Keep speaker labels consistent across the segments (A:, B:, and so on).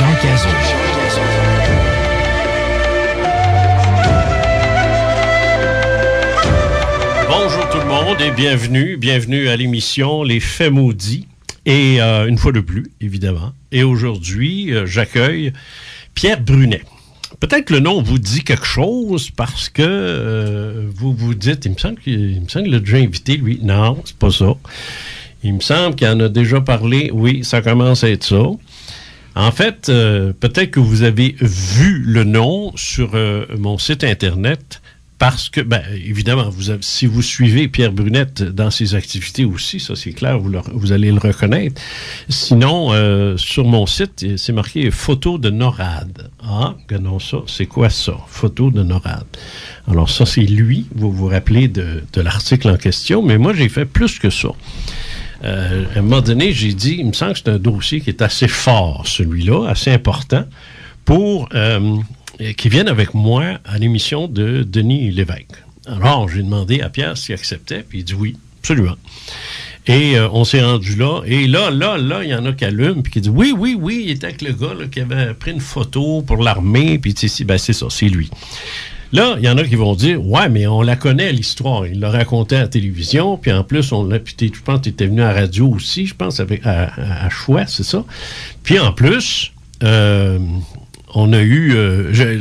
A: Jean Cazot.
B: Bonjour tout le monde et bienvenue à l'émission Les Faits maudits. Et une fois de plus, évidemment. Et aujourd'hui, j'accueille Pierre Brunet. Peut-être que le nom vous dit quelque chose parce que vous vous dites, il me semble qu'il l'a déjà invité, lui. Non, c'est pas ça. Il me semble qu'il en a déjà parlé. Oui, ça commence à être ça. En fait, peut-être que vous avez vu le nom sur mon site Internet parce que, bien, évidemment, si vous suivez Pierre Brunet dans ses activités aussi, ça c'est clair, vous allez le reconnaître. Sinon, sur mon site, c'est marqué « Photo de NORAD ». Ah, regardons ça. C'est quoi ça? Photo de NORAD. Alors ça, c'est lui. Vous vous rappelez de l'article en question, mais moi, j'ai fait plus que ça. À un moment donné, j'ai dit, il me semble que c'est un dossier qui est assez fort, celui-là, assez important, pour qui vienne avec moi à l'émission de Denis Lévesque. Alors, j'ai demandé à Pierre s'il acceptait, puis il dit oui, absolument. Et on s'est rendu là, et là, il y en a qui allument, puis qui dit oui, il était avec le gars là, qui avait pris une photo pour l'armée, puis ben, c'est ça, c'est lui. Là, il y en a qui vont dire, ouais, mais on la connaît, l'histoire. Il l'a raconté à la télévision, puis en plus, je pense que tu étais venu à la radio aussi, je pense, à Choix, c'est ça. Puis en plus, on a eu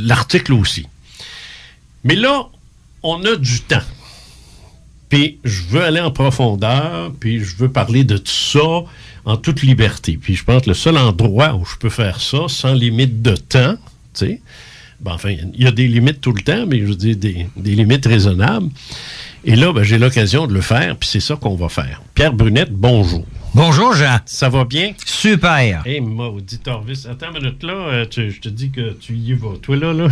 B: l'article aussi. Mais là, on a du temps. Puis je veux aller en profondeur, puis je veux parler de tout ça en toute liberté. Puis je pense que le seul endroit où je peux faire ça, sans limite de temps, tu sais, ben, enfin, il y a des limites tout le temps, mais je veux dire des limites raisonnables. Et là, ben, j'ai l'occasion de le faire, puis c'est ça qu'on va faire. Pierre Brunet, bonjour.
C: Bonjour, Jean.
B: Ça va bien?
C: Super.
B: Hey, maudit Orvis. Attends une minute, là, je te dis que tu y vas. Toi, là. Non,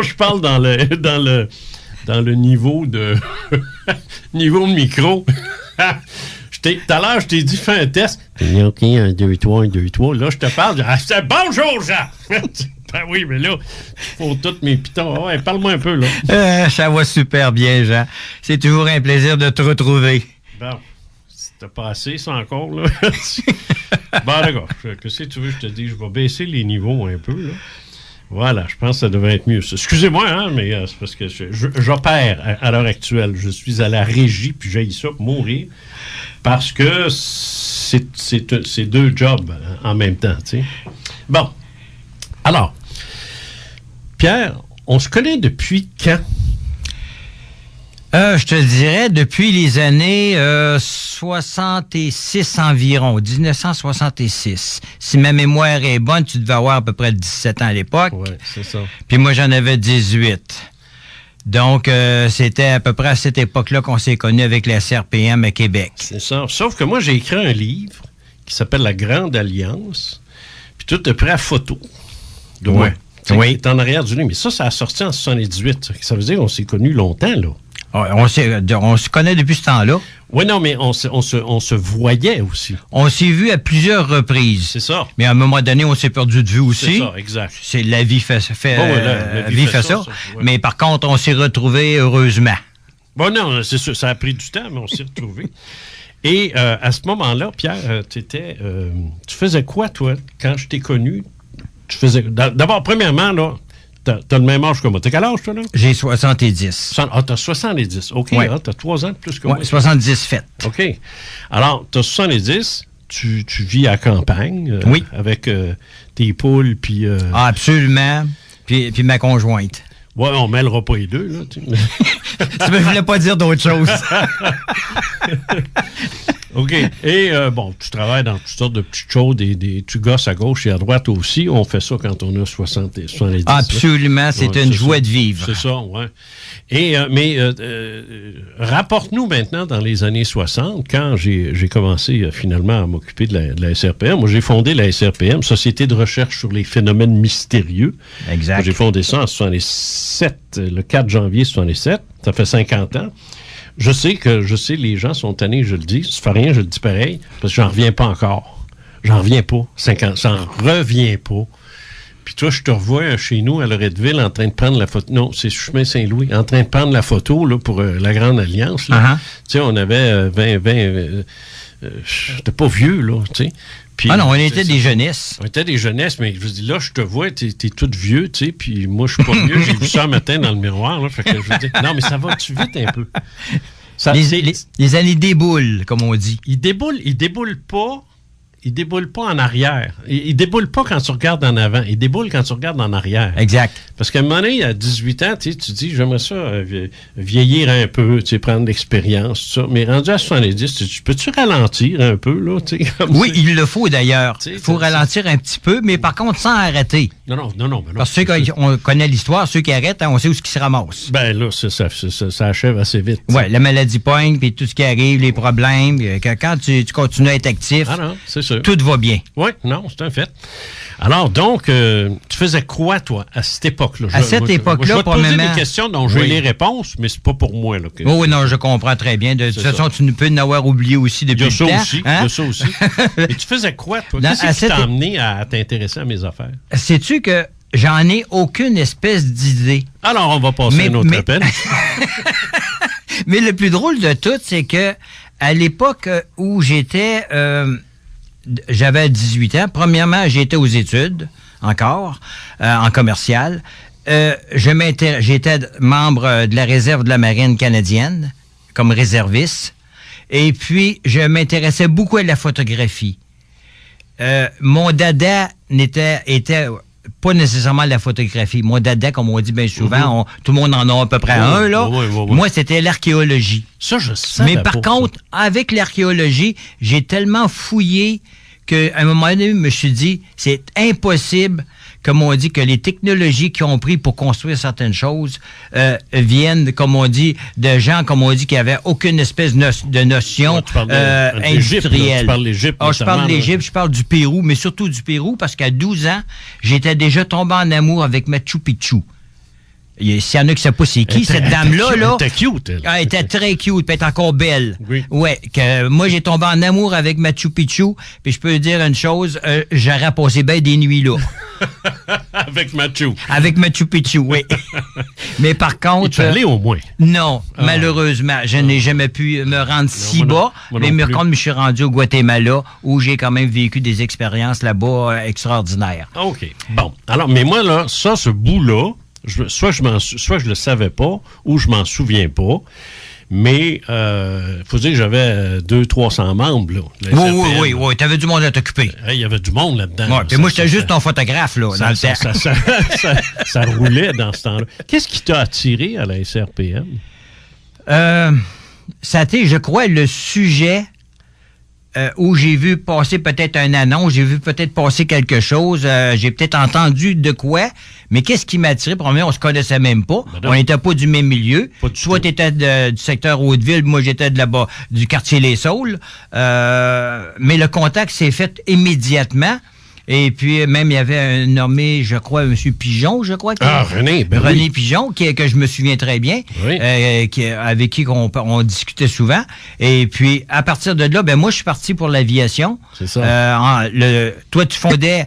B: je parle dans le niveau de... niveau de micro. Tout à l'heure, je t'ai dit, fais un test. OK, 1, 2, 3, 1, 2, 3. Là, je te parle. C'est bonjour, Jean! Ben oui, mais là, il faut toutes mes pitons. Ouais, parle-moi un peu, là.
C: Ça va super bien, Jean. C'est toujours un plaisir de te retrouver.
B: Bon, c'était pas assez, ça, encore, là. Bon, d'accord. Qu'est-ce que tu veux, je te dis, je vais baisser les niveaux un peu, là. Voilà, je pense que ça devrait être mieux. Excusez-moi, hein, mais c'est parce que j'opère à l'heure actuelle. Je suis à la régie, puis j'ai ça pour mourir, parce que c'est deux jobs en même temps, tu sais. Bon, alors, Pierre, on se connaît depuis quand?
C: Je te dirais depuis les années 66 environ, 1966. Si ma mémoire est bonne, tu devais avoir à peu près 17 ans à l'époque.
B: Oui, c'est ça.
C: Puis moi, j'en avais 18. Donc, c'était à peu près à cette époque-là qu'on s'est connus avec la SRPM à Québec.
B: C'est ça. Sauf que moi, j'ai écrit un livre qui s'appelle La Grande Alliance, puis tout est prêt à photo.
C: Oui.
B: Oui. C'est en arrière du livre. Mais ça a sorti en 78. Ça veut dire qu'on s'est connus longtemps, là.
C: On se connaît depuis ce temps-là.
B: Oui, non, mais on se voyait aussi.
C: On s'est vu à plusieurs reprises.
B: C'est ça.
C: Mais à un moment donné, on s'est perdu de vue aussi.
B: C'est ça, exact.
C: C'est la vie fait ça.
B: La vie fait ça.
C: Ouais. Mais par contre, on s'est retrouvés heureusement.
B: Bon, non, c'est sûr, ça a pris du temps, mais on s'est retrouvés. Et à ce moment-là, Pierre, tu faisais quoi, toi, quand je t'ai connu? D'abord, premièrement, là, t'as le même âge que moi. T'as quel âge, toi, là?
C: J'ai 70.
B: T'as 70. OK.
C: Ouais.
B: T'as 3 ans de plus que moi.
C: Oui, 70 fait.
B: OK. Alors, t'as 70, tu vis à la campagne.
C: Oui.
B: Avec tes poules, puis...
C: absolument. Puis ma conjointe.
B: Ouais, on mêlera pas les deux, là. Tu
C: ne voulais pas dire d'autre chose.
B: OK. Et, tu travailles dans toutes sortes de petites choses, tu gosses à gauche et à droite aussi. On fait ça quand on a 70.
C: Absolument, c'est une joie de vivre.
B: C'est ça, oui. Et, rapporte-nous maintenant dans les années 60, quand j'ai commencé finalement à m'occuper de la SRPM. Moi, j'ai fondé la SRPM, Société de recherche sur les phénomènes mystérieux.
C: Exact.
B: Moi, j'ai fondé ça en 67, le 4 janvier 67. Ça fait 50 ans. Je sais, les gens sont tannés, je le dis. Ça fait rien, je le dis pareil, parce que j'en reviens pas encore. J'en reviens pas. 50, j'en reviens pas. Puis toi, je te revois chez nous à Loretteville en train de prendre la photo. Non, c'est chemin Saint-Louis. En train de prendre la photo là, pour la Grande Alliance. Là.
C: Uh-huh.
B: Tu sais, on avait j'étais pas vieux, là, tu sais. Puis,
C: non, on était des jeunesses.
B: On était des jeunesses, mais je vous dis, là, je te vois, t'es tout vieux, tu sais, puis moi, je suis pas vieux. J'ai vu ça un matin dans le miroir, là, fait que je veux dire, non, mais ça va-tu vite un peu?
C: Les années déboulent, comme on dit.
B: Il déboule pas. Il déboule pas en arrière. Il déboule pas quand tu regardes en avant. Il déboule quand tu regardes en arrière.
C: Exact.
B: Parce qu'à un moment donné, à 18 ans, tu dis, j'aimerais ça vieillir un peu, prendre de l'expérience, tout ça. Mais rendu à 70, peux-tu ralentir un peu, là?
C: Oui, il le faut d'ailleurs. Il faut ralentir un petit peu, mais par contre, sans arrêter.
B: Non.
C: Parce que on connaît l'histoire, ceux qui arrêtent, on sait où ils se ramassent.
B: Ben là, ça achève assez vite.
C: Oui, la maladie pogne, puis tout ce qui arrive, les problèmes. Quand tu continues à être actif,
B: c'est sûr.
C: Tout va bien.
B: Oui, non, c'est un fait. Alors, donc, tu faisais quoi, toi, à cette époque-là?
C: À cette époque-là,
B: je vais te poser
C: probablement...
B: des questions dont j'ai les réponses, mais c'est pas pour moi. Là,
C: oui, non, je comprends très bien. De toute façon, tu peux en avoir oublié aussi depuis le temps.
B: Il y a ça aussi. Mais tu faisais quoi, toi? Qu'est-ce qui t'a amené à t'intéresser à mes affaires?
C: Sais-tu que j'en ai aucune espèce d'idée?
B: Alors, on va passer à un autre appel.
C: Mais le plus drôle de tout, c'est que à l'époque où j'étais... j'avais 18 ans. Premièrement, j'étais aux études, encore, en commercial. J'étais membre de la réserve de la marine canadienne, comme réserviste. Et puis, je m'intéressais beaucoup à la photographie. Mon dada était pas nécessairement la photographie. Mon dada, comme on dit bien souvent, tout le monde en a à peu près un, là.
B: Oui.
C: Moi, c'était l'archéologie.
B: Ça, je savais.
C: Mais par contre, avec l'archéologie, j'ai tellement fouillé qu'à un moment donné, je me suis dit, c'est impossible, comme on dit, que les technologies qui ont pris pour construire certaines choses viennent, comme on dit, de gens, comme on dit, qui n'avaient aucune espèce de notion industrielle.
B: Tu parles de l'Égypte.
C: Je parle de l'Égypte, je parle du Pérou, mais surtout du Pérou, parce qu'à 12 ans, j'étais déjà tombé en amour avec Machu Picchu. S'il y en a qui ne savent pas c'est qui, cette dame-là,
B: elle était cute, elle.
C: Elle était très cute, puis elle est encore belle.
B: Oui.
C: Ouais, moi, j'ai tombé en amour avec Machu Picchu, puis je peux dire une chose, j'aurais passé bien des nuits là.
B: Avec Machu.
C: Avec Machu Picchu, oui. Mais par contre...
B: Il peut aller au moins.
C: Non, malheureusement, je n'ai jamais pu me rendre si bas, mais par contre, je suis rendu au Guatemala, où j'ai quand même vécu des expériences là-bas extraordinaires.
B: OK. Bon, alors, mais moi, là, ce bout-là, soit je le savais pas, ou je m'en souviens pas. Mais faut dire que j'avais 200-300 membres. Là,
C: oui. T'avais du monde à t'occuper.
B: Il y avait du monde là-dedans.
C: Ouais, puis moi, j'étais juste ton photographe, là, dans le temps.
B: Ça roulait dans ce temps-là. Qu'est-ce qui t'a attiré à la SRPM?
C: Ça a été, je crois, le sujet où j'ai vu passer peut-être un annonce, j'ai vu peut-être passer quelque chose, j'ai peut-être entendu de quoi, mais qu'est-ce qui m'a attiré? Premièrement, on se connaissait même pas. On n'était pas du même milieu. Toi, tu étais du secteur Haute-Ville, moi, j'étais de là-bas, du quartier Les Saules. Mais le contact s'est fait immédiatement. Et puis, même, il y avait un nommé, je crois, M. Pigeon,
B: René.
C: René Pigeon, que je me souviens très bien,
B: oui.
C: Avec qui on discutait souvent. Et puis, à partir de là, moi, je suis parti pour l'aviation.
B: C'est ça.
C: Toi, tu fondais...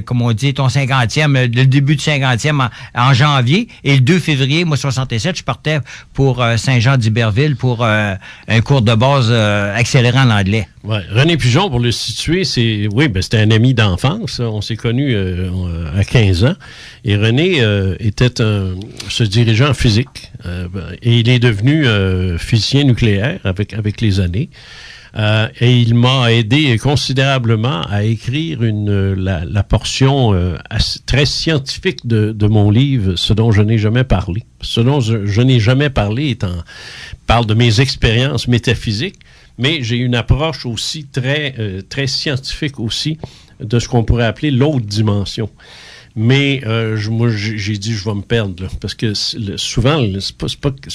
C: comme on dit, ton 50e, le début du 50e en janvier. Et le 2 février, moi, 67, je partais pour Saint-Jean-d'Iberville pour un cours de base accélérant l'anglais.
B: Ouais. René Pigeon, pour le situer, c'était un ami d'enfance. On s'est connus à 15 ans. Et René était ce dirigeant en physique. Et il est devenu physicien nucléaire avec les années. Et il m'a aidé considérablement à écrire la portion très scientifique de mon livre, Ce dont je n'ai jamais parlé. Ce dont je n'ai jamais parlé parle de mes expériences métaphysiques, mais j'ai une approche aussi très scientifique aussi de ce qu'on pourrait appeler l'autre dimension. Mais moi, j'ai dit, je vais me perdre, là, parce que souvent, c'est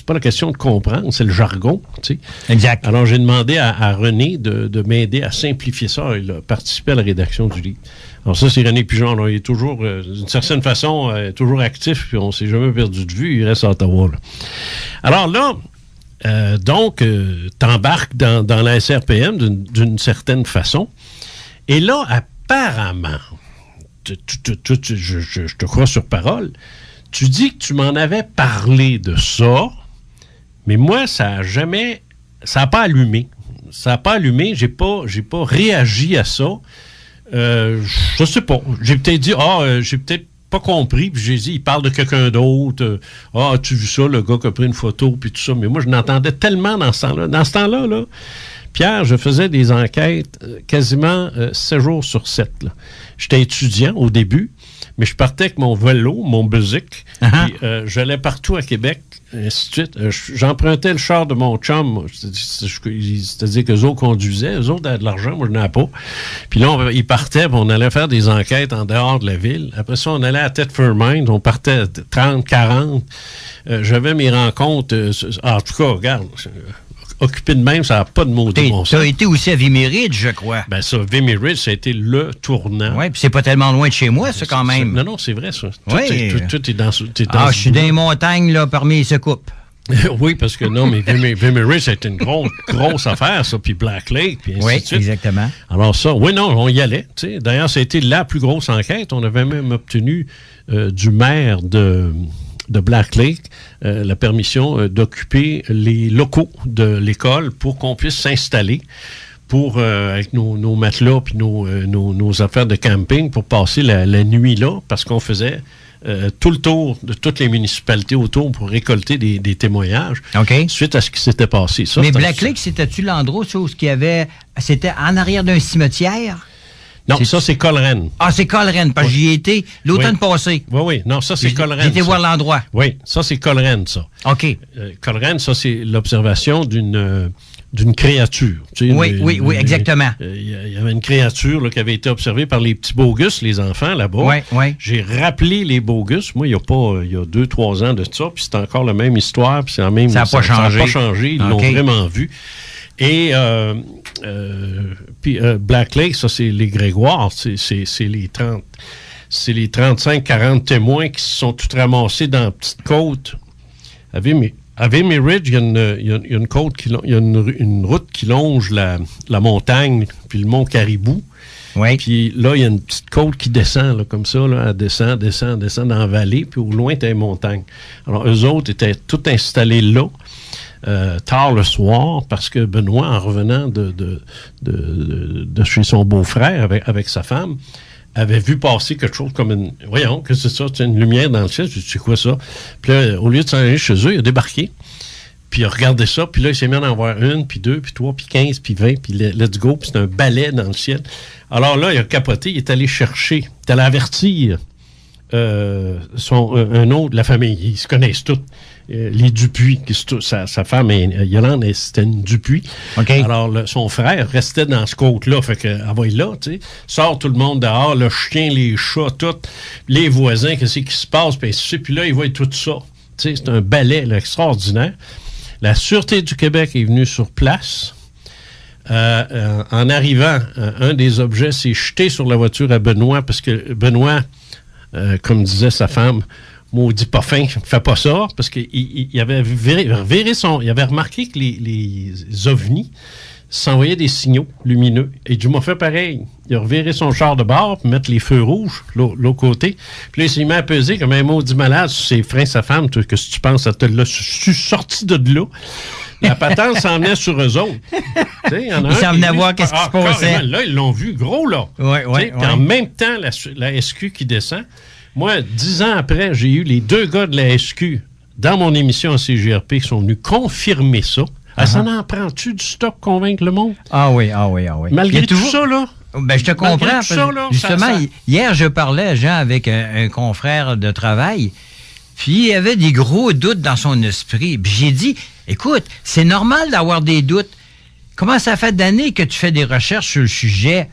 B: pas la question de comprendre, c'est le jargon, tu sais.
C: Exact.
B: Alors, j'ai demandé à René de m'aider à simplifier ça. Il a participé à la rédaction du livre. Alors ça, c'est René Pigeon. Alors, il est toujours, d'une certaine façon, toujours actif, puis on s'est jamais perdu de vue. Il reste à Ottawa, là. Alors là, donc, t'embarques dans la SRPM d'une certaine façon. Et là, apparemment... je te crois sur parole, tu dis que tu m'en avais parlé de ça, mais moi, ça n'a pas allumé. ça n'a pas allumé. J'ai pas réagi à ça. Je sais pas. J'ai peut-être dit, j'ai peut-être pas compris, puis j'ai dit, il parle de quelqu'un d'autre. As-tu vu ça, le gars qui a pris une photo, puis tout ça. Mais moi, je n'entendais tellement dans ce temps-là. Dans ce temps-là, là, Pierre, je faisais des enquêtes quasiment 7 jours sur 7. Là. J'étais étudiant au début, mais je partais avec mon vélo, mon Buzik, puis j'allais partout à Québec, ainsi de suite. J'empruntais le char de mon chum, c'est-à-dire qu'eux autres conduisaient, eux autres avaient de l'argent, moi je n'en avais pas. Puis là, ils partaient, puis on allait faire des enquêtes en dehors de la ville. Après ça, on allait à Thetford Mines, on partait 30, 40. J'avais mes rencontres, en tout cas, regarde... Occupé de même, ça n'a pas de maudit bon sens.
C: Tu as été aussi à Vimy Ridge, je crois.
B: Ben ça, Vimy Ridge, ça a été le tournant.
C: Oui, puis c'est pas tellement loin de chez moi, ça, quand même.
B: Non, c'est vrai, ça.
C: Oui.
B: Tout est dans
C: je suis dans les montagnes, là, parmi les secoupes.
B: Oui, parce que non, mais Vimy Ridge, ça a été une grosse affaire, ça, puis Black Lake, puis ainsi de suite.
C: Exactement.
B: Alors ça, oui, non, on y allait. T'sais. D'ailleurs, ça a été la plus grosse enquête. On avait même obtenu du maire de Black Lake la permission d'occuper les locaux de l'école pour qu'on puisse s'installer pour avec nos matelas puis nos affaires de camping pour passer la nuit là, parce qu'on faisait tout le tour de toutes les municipalités autour pour récolter des témoignages suite à ce qui s'était passé. Ça,
C: mais Black Lake, c'était-tu l'endroit où il y avait... C'était en arrière d'un cimetière?
B: Non, ça, c'est Coleraine.
C: Ah, c'est Coleraine, parce que j'y ai été l'automne passé.
B: Oui. Non, ça, c'est Coleraine.
C: J'ai été voir l'endroit.
B: Oui, ça, c'est Coleraine, ça.
C: OK.
B: Coleraine, ça, c'est l'observation d'une créature. Tu sais,
C: oui, exactement.
B: Il y avait une créature là, qui avait été observée par les petits Bogus, les enfants, là-bas.
C: Oui.
B: J'ai rappelé les Bogus. Moi, il y a 2-3 ans de ça, puis c'est encore la même histoire, puis c'est la même...
C: Ça n'a pas changé.
B: Ça n'a pas changé. Ils l'ont vraiment vu. Et puis Black Lake, ça, c'est les Grégoire, c'est les 30... C'est les 35-40 témoins qui se sont tous ramassés dans la petite côte. À Vimy Ridge, il y a une côte, il y a une route qui longe la montagne, puis le mont Caribou.
C: Oui.
B: Puis là, il y a une petite côte qui descend, là, comme ça, là, elle descend dans la vallée, puis au loin, t'as une montagne. Alors, eux autres étaient tous installés là. Tard le soir, parce que Benoît, en revenant de chez son beau-frère avec sa femme, avait vu passer quelque chose comme une... Voyons, que c'est ça? C'est une lumière dans le ciel. Je dis, c'est quoi ça? Puis là, au lieu de s'en aller chez eux, il a débarqué. Puis il a regardé ça. Puis là, il s'est mis à en voir 1, puis 2, puis 3, puis 15, puis 20, puis let's go. Puis c'est un balai dans le ciel. Alors là, il a capoté. Il est allé chercher. Il est allé avertir un autre de la famille. Ils se connaissent tous. Les Dupuis, sa femme, Yolande, c'était une Dupuis.
C: Okay.
B: Alors, son frère restait dans ce côte-là. Fait que, va là, tu sais. Sort tout le monde dehors, le chien, les chats, tout. Les voisins, qu'est-ce qui se passe, puis là, ils voient tout ça. Tu sais, c'est un balai là, extraordinaire. La Sûreté du Québec est venue sur place. En arrivant, un des objets s'est jeté sur la voiture à Benoît, parce que Benoît, comme disait sa femme, maudit pas fin, fais pas ça, parce qu'il avait il avait remarqué que les ovnis s'envoyaient des signaux lumineux. Et il m'a fait pareil. Il a reviré son char de bord, puis mettre les feux rouges, l'autre côté. Puis là, il s'est mis à peser comme un maudit malade sur ses freins, sa femme. Que si tu penses, je suis sorti de là. La patente s'en venait sur eux autres.
C: Ils s'en venaient voir qu'est-ce qui se passait.
B: Là, ils l'ont vu gros, là.
C: Oui.
B: En même temps, la SQ qui descend. Moi, 10 ans après, j'ai eu les 2 gars de la SQ dans mon émission à CGRP qui sont venus confirmer ça. Ça n'en prend-tu du stock convaincre le monde?
C: Ah oui.
B: Malgré tout ça, là.
C: Ben, je te comprends.
B: Ça, là,
C: justement, hier, je parlais, Jean, avec un confrère de travail, puis il avait des gros doutes dans son esprit. Puis j'ai dit, écoute, c'est normal d'avoir des doutes. Comment ça fait d'années que tu fais des recherches sur le sujet?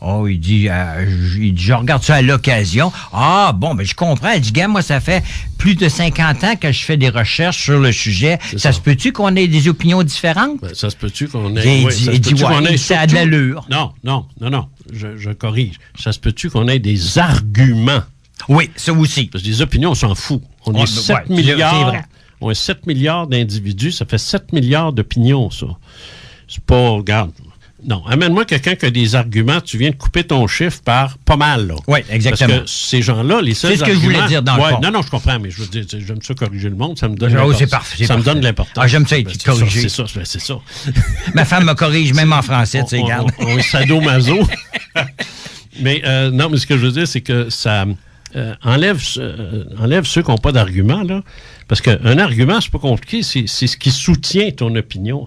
C: Oh, il dit, je regarde ça à l'occasion. Ah, bon, ben je comprends. Il dit, gars, moi, ça fait plus de 50 ans que je fais des recherches sur le sujet. Ça se peut-tu qu'on ait des opinions différentes?
B: Ben, ça se peut-tu qu'on ait...
C: Il dit, ça a de l'allure.
B: Non, je corrige. Ça se peut-tu qu'on ait des arguments?
C: Oui, ça aussi.
B: Parce que des opinions, on s'en fout. On est 7 milliards. C'est vrai. On est 7 milliards d'individus. Ça fait 7 milliards d'opinions, ça. C'est pas... Regarde... Non, amène-moi quelqu'un qui a des arguments, tu viens de couper ton chiffre par pas mal, là.
C: Oui, exactement.
B: Parce que ces gens-là, les seuls arguments...
C: C'est ce que je voulais dire dans le fond.
B: Non, je comprends, mais je veux dire, j'aime ça corriger le monde, ça me donne
C: c'est parfait.
B: Ça me donne de l'importance.
C: J'aime ça être corrigé.
B: C'est ça.
C: Ma femme me corrige même en français, tu sais, regarde.
B: On est sadomaso. Mais non, mais ce que je veux dire, c'est que ça enlève ceux qui n'ont pas d'argument, là. Parce qu'un argument, c'est pas compliqué, c'est ce qui soutient ton opinion.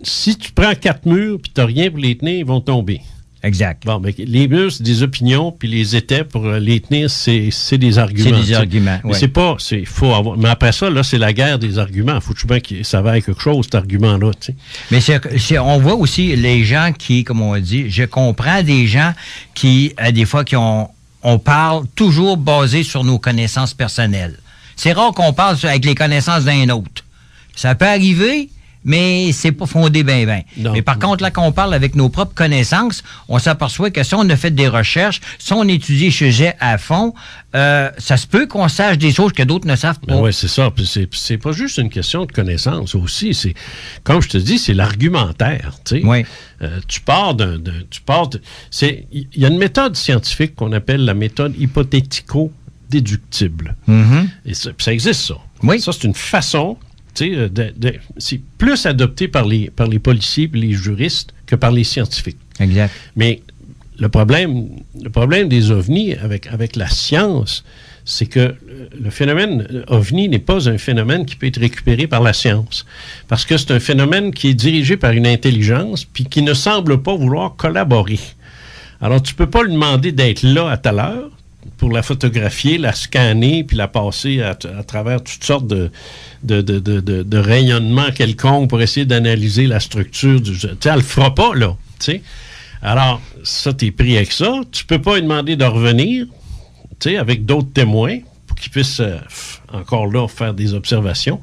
B: Si tu prends 4 murs et tu n'as rien pour les tenir, ils vont tomber.
C: Exact.
B: Bon, mais les murs, c'est des opinions, puis les étais pour les tenir, c'est des arguments.
C: C'est des arguments, oui.
B: Mais faut avoir. Mais après ça, là, c'est la guerre des arguments. Faut-tu bien que ça vaille quelque chose, cet argument-là, tu sais.
C: Mais on voit aussi les gens qui, comme on dit, je comprends des gens qui, des fois, on parle toujours basé sur nos connaissances personnelles. C'est rare qu'on parle avec les connaissances d'un autre. Ça peut arriver, mais c'est pas fondé bien. Mais par contre, là, quand on parle avec nos propres connaissances, on s'aperçoit que si on a fait des recherches, si on étudie le sujet à fond, ça se peut qu'on sache des choses que d'autres ne savent pas.
B: Oui, c'est ça. Puis c'est pas juste une question de connaissance aussi. C'est, comme je te dis, c'est l'argumentaire. Tu sais.
C: Oui.
B: Il y a une méthode scientifique qu'on appelle la méthode hypothético-déductible.
C: Mm-hmm.
B: Et ça existe, ça.
C: Oui.
B: Ça, c'est une façon... c'est plus adopté par les policiers et les juristes que par les scientifiques.
C: Exact.
B: Mais le problème des ovnis avec la science, c'est que le phénomène ovni n'est pas un phénomène qui peut être récupéré par la science. Parce que c'est un phénomène qui est dirigé par une intelligence puis qui ne semble pas vouloir collaborer. Alors, tu ne peux pas lui demander d'être là à telle heure pour la photographier, la scanner, puis la passer à travers toutes sortes de rayonnements quelconques pour essayer d'analyser la structure du... Tu sais, elle le fera pas, là. Tu sais. Alors, ça, t'es pris avec ça. Tu peux pas lui demander de revenir, tu sais, avec d'autres témoins pour qu'ils puissent, encore là, faire des observations.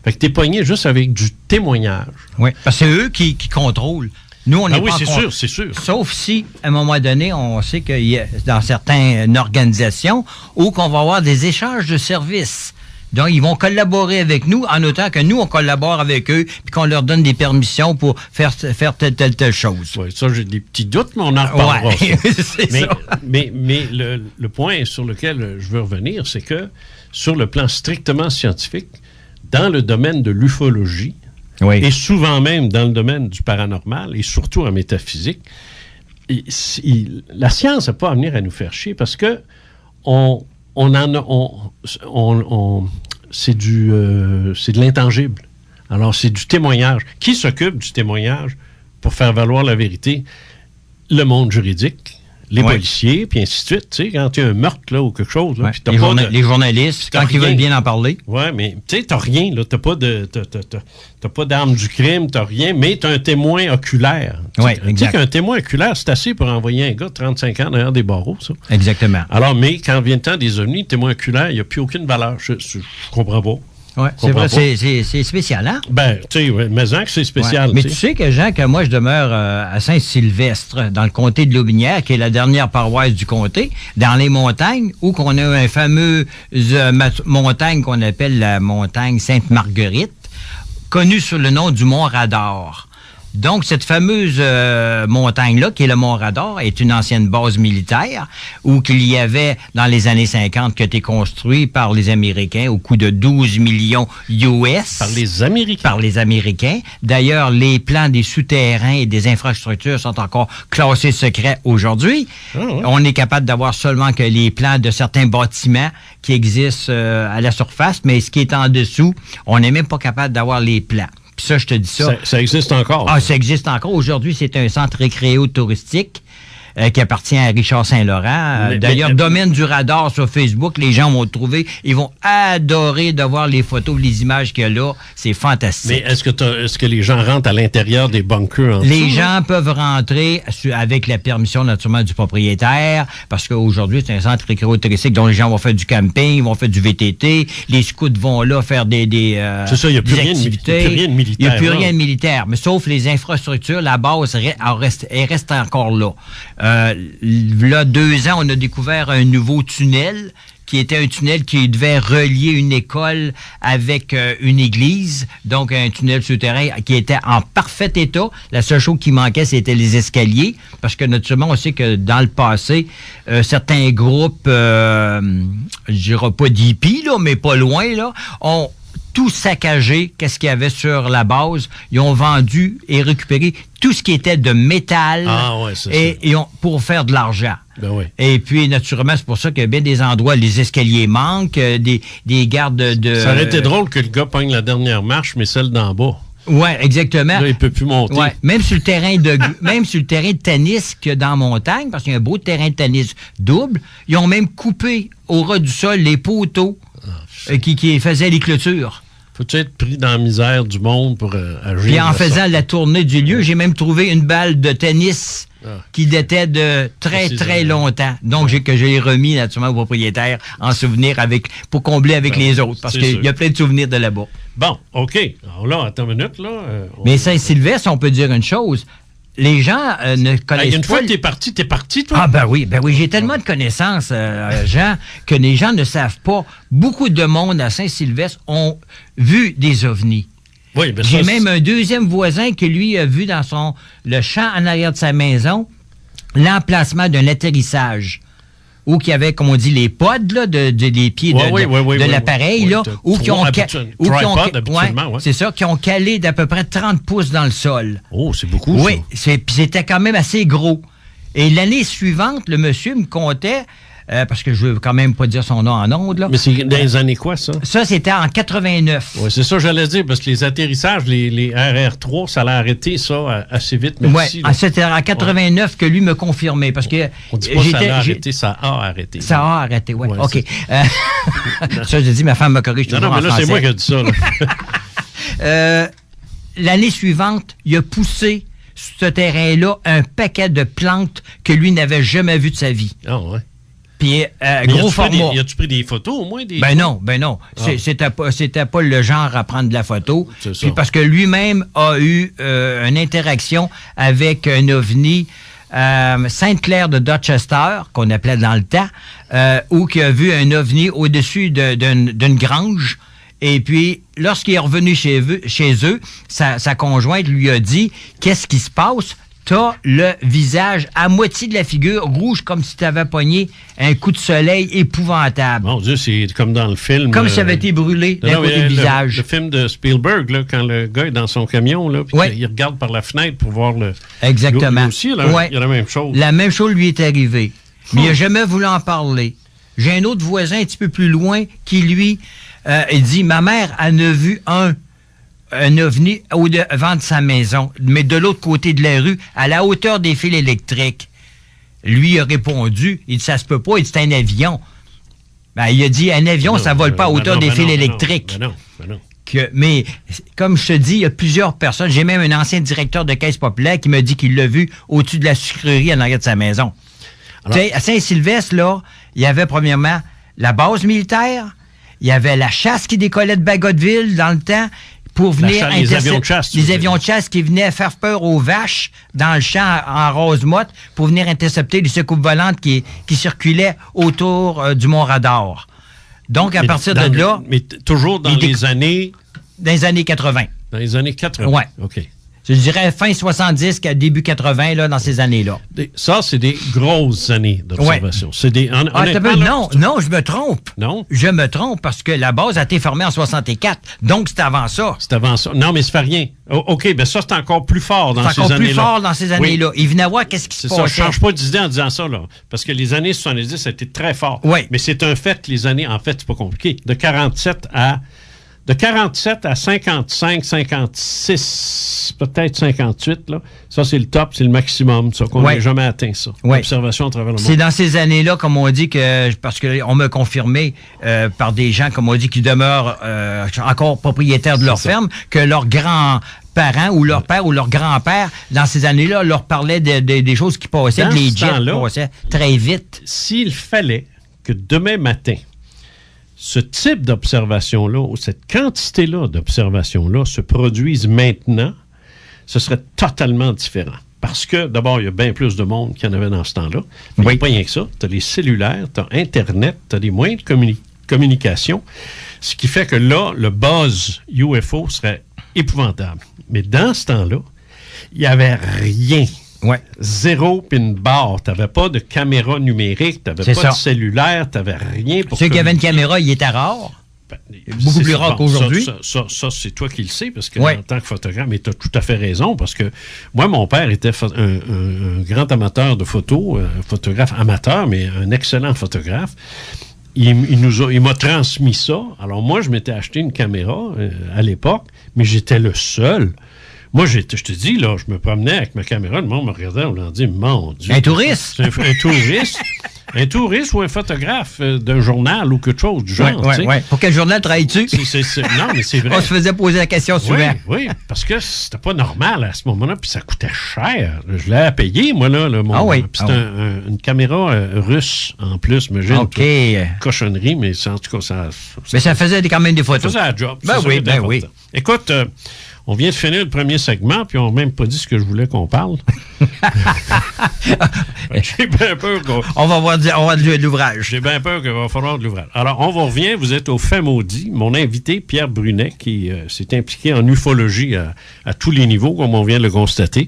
B: Fait que t'es pogné juste avec du témoignage.
C: Oui, parce que c'est eux qui contrôlent. Nous, on n'est pas
B: c'est sûr.
C: Sauf si, à un moment donné, on sait qu'il y a dans certaines organisations où qu'on va avoir des échanges de services. Donc, ils vont collaborer avec nous en autant que nous, on collabore avec eux puis qu'on leur donne des permissions pour faire telle chose.
B: Oui, ça, j'ai des petits doutes, mais on en reparlera.
C: Ouais, c'est ça.
B: Mais le point sur lequel je veux revenir, c'est que sur le plan strictement scientifique, dans le domaine de l'ufologie,
C: oui.
B: Et souvent même dans le domaine du paranormal, et surtout en métaphysique, la science n'a pas à venir à nous faire chier parce que c'est de l'intangible. Alors, c'est du témoignage. Qui s'occupe du témoignage pour faire valoir la vérité? Le monde juridique, les policiers, puis ainsi de suite. Tu sais, quand il y a un meurtre là, ou quelque chose. Là,
C: les journalistes, quand ils veulent bien en parler.
B: Oui, mais tu sais, t'as rien. Là, t'as pas d'arme du crime, t'as rien, mais t'as un témoin oculaire.
C: Oui, exact.
B: Tu sais qu'un témoin oculaire, c'est assez pour envoyer un gars de 35 ans derrière des barreaux, ça.
C: Exactement.
B: Alors, mais quand vient le temps des ovnis, le témoin oculaire, il n'y a plus aucune valeur. Je comprends pas.
C: Oui, c'est vrai, c'est spécial, hein?
B: Ben, tu sais, mais que c'est spécial.
C: Ouais. Mais tu sais que, Jean, que moi, je demeure à Saint-Sylvestre, dans le comté de l'Aubinière, qui est la dernière paroisse du comté, dans les montagnes, où qu'on a un fameux montagne qu'on appelle la montagne Sainte-Marguerite, connue sous le nom du Mont Radar. Donc, cette fameuse montagne-là, qui est le Mont Radar, est une ancienne base militaire où qu'il y avait, dans les années 50, qui a été construit par les Américains au coût de 12 millions US.
B: Par les Américains?
C: Par les Américains. D'ailleurs, les plans des souterrains et des infrastructures sont encore classés secrets aujourd'hui. Ah ouais. On est capable d'avoir seulement que les plans de certains bâtiments qui existent à la surface, mais ce qui est en dessous, on n'est même pas capable d'avoir les plans. Puis ça, je te dis ça.
B: Ça existe encore.
C: Ah, ça existe encore. Aujourd'hui, c'est un centre récréo-touristique qui appartient à Richard Saint-Laurent. D'ailleurs, domaine du radar sur Facebook, les gens vont le trouver. Ils vont adorer de voir les photos, les images qu'il y a là. C'est fantastique.
B: Mais est-ce que les gens rentrent à l'intérieur des bunkers?
C: Les gens peuvent rentrer avec la permission, naturellement, du propriétaire, parce qu'aujourd'hui, c'est un centre récréo-touristique dont les gens vont faire du camping, ils vont faire du VTT. Les scouts vont là faire des
B: c'est ça, il n'y a plus rien de militaire.
C: Il n'y a plus rien de militaire, mais sauf les infrastructures, la base reste encore là. Là, 2 ans, on a découvert un nouveau tunnel qui était un tunnel qui devait relier une école avec une église, donc un tunnel souterrain qui était en parfait état. La seule chose qui manquait, c'était les escaliers, parce que naturellement, on sait que dans le passé, certains groupes, je dirais pas d'hippies, là, mais pas loin, là, ont tout saccagé, qu'est-ce qu'il y avait sur la base. Ils ont vendu et récupéré tout ce qui était de métal pour faire de l'argent.
B: Ben oui.
C: Et puis, naturellement, c'est pour ça qu'il y a bien des endroits, les escaliers manquent, des gardes de...
B: Ça aurait été drôle que le gars pogne la dernière marche, mais celle d'en bas.
C: Oui, exactement.
B: Là, il ne peut plus monter.
C: Ouais. Même sur le terrain de tennis qu'il y a dans la montagne, parce qu'il y a un beau terrain de tennis double, ils ont même coupé au ras du sol les poteaux qui faisaient les clôtures.
B: Faut-tu être pris dans la misère du monde pour agir?
C: Puis en faisant la tournée du lieu, j'ai même trouvé une balle de tennis qui datait de très longtemps. Donc, j'ai remis naturellement au propriétaire en souvenir pour combler avec les autres, parce qu'il y a plein de souvenirs de là-bas.
B: Bon, OK. Alors là, attends une minute. Là,
C: mais Saint-Sylvestre, on peut dire une chose. Les gens ne connaissent pas...
B: Une fois que t'es parti, toi?
C: Ah, ben oui. J'ai tellement de connaissances, Jean, que les gens ne savent pas. Beaucoup de monde à Saint-Sylvestre ont vu des ovnis.
B: Oui, ben
C: j'ai même un deuxième voisin qui, lui, a vu dans le champ en arrière de sa maison l'emplacement d'un atterrissage. Où qu'il y avait, comme on dit, les pods là, des pieds de l'appareil, là, ou qui ont c'est ça, qui ont calé d'à peu près 30 pouces dans le sol.
B: Oh, c'est beaucoup,
C: oui, c'était quand même assez gros. Et l'année suivante, le monsieur me contait, parce que je veux quand même pas dire son nom en ondes, là.
B: Mais c'est dans les années quoi, ça?
C: Ça, c'était en 89.
B: Oui, c'est ça, j'allais dire, parce que les atterrissages, les RR3, ça l'a arrêté, ça, assez vite.
C: Oui, c'était en 89 que lui me confirmait, parce que...
B: On dit pas ça l'a arrêté, ça a arrêté.
C: Ça a arrêté, oui. OK. Ça, j'ai dit, ma femme me corrige toujours en français.
B: Non, mais là, c'est moi qui ai dit
C: ça, l'année suivante, il a poussé sur ce terrain-là un paquet de plantes que lui n'avait jamais vues de sa vie.
B: Ah, ouais.
C: Puis, gros format.
B: As-tu pris des photos, au moins?
C: Ben non. C'était pas le genre à prendre de la photo. Puis parce que lui-même a eu une interaction avec un ovni Sainte-Claire de Dorchester, qu'on appelait dans le temps, où qui a vu un ovni au-dessus d'une grange. Et puis, lorsqu'il est revenu chez eux, sa conjointe lui a dit « Qu'est-ce qui se passe? » T'as le visage à moitié de la figure, rouge comme si t'avais pogné un coup de soleil épouvantable.
B: Mon Dieu, c'est comme dans le film.
C: Comme si ça avait été brûlé d'un côté du visage.
B: Le film de Spielberg, là, quand le gars est dans son camion, là, puis il regarde par la fenêtre pour voir le...
C: Exactement.
B: Lui aussi, là, il y a la même chose.
C: La même chose lui est arrivée. Mais il n'a jamais voulu en parler. J'ai un autre voisin un petit peu plus loin qui, lui, il dit, ma mère en a vu un ovni devant de sa maison, mais de l'autre côté de la rue, à la hauteur des fils électriques. Lui a répondu, il dit, ça se peut pas, il dit, c'est un avion. Ben, il a dit, un avion, ça vole pas à hauteur des fils électriques. Mais, comme je te dis, il y a plusieurs personnes. J'ai même un ancien directeur de caisse populaire qui me dit qu'il l'a vu au-dessus de la sucrerie en arrière de sa maison. Alors, à Saint-Sylvestre, là, il y avait premièrement la base militaire, il y avait la chasse qui décollait de Bagotville dans le temps, pour venir
B: les avions de chasse.
C: Les avions de chasse qui venaient faire peur aux vaches dans le champ en Rosemotte pour venir intercepter les secoupes volantes qui circulaient autour du Mont-Radar. Donc, à partir de là...
B: Mais toujours dans les années...
C: Dans les années 80.
B: Dans les années 80?
C: Oui.
B: OK.
C: Je dirais fin 70 à début 80, là, dans ces années-là.
B: Ça, c'est des grosses années d'observation. Ouais. C'est des...
C: Non, je me trompe.
B: Non?
C: Je me trompe parce que la base a été formée en 64. Donc, c'est avant ça.
B: C'est avant ça. Non, mais ça fait rien. OK, bien ça, c'est encore plus fort dans ces années-là.
C: C'est encore plus fort dans ces années-là. Il venait voir qu'est-ce qui se passait.
B: C'est ça, je ne change pas d'idée en disant ça, là. Parce que les années 70, ça a été très fort.
C: Oui.
B: Mais c'est un fait que les années, en fait, c'est pas compliqué. De 47 à 55, 56, peut-être 58, là, ça, c'est le top, c'est le maximum, ça, qu'on n'a jamais atteint, ça. L'observation à travers le monde.
C: C'est dans ces années-là, comme on dit, parce qu'on m'a confirmé par des gens, comme on dit, qui demeurent encore propriétaires de leur ferme, que leurs grands-parents ou leur père ou leur grand-père, dans ces années-là, leur parlaient des choses qui passaient, des jets qui passaient très vite.
B: S'il fallait que demain matin, ce type d'observation-là, ou cette quantité-là d'observation-là se produise maintenant, ce serait totalement différent. parce que, d'abord, il y a bien plus de monde qu'il y en avait dans ce temps-là. Mais il n'y a pas rien que ça. Tu as les cellulaires, tu as Internet, tu as des moyens de communication, ce qui fait que là, le buzz UFO serait épouvantable. Mais dans ce temps-là, il n'y avait rien.
C: Ouais.
B: Zéro puis une barre. Tu n'avais pas de caméra numérique, tu n'avais pas de cellulaire, tu n'avais rien pour...
C: Ceux qui avaient une caméra, il était rare. Beaucoup plus rare qu'aujourd'hui.
B: Ça, c'est toi qui le sais, parce que en tant que photographe, mais tu as tout à fait raison, parce que moi, mon père était un grand amateur de photos, un photographe amateur, mais un excellent photographe. Il m'a transmis ça. Alors moi, je m'étais acheté une caméra à l'époque, mais j'étais le seul. Moi, je te dis, là, je me promenais avec ma caméra, le monde me regardait, on leur dit, mon Dieu.
C: Un touriste?
B: Un touriste. Un touriste ou un photographe d'un journal ou quelque chose du genre.
C: Oui. Pour quel journal travailles-tu?
B: Non, mais c'est vrai.
C: On se faisait poser la question souvent.
B: Oui, parce que c'était pas normal à ce moment-là, puis ça coûtait cher. Je l'ai payé, moi, là. C'était une caméra russe, en plus, imagine.
C: OK.
B: Cochonnerie, mais en tout cas, ça...
C: Mais ça faisait quand même des photos.
B: Ça faisait la job.
C: Ben oui.
B: Écoute... on vient de finir le premier segment, puis on n'a même pas dit ce que je voulais qu'on parle. J'ai bien peur qu'on...
C: On va voir de l'ouvrage.
B: J'ai bien peur qu'il va falloir de l'ouvrage. Alors, on revient. Vous êtes au Fait Maudit. Mon invité, Pierre Brunet, qui s'est impliqué en ufologie à tous les niveaux, comme on vient de le constater,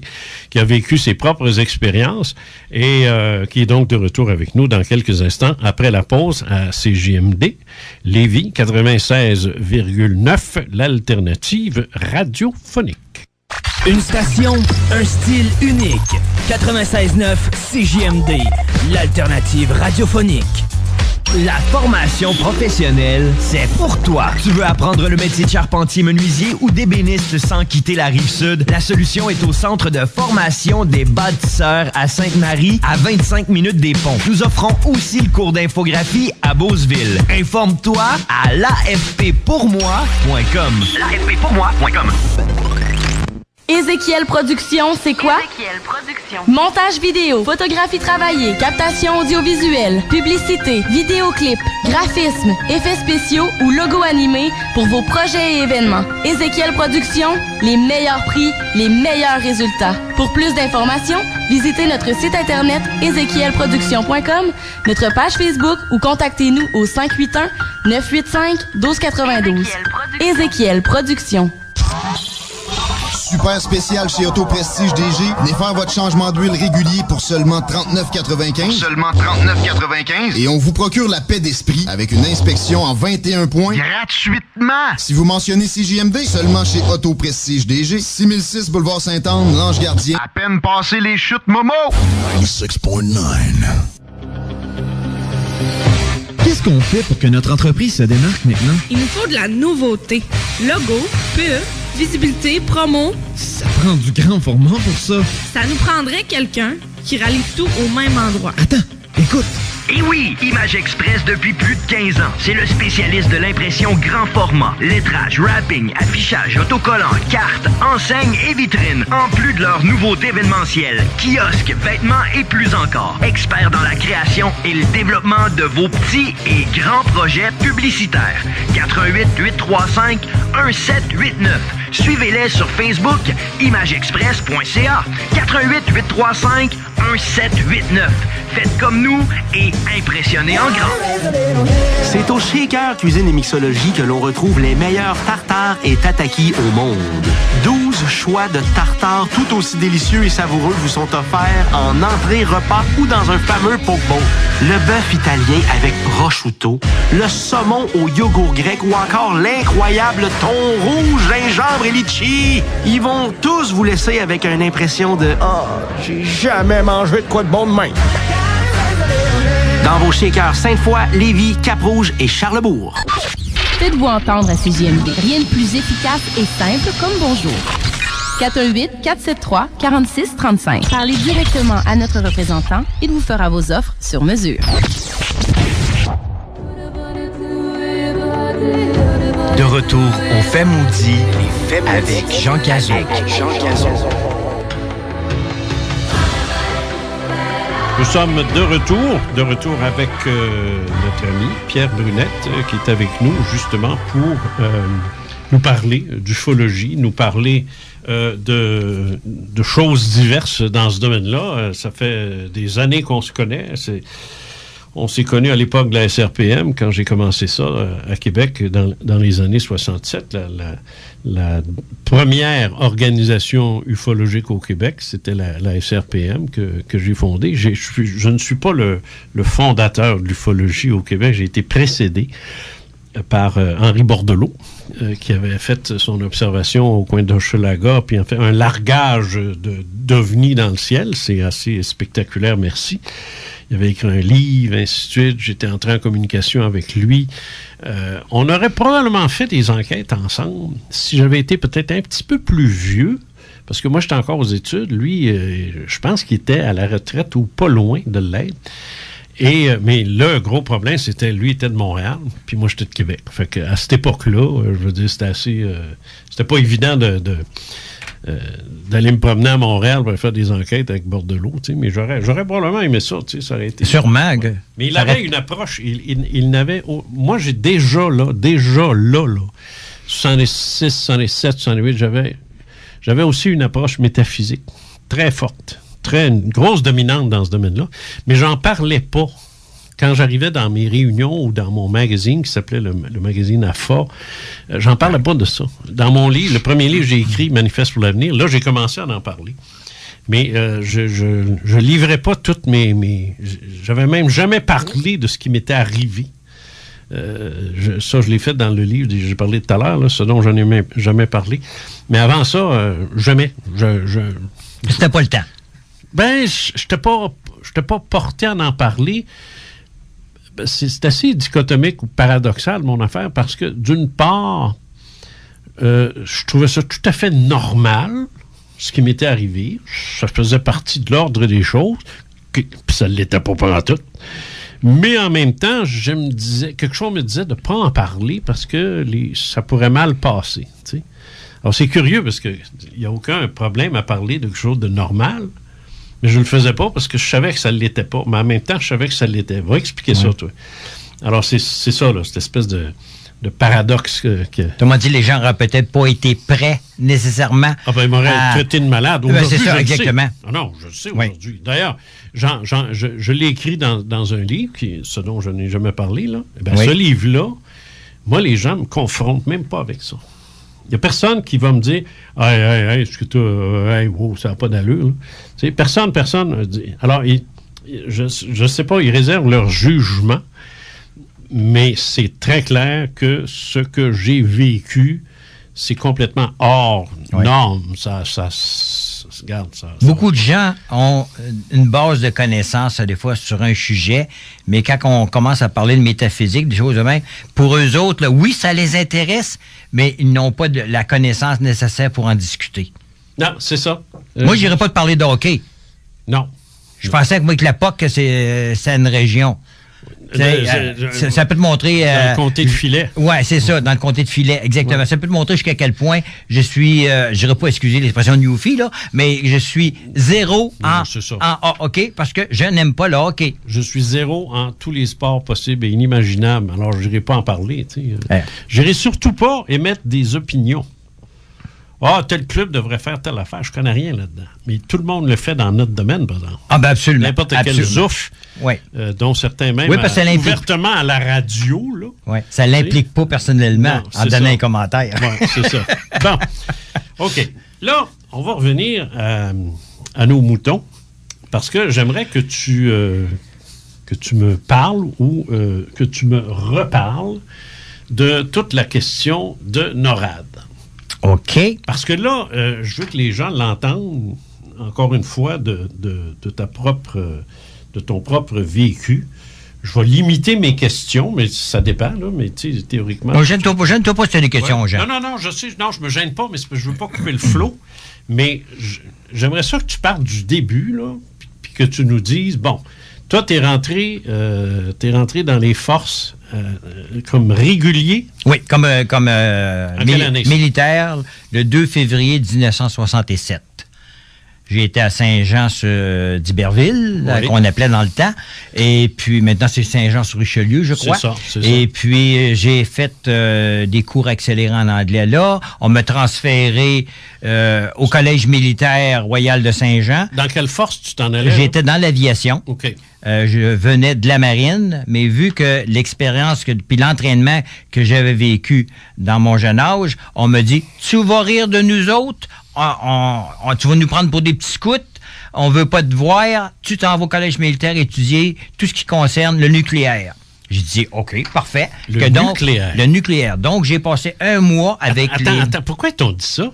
B: qui a vécu ses propres expériences et qui est donc de retour avec nous dans quelques instants, après la pause à CJMD, Lévis, 96,9, l'alternative radiophonique.
A: Une station, un style unique. 96.9 CJMD, l'alternative radiophonique. La formation professionnelle, c'est pour toi. Tu veux apprendre le métier de charpentier menuisier ou d'ébéniste sans quitter la Rive-Sud? La solution est au centre de formation des bâtisseurs à Sainte-Marie, à 25 minutes des ponts. Nous offrons aussi le cours d'infographie à Beauceville. Informe-toi à l'afppourmoi.com. l'afppourmoi.com.
D: Ézéchiel Productions, c'est quoi?
E: Ézéchiel Productions.
D: Montage vidéo, photographie travaillée, captation audiovisuelle, publicité, vidéoclip, graphisme, effets spéciaux ou logos animés pour vos projets et événements. Ézéchiel Productions, les meilleurs prix, les meilleurs résultats. Pour plus d'informations, visitez notre site internet ezekielproduction.com, notre page Facebook ou contactez-nous au 581-985-1292. Ézéchiel Productions.
F: Super spécial chez Auto Prestige DG. Venez faire votre changement d'huile régulier pour seulement 39,95.
G: Seulement 39,95.
F: Et on vous procure la paix d'esprit avec une inspection en 21 points.
G: Gratuitement.
F: Si vous mentionnez CJMD, seulement chez Auto Prestige DG. 6006 Boulevard Sainte-Anne, Lange-Gardien.
G: À peine passé les chutes Momo.
F: 96.9.
H: Qu'est-ce qu'on fait pour que notre entreprise se démarque maintenant?
I: Il nous faut de la nouveauté. Logo, pub, visibilité, promo.
H: Ça prend du grand format pour ça.
I: Ça nous prendrait quelqu'un qui rallie tout au même endroit.
H: Attends, écoute.
J: Et oui, Image Express depuis plus de 15 ans. C'est le spécialiste de l'impression grand format. Lettrage, wrapping, affichage, autocollant, cartes, enseignes et vitrines. En plus de leurs nouveautés événementielles, kiosques, vêtements et plus encore. Experts dans la création et le développement de vos petits et grands projets publicitaires. 88 835 1789. Suivez-les sur Facebook, imageexpress.ca. 88 835 1789. Faites comme nous et impressionnez en grand.
K: C'est au Shaker Cuisine et Mixologie que l'on retrouve les meilleurs tartares et tatakis au monde. 12 choix de tartares tout aussi délicieux et savoureux vous sont offerts en entrée, repas ou dans un fameux poke bowl. Le bœuf italien avec prosciutto, le saumon au yogourt grec ou encore l'incroyable thon rouge, gingembre et litchi. Ils vont tous vous laisser avec une impression de « Ah, j'ai jamais mangé de quoi de bon de même ». Dans vos shakers Sainte-Foy, Lévis, Cap-Rouge et Charlebourg.
D: Faites-vous entendre à CJMD. Rien de plus efficace et simple comme bonjour. 418-473-4635. Parlez directement à notre représentant. Il vous fera vos offres sur mesure.
A: De retour au Fait Maudit avec Jean Cazot.
B: Nous sommes de retour avec notre ami Pierre Brunet qui est avec nous justement pour nous parler d'ufologie, nous parler de choses diverses dans ce domaine-là. Ça fait des années qu'on se connaît. On s'est connus à l'époque de la SRPM, quand j'ai commencé ça à Québec dans les années 67. La première organisation ufologique au Québec, c'était la SRPM que j'ai fondée. Je ne suis pas le fondateur de l'ufologie au Québec. J'ai été précédé par Henri Bordelot, qui avait fait son observation au coin d'Hochelaga, puis en fait un largage d'ovnis dans le ciel. C'est assez spectaculaire, merci. Il avait écrit un livre, ainsi de suite. J'étais entré en communication avec lui. On aurait probablement fait des enquêtes ensemble si j'avais été peut-être un petit peu plus vieux, parce que moi, j'étais encore aux études. Lui, je pense qu'il était à la retraite ou pas loin de l'être. Mais le gros problème, c'était lui était de Montréal, puis moi, j'étais de Québec. Fait qu'à cette époque-là, je veux dire, c'était assez... c'était pas évident d'aller me promener à Montréal pour faire des enquêtes avec Bordelot, tu sais, mais j'aurais probablement aimé ça, tu sais, ça aurait été...
C: Sûrement.
B: Ouais. Mais il avait une approche, il n'avait... moi, j'ai déjà là, 66, 67, 68, j'avais aussi une approche métaphysique très forte, une grosse dominante dans ce domaine-là, mais j'en parlais pas. Quand j'arrivais dans mes réunions ou dans mon magazine qui s'appelait le magazine AFA, j'en parlais pas de ça. Dans mon livre, le premier livre que j'ai écrit, Manifeste pour l'avenir, là, j'ai commencé à en parler. Mais je livrais pas toutes j'avais même jamais parlé de ce qui m'était arrivé. Ça, je l'ai fait dans le livre que j'ai parlé tout à l'heure, là, ce dont je n'ai même jamais parlé. Mais avant ça, jamais.
C: C'était pas le temps.
B: Ben, je n'étais pas porté à en parler. C'est assez dichotomique ou paradoxal, mon affaire, parce que, d'une part, je trouvais ça tout à fait normal, ce qui m'était arrivé. Ça faisait partie de l'ordre des choses, puis ça ne l'était pas tout. Mais en même temps, quelque chose me disait de ne pas en parler parce que ça pourrait mal passer. Tu sais. Alors, c'est curieux parce qu'il n'y a aucun problème à parler de quelque chose de normal. Mais je ne le faisais pas parce que je savais que ça ne l'était pas. Mais en même temps, je savais que ça l'était. Va expliquer ça, toi. Alors, c'est ça, là, cette espèce de paradoxe que...
C: Tu m'as dit les gens n'auraient peut-être pas été prêts nécessairement.
B: Ah ben, ils m'auraient traité de malade.
C: C'est ça, exactement.
B: Ah non, je le sais aujourd'hui. D'ailleurs, je l'ai écrit dans un livre, ce dont je n'ai jamais parlé, là. Ce livre-là, moi, les gens ne me confrontent même pas avec ça. Il n'y a personne qui va me dire « Hey, est-ce que ça n'a pas d'allure. » Personne dit. Alors, je ne sais pas, ils réservent leur jugement, mais c'est très clair que ce que j'ai vécu, c'est complètement hors norme.
C: Beaucoup de gens ont une base de connaissances, des fois, sur un sujet, mais quand on commence à parler de métaphysique, des choses de même, pour eux autres, là, oui, ça les intéresse, mais ils n'ont pas la connaissance nécessaire pour en discuter.
B: Non, c'est ça.
C: Moi, je n'irais pas te parler de hockey.
B: Non.
C: Je pensais que, moi, que la POC, c'est une région. Ça peut te montrer...
B: dans le comté de Filet.
C: Oui, c'est ça, dans le comté de Filet, exactement. Ouais. Ça peut te montrer jusqu'à quel point je suis, je n'irais pas excuser l'expression newfie, là, mais je suis zéro en hockey parce que je n'aime pas le hockey.
B: Je suis zéro en tous les sports possibles et inimaginables, alors je n'irai pas en parler. Je n'irai surtout pas émettre des opinions. Tel club devrait faire telle affaire. Je connais rien là-dedans. Mais tout le monde le fait dans notre domaine, par exemple.
C: Ah, ben absolument.
B: N'importe quel zouf, dont certains même ouvertement à la radio. Là.
C: Oui, ça ne l'implique pas personnellement en donnant un commentaire.
B: Oui, c'est ça. Bon, OK. Là, on va revenir à nos moutons, parce que j'aimerais que tu me parles ou que tu me reparles de toute la question de NORAD.
C: OK.
B: Parce que là, je veux que les gens l'entendent, encore une fois, de ton propre vécu. Je vais limiter mes questions, mais ça dépend, là, mais tu sais, théoriquement...
C: Non, gêne-toi pas si tu as des questions, Jean.
B: Non, je sais, non, je me gêne pas, mais je veux pas couper le flot, mais j'aimerais ça que tu parles du début, là, puis que tu nous dises, bon, toi, t'es rentré dans les forces... comme régulier?
C: Oui, comme militaire le 2 février 1967. J'ai été à Saint-Jean-d'Iberville, qu'on appelait dans le temps. Et puis, maintenant, c'est Saint-Jean-sur-Richelieu, je crois.
B: C'est ça.
C: Et puis, j'ai fait des cours accélérés en anglais là. On m'a transféré au Collège militaire royal de Saint-Jean.
B: Dans quelle force tu t'en allais?
C: J'étais dans l'aviation.
B: OK.
C: Je venais de la marine, mais vu que l'expérience puis l'entraînement que j'avais vécu dans mon jeune âge, on me dit, tu vas rire de nous autres, tu vas nous prendre pour des petits scouts, on veut pas te voir, tu t'en vas au collège militaire étudier tout ce qui concerne le nucléaire. J'ai dit, OK, parfait.
B: Le nucléaire.
C: Donc, j'ai passé un mois avec
B: Attends, pourquoi ils t'ont dit ça?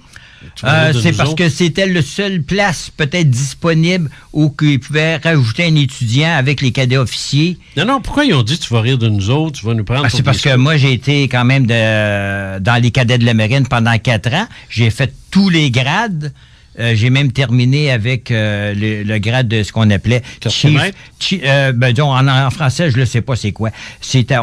C: C'est parce que c'était le seul place peut-être disponible où ils pouvaient rajouter un étudiant avec les cadets officiers.
B: Non, pourquoi ils ont dit tu vas rire de nous autres, tu vas nous prendre
C: C'est parce que moi, j'ai été quand même dans les cadets de la marine pendant 4 ans. J'ai fait tous les grades. J'ai même terminé avec le grade de ce qu'on appelait Chief. En français, je ne sais pas c'est quoi.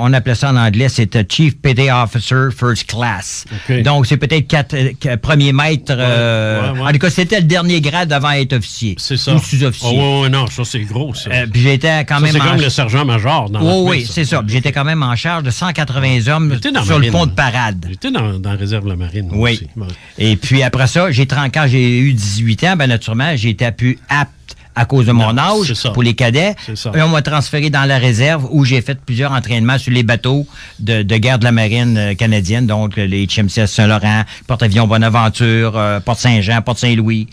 C: On appelait ça en anglais, c'était Chief Petty Officer First Class. Okay. Donc, c'est peut-être 4 premiers maîtres. En tout cas, c'était le dernier grade avant d'être officier.
B: C'est ça.
C: Ou sous-officier.
B: Non, ça c'est gros, ça.
C: Puis j'étais quand même.
B: C'est comme le sergent-major dans l'armée.
C: Oui, c'est ça. J'étais quand même en charge de 180 hommes sur le pont de parade.
B: J'étais dans la réserve de la marine.
C: Oui.
B: Aussi. Ouais.
C: Et puis après ça, quand j'ai eu 18 ans, naturellement, j'ai été plus apte à cause de mon âge pour les cadets. Et on m'a transféré dans la réserve où j'ai fait plusieurs entraînements sur les bateaux de guerre de la marine canadienne, donc les HMCS Saint-Laurent, Porte-Avions Bonaventure, Porte-Saint-Jean, Porte-Saint-Louis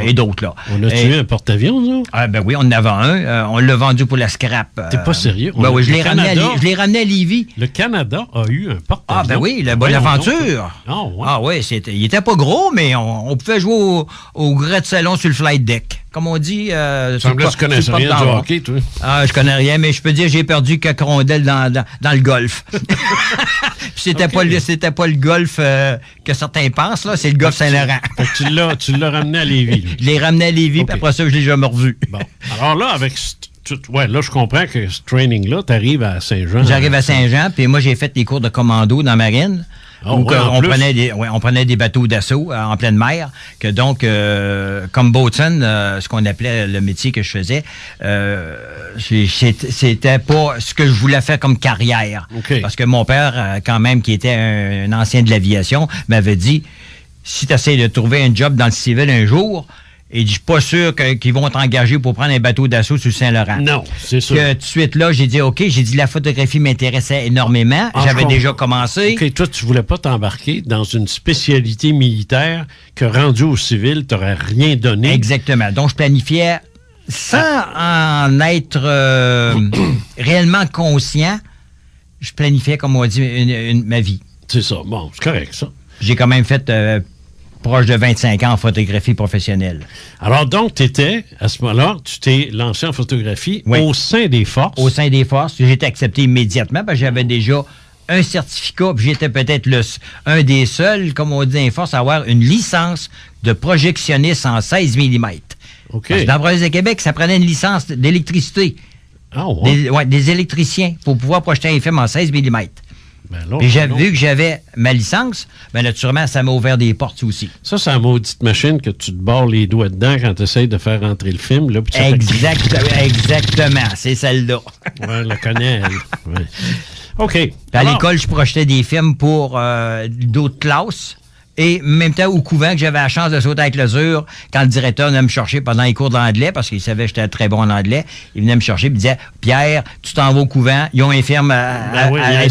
C: et d'autres. Là.
B: On a-tu eu un porte-avions, là?
C: Ben oui, on en avait un. On l'a vendu pour la scrap.
B: T'es pas sérieux?
C: Oui, je l'ai ramené à Lévis.
B: Le Canada a eu un porte-avions.
C: Ah ben oui, le Bonaventure. Il était pas gros, mais on pouvait jouer au gras de salon sur le flight deck. Comme on dit...
B: semblait que tu connaissais rien du hockey, toi.
C: Je connais rien, mais je peux dire que j'ai perdu quelques rondelles dans le golf. C'était pas le golf que certains pensent, là, c'est le golf Saint-Laurent.
B: Tu l'as ramené à Lévis.
C: Je l'ai ramené à Lévis, puis après ça, je l'ai jamais revu.
B: Bon. Alors là, là, je comprends que ce training-là, tu arrives à Saint-Jean.
C: J'arrive à Saint-Jean, puis moi, j'ai fait des cours de commando dans la marine. On prenait des bateaux d'assaut en pleine mer, que donc, comme boatswain, ce qu'on appelait le métier que je faisais, c'était pas ce que je voulais faire comme carrière.
B: Okay.
C: Parce que mon père, quand même, qui était un ancien de l'aviation, m'avait dit, si tu essaies de trouver un job dans le civil un jour, et je suis pas sûr qu'ils vont t'engager pour prendre un bateau d'assaut sur Saint-Laurent.
B: Non, c'est sûr.
C: Tout de suite là, j'ai dit OK, la photographie m'intéressait énormément. J'avais déjà commencé.
B: OK, toi, tu voulais pas t'embarquer dans une spécialité militaire que rendu au civil, t'aurais rien donné.
C: Exactement. Donc, je planifiais sans en être réellement conscient. Je planifiais, comme on dit, ma vie.
B: C'est ça. Bon, c'est correct, ça.
C: J'ai quand même fait... proche de 25 ans en photographie professionnelle.
B: Alors, donc, à ce moment-là, tu t'es lancé en photographie au sein des forces.
C: Au sein des forces. J'ai été accepté immédiatement parce que j'avais déjà un certificat, puis j'étais peut-être un des seuls, comme on dit dans les forces, à avoir une licence de projectionniste en 16 mm.
B: OK.
C: Parce que dans la province de Québec, ça prenait une licence d'électricité.
B: Ah ouais?
C: Des électriciens pour pouvoir projeter un film en 16 mm. Puis vu que j'avais ma licence, naturellement, ça m'a ouvert des portes aussi.
B: Ça, c'est la maudite machine que tu te barres les doigts dedans quand tu essayes de faire rentrer le film. Là,
C: exactement, c'est celle-là.
B: Oui, elle la connaît, elle. Ouais. OK.
C: À l'école, je projetais des films pour d'autres classes. Et en même temps, au couvent, que j'avais la chance de sauter avec l'azur, quand le directeur venait me chercher pendant les cours d'anglais, parce qu'il savait que j'étais très bon en anglais, il venait me chercher et me disait « Pierre, tu t'en vas au couvent, ils ont un film à
B: il y a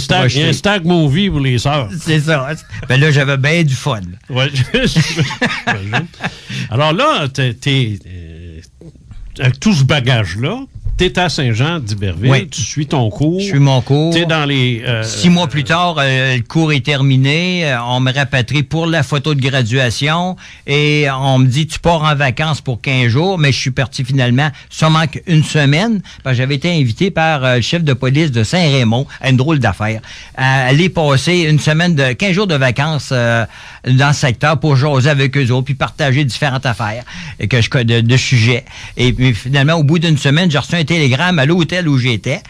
B: un stag movie pour les sœurs. »
C: C'est ça. Là, j'avais bien du fun.
B: Oui. Alors là, avec tout ce bagage-là, t'es à Saint-Jean-d'Iberville,
C: oui.
B: Tu suis ton cours.
C: Je suis mon cours.
B: T'es dans les...
C: 6 mois plus tard, le cours est terminé. On me rapatrie pour la photo de graduation et on me dit, tu pars en vacances pour 15 jours, mais je suis parti finalement seulement qu'une semaine parce que j'avais été invité par le chef de police de Saint-Raymond à une drôle d'affaire à aller passer une semaine de 15 jours de vacances dans ce secteur pour jaser avec eux autres puis partager différentes affaires de sujets. Et puis finalement, au bout d'une semaine, j'ai reçu un télégramme à l'hôtel où j'étais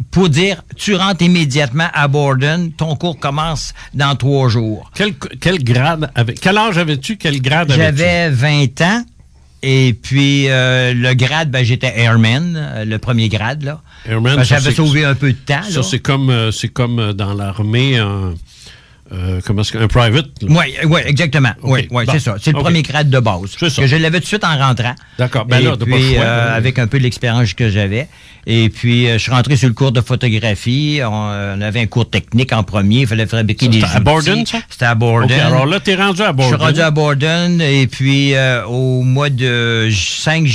C: pour dire, tu rentres immédiatement à Borden, ton cours commence dans 3 jours.
B: Quel grade quel âge avais-tu? Quel grade avais-tu?
C: J'avais 20 ans. Et puis, le grade, j'étais airman, le premier grade, là.
B: Airman,
C: j'avais sauvé un peu de temps,
B: ça,
C: là.
B: c'est comme dans l'armée, un private.
C: Oui, exactement.
B: Okay.
C: Oui, c'est ça. C'est le premier grade de base.
B: C'est ça.
C: Que je l'avais tout de suite en rentrant.
B: D'accord.
C: Et puis, avec un peu de l'expérience que j'avais. Et puis, je suis rentré sur le cours de photographie. On avait un cours technique en premier. Il fallait fabriquer des outils.
B: C'était à Borden, ça?
C: C'était à Borden.
B: Okay, alors là, t'es rendu à Borden.
C: Je suis rendu à Borden. Et puis, au mois de 5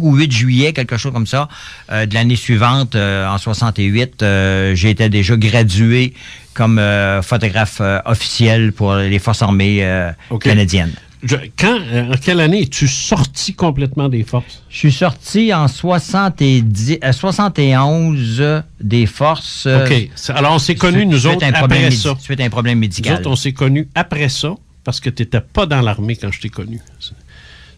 C: ou 8 juillet, quelque chose comme ça, de l'année suivante, en 68, j'étais déjà gradué comme photographe officiel pour les forces armées canadiennes.
B: En quelle année es-tu sorti complètement des forces?
C: Je suis sorti en 71 des forces.
B: OK. Alors, on s'est connus, nous autres, après ça.
C: Suite à un problème médical.
B: Nous autres, on s'est connus après ça, parce que tu n'étais pas dans l'armée quand je t'ai connu.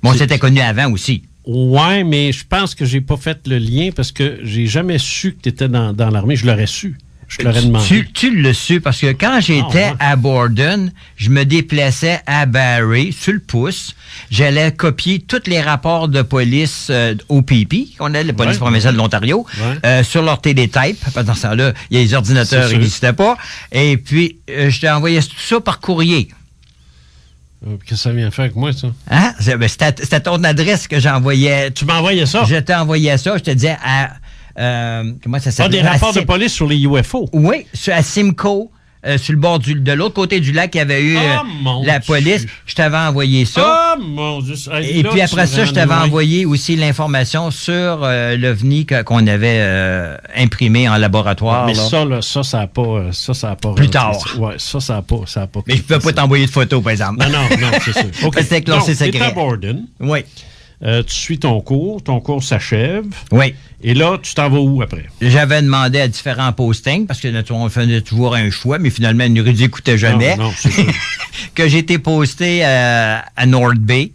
C: Bon, on s'était connus avant aussi.
B: Oui, mais je pense que j'ai pas fait le lien, parce que j'ai jamais su que tu étais dans l'armée. Je l'aurais su. Je l'aurais demandé.
C: Tu l'as su, parce que quand j'étais à Borden, je me déplaçais à Barrie, sur le pouce. J'allais copier tous les rapports de police OPP, qu'on a, la police provinciale de l'Ontario, sur leur télétype. Parce que dans ce temps-là, les ordinateurs n'existaient pas. Et puis, je t'envoyais tout ça par courrier.
B: Qu'est-ce que ça vient faire avec moi, ça?
C: Hein? C'était ton adresse que j'envoyais.
B: Tu m'envoyais ça?
C: Je t'envoyais ça. Je te disais comment ça s'appelle?
B: Des rapports de police sur les UFO?
C: Oui, à Simcoe, sur le bord de l'autre côté du lac, il y avait eu la police. Je t'avais envoyé ça.
B: Oh mon Dieu!
C: Et puis après ça, je t'avais envoyé aussi l'information sur l'OVNI qu'on avait imprimé en laboratoire.
B: Mais ça n'a pas... Ça a pas
C: plus tard.
B: Oui, ça n'a pas...
C: Mais je ne peux pas t'envoyer de photos, par exemple.
B: Non, c'est sûr. Okay.
C: C'était classé secret.
B: Tu es à Borden.
C: Oui.
B: Tu suis ton cours s'achève.
C: Oui.
B: Et là, tu t'en vas où après?
C: J'avais demandé à différents postings, parce que on faisait toujours un choix, mais finalement, il nous écoutait jamais.
B: Non, c'est sûr.
C: Que j'ai été posté à North Bay,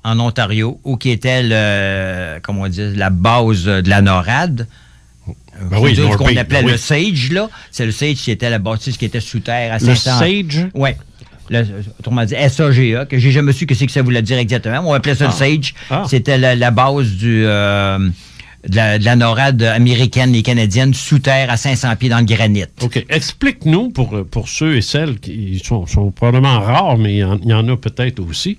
C: en Ontario, où qui était la base de la NORAD.
B: Oui,
C: ce qu'on appelait le SAGE, là. C'est le SAGE qui était la bâtisse qui était sous terre à 500.
B: Le SAGE?
C: Oui. Autrement dit, SAGA, que j'ai jamais su que c'est que ça voulait dire exactement. On appelait ça le SAGE. C'était la base de la NORAD américaine et canadienne sous terre à 500 pieds dans le granit.
B: OK. Explique-nous, pour ceux et celles qui sont probablement rares, mais il y en a peut-être aussi,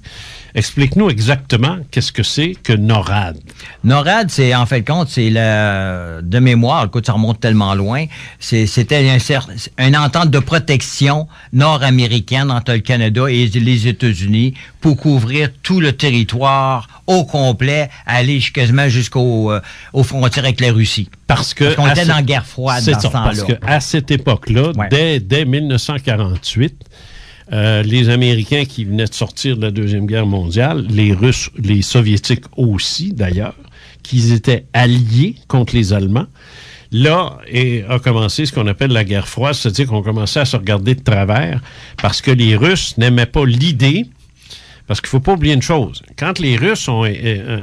B: explique-nous exactement qu'est-ce que c'est que NORAD.
C: NORAD, c'est, en fait, compte, c'est de mémoire, écoute, ça remonte tellement loin, c'était une entente de protection nord-américaine entre le Canada et les États-Unis pour couvrir tout le territoire au complet, aller quasiment jusqu'aux frontières avec la Russie. Parce qu'on était dans la guerre froide dans ce temps-là.
B: Parce qu'à cette époque-là, dès 1948, les Américains qui venaient de sortir de la Deuxième Guerre mondiale, les Russes, les Soviétiques aussi d'ailleurs, qu'ils étaient alliés contre les Allemands, là a commencé ce qu'on appelle la guerre froide, c'est-à-dire qu'on commençait à se regarder de travers parce que les Russes n'aimaient pas l'idée. Parce qu'il ne faut pas oublier une chose. Quand les Russes ont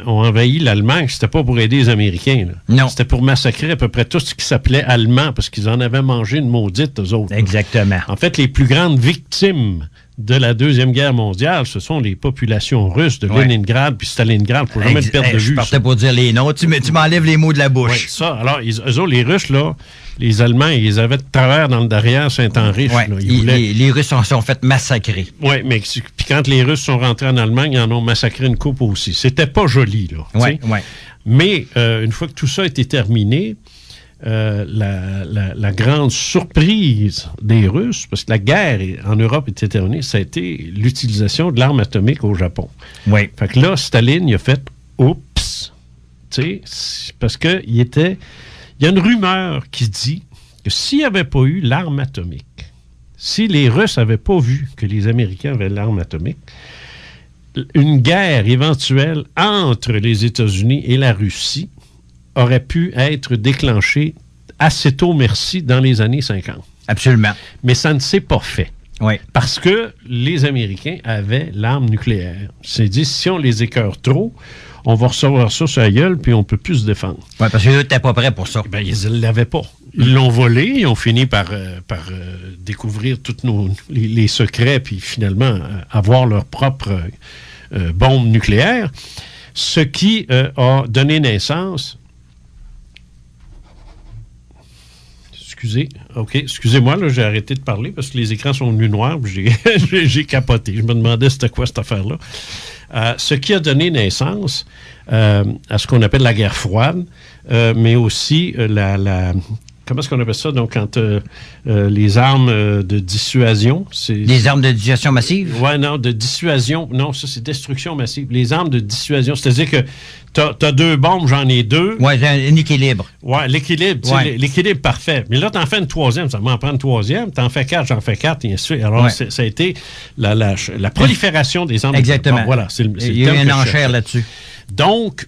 B: envahi l'Allemagne, c'était pas pour aider les Américains. Là.
C: Non.
B: C'était pour massacrer à peu près tout ce qui s'appelait allemand, parce qu'ils en avaient mangé une maudite, eux autres.
C: Exactement.
B: Là. En fait, les plus grandes victimes de la Deuxième Guerre mondiale, ce sont les populations russes de Leningrad puis Stalingrad. Il ne faut jamais le perdre de vue.
C: Je partais pour dire les noms. Tu m'enlèves les mots de la bouche.
B: Oui, ça. Alors, eux autres, les Russes, là, les Allemands, ils avaient de travers dans le derrière Saint-Henri.
C: Ouais. Les Russes sont fait massacrer.
B: Oui, mais puis quand les Russes sont rentrés en Allemagne, ils en ont massacré une coupe aussi. C'était pas joli, là.
C: Oui.
B: Mais une fois que tout ça a été terminé, la grande surprise des Russes, parce que la guerre en Europe était terminée, ça a été l'utilisation de l'arme atomique au Japon.
C: Oui.
B: Fait que là, Staline, il a fait « Oups! » Tu sais, parce que il y a une rumeur qui dit que s'il n'y avait pas eu l'arme atomique, si les Russes n'avaient pas vu que les Américains avaient l'arme atomique, une guerre éventuelle entre les États-Unis et la Russie aurait pu être déclenchée assez tôt, merci, dans les années 50.
C: Absolument.
B: Mais ça ne s'est pas fait.
C: Oui.
B: Parce que les Américains avaient l'arme nucléaire. C'est dit, si on les écœure trop, on va recevoir ça sur la gueule, puis on ne peut plus se défendre.
C: Oui, parce que eux n'étaient pas prêts pour ça.
B: Ben, ils ne l'avaient pas. Ils l'ont volé, ils ont fini par découvrir tous les secrets, puis finalement avoir leur propre bombe nucléaire, ce qui a donné naissance... Excusez-moi, là, j'ai arrêté de parler parce que les écrans sont venus noirs, puis j'ai capoté. Je me demandais c'était quoi cette affaire-là. Ce qui a donné naissance à ce qu'on appelle la guerre froide, mais aussi comment est-ce qu'on appelle ça? Donc, quand les armes de dissuasion...
C: Les armes de dissuasion massive?
B: Oui, non, de dissuasion. Non, ça, c'est destruction massive. Les armes de dissuasion, c'est-à-dire que t'as 2 bombes, j'en ai 2.
C: Oui, j'ai un équilibre.
B: Oui, l'équilibre,
C: ouais.
B: L'équilibre parfait. Mais là, t'en fais une 3e, ça m'en prend une 3e. T'en fais 4, j'en fais 4, et ainsi de suite. Alors,
C: ouais.
B: Ça a été la prolifération des armes.
C: Exactement.
B: Bon, voilà, c'est le
C: Il y a eu une enchère là-dessus.
B: Donc,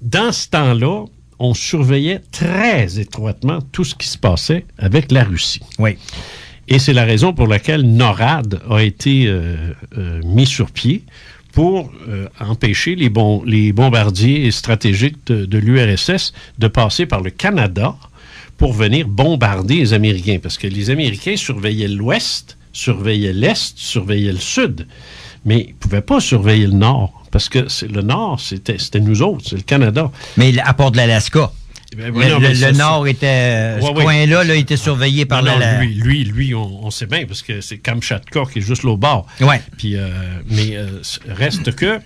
B: dans ce temps-là, on surveillait très étroitement tout ce qui se passait avec la Russie.
C: Oui.
B: Et c'est la raison pour laquelle NORAD a été mis sur pied pour empêcher les bombardiers stratégiques de l'URSS de passer par le Canada pour venir bombarder les Américains. Parce que les Américains surveillaient l'Ouest, surveillaient l'Est, surveillaient le Sud. Mais ils ne pouvaient pas surveiller le Nord. Parce que le Nord, c'était nous autres, c'est le Canada.
C: Mais à part de l'Alaska. Le Nord était... ce coin-là là, était surveillé par
B: Lui, on sait bien, parce que c'est Kamchatka qui est juste l'autre bord.
C: Ouais.
B: Puis, mais reste que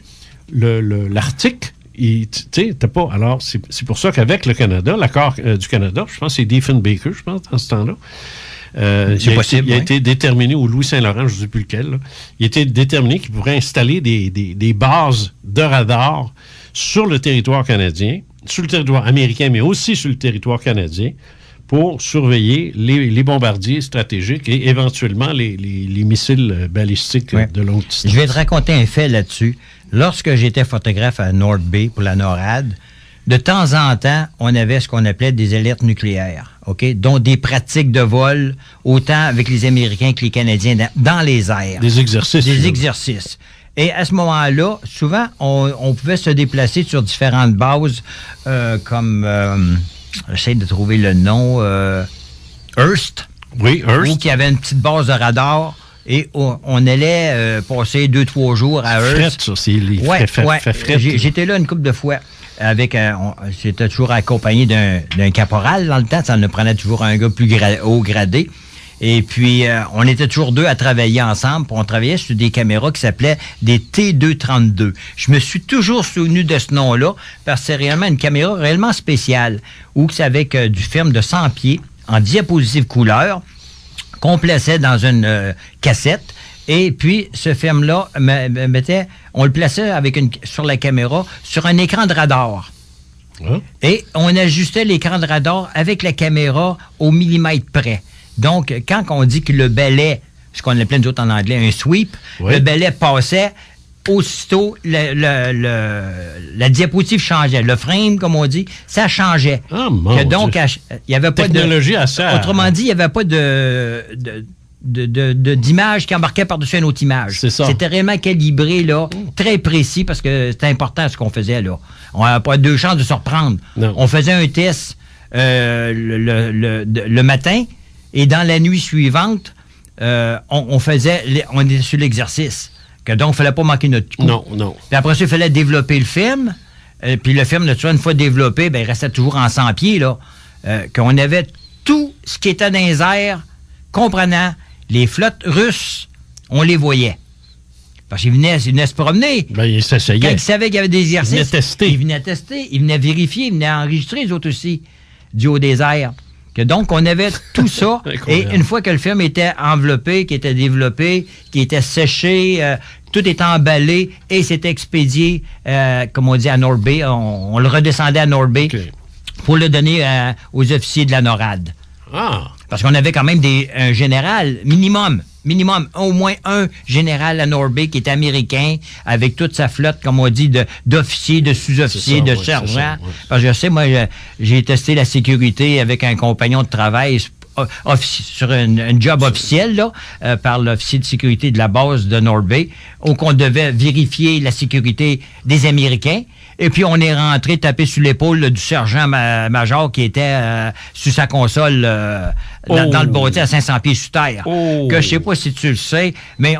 B: l'Arctique, tu sais, t'as pas... Alors, c'est pour ça qu'avec le Canada, l'accord du Canada, je pense que c'est Diefenbaker, je pense, dans ce temps-là,
C: c'est possible.
B: Il a été déterminé, au Louis-Saint-Laurent, je ne sais plus lequel, là, il a été déterminé qu'il pourrait installer des bases de radar sur le territoire canadien, sur le territoire américain, mais aussi sur le territoire canadien, pour surveiller les bombardiers stratégiques et éventuellement les missiles balistiques de longue distance.
C: Je vais te raconter un fait là-dessus. Lorsque j'étais photographe à North Bay pour la NORAD, de temps en temps, on avait ce qu'on appelait des alertes nucléaires, OK? Dont des pratiques de vol, autant avec les Américains que les Canadiens, dans les airs.
B: Des exercices.
C: Des exercices. Et à ce moment-là, souvent, on pouvait se déplacer sur différentes bases, comme, j'essaie de trouver le nom, Hearst.
B: Oui, Hearst.
C: Où il y avait une petite base de radar. Et on allait passer 2-3 jours à Hearst.
B: Ça, c'est les frais.
C: J'étais là une couple de fois. J'étais toujours accompagné d'un caporal dans le temps. Ça nous prenait toujours un gars plus haut gradé. Et puis, on était toujours 2 à travailler ensemble. On travaillait sur des caméras qui s'appelaient des T232. Je me suis toujours souvenu de ce nom-là parce que c'est réellement une caméra réellement spéciale où c'est avec du film de 100 pieds en diapositive couleur qu'on plaçait dans une cassette. Et puis, ce film-là, on le plaçait sur la caméra sur un écran de radar.
B: Hein?
C: Et on ajustait l'écran de radar avec la caméra au millimètre près. Donc, quand on dit que le balai, ce qu'on appelait nous autres en anglais un sweep, le balai passait, aussitôt, la diapositive changeait. Le frame, comme on dit, ça changeait.
B: Ah, mon
C: donc, il n'y avait pas
B: technologie à ça.
C: Autrement dit, il n'y avait pas d'image qui embarquait par-dessus une autre image.
B: C'est ça.
C: C'était réellement calibré, là, très précis, parce que c'était important ce qu'on faisait, là. On n'avait pas 2 chances de se reprendre.
B: Non.
C: On faisait un test le matin, et dans la nuit suivante, on était sur l'exercice. Donc, il ne fallait pas manquer notre coup.
B: Non.
C: Puis après ça, il fallait développer le film. Puis le film, une fois développé, il restait toujours en 100 pieds, là. Qu'on avait tout ce qui était dans les airs, comprenant les flottes russes, on les voyait. Parce qu'ils venaient se promener.
B: Ils s'essayaient.
C: Quand ils savaient qu'il y avait des exercices,
B: ils venaient tester.
C: Ils venaient vérifier, ils venaient enregistrer, les autres aussi, du haut des airs. Donc, on avait tout ça. Et une fois que le film était enveloppé, qui était développé, qui était séché, tout était emballé et c'était expédié, comme on dit, à North Bay. On le redescendait à North Bay pour le donner aux officiers de la NORAD.
B: Ah!
C: Parce qu'on avait quand même un général, minimum, au moins un général à North Bay qui était américain, avec toute sa flotte, comme on dit, d'officiers, de sous-officiers, de sergents. Parce que je sais, moi, j'ai testé la sécurité avec un compagnon de travail sur un job officiel là, par l'officier de sécurité de la base de North Bay, où on devait vérifier la sécurité des Américains. Et puis, on est rentré taper sur l'épaule du sergent-major qui était sur sa console dans le bâtiment à 500 pieds sous terre. Que je sais pas si tu le sais, mais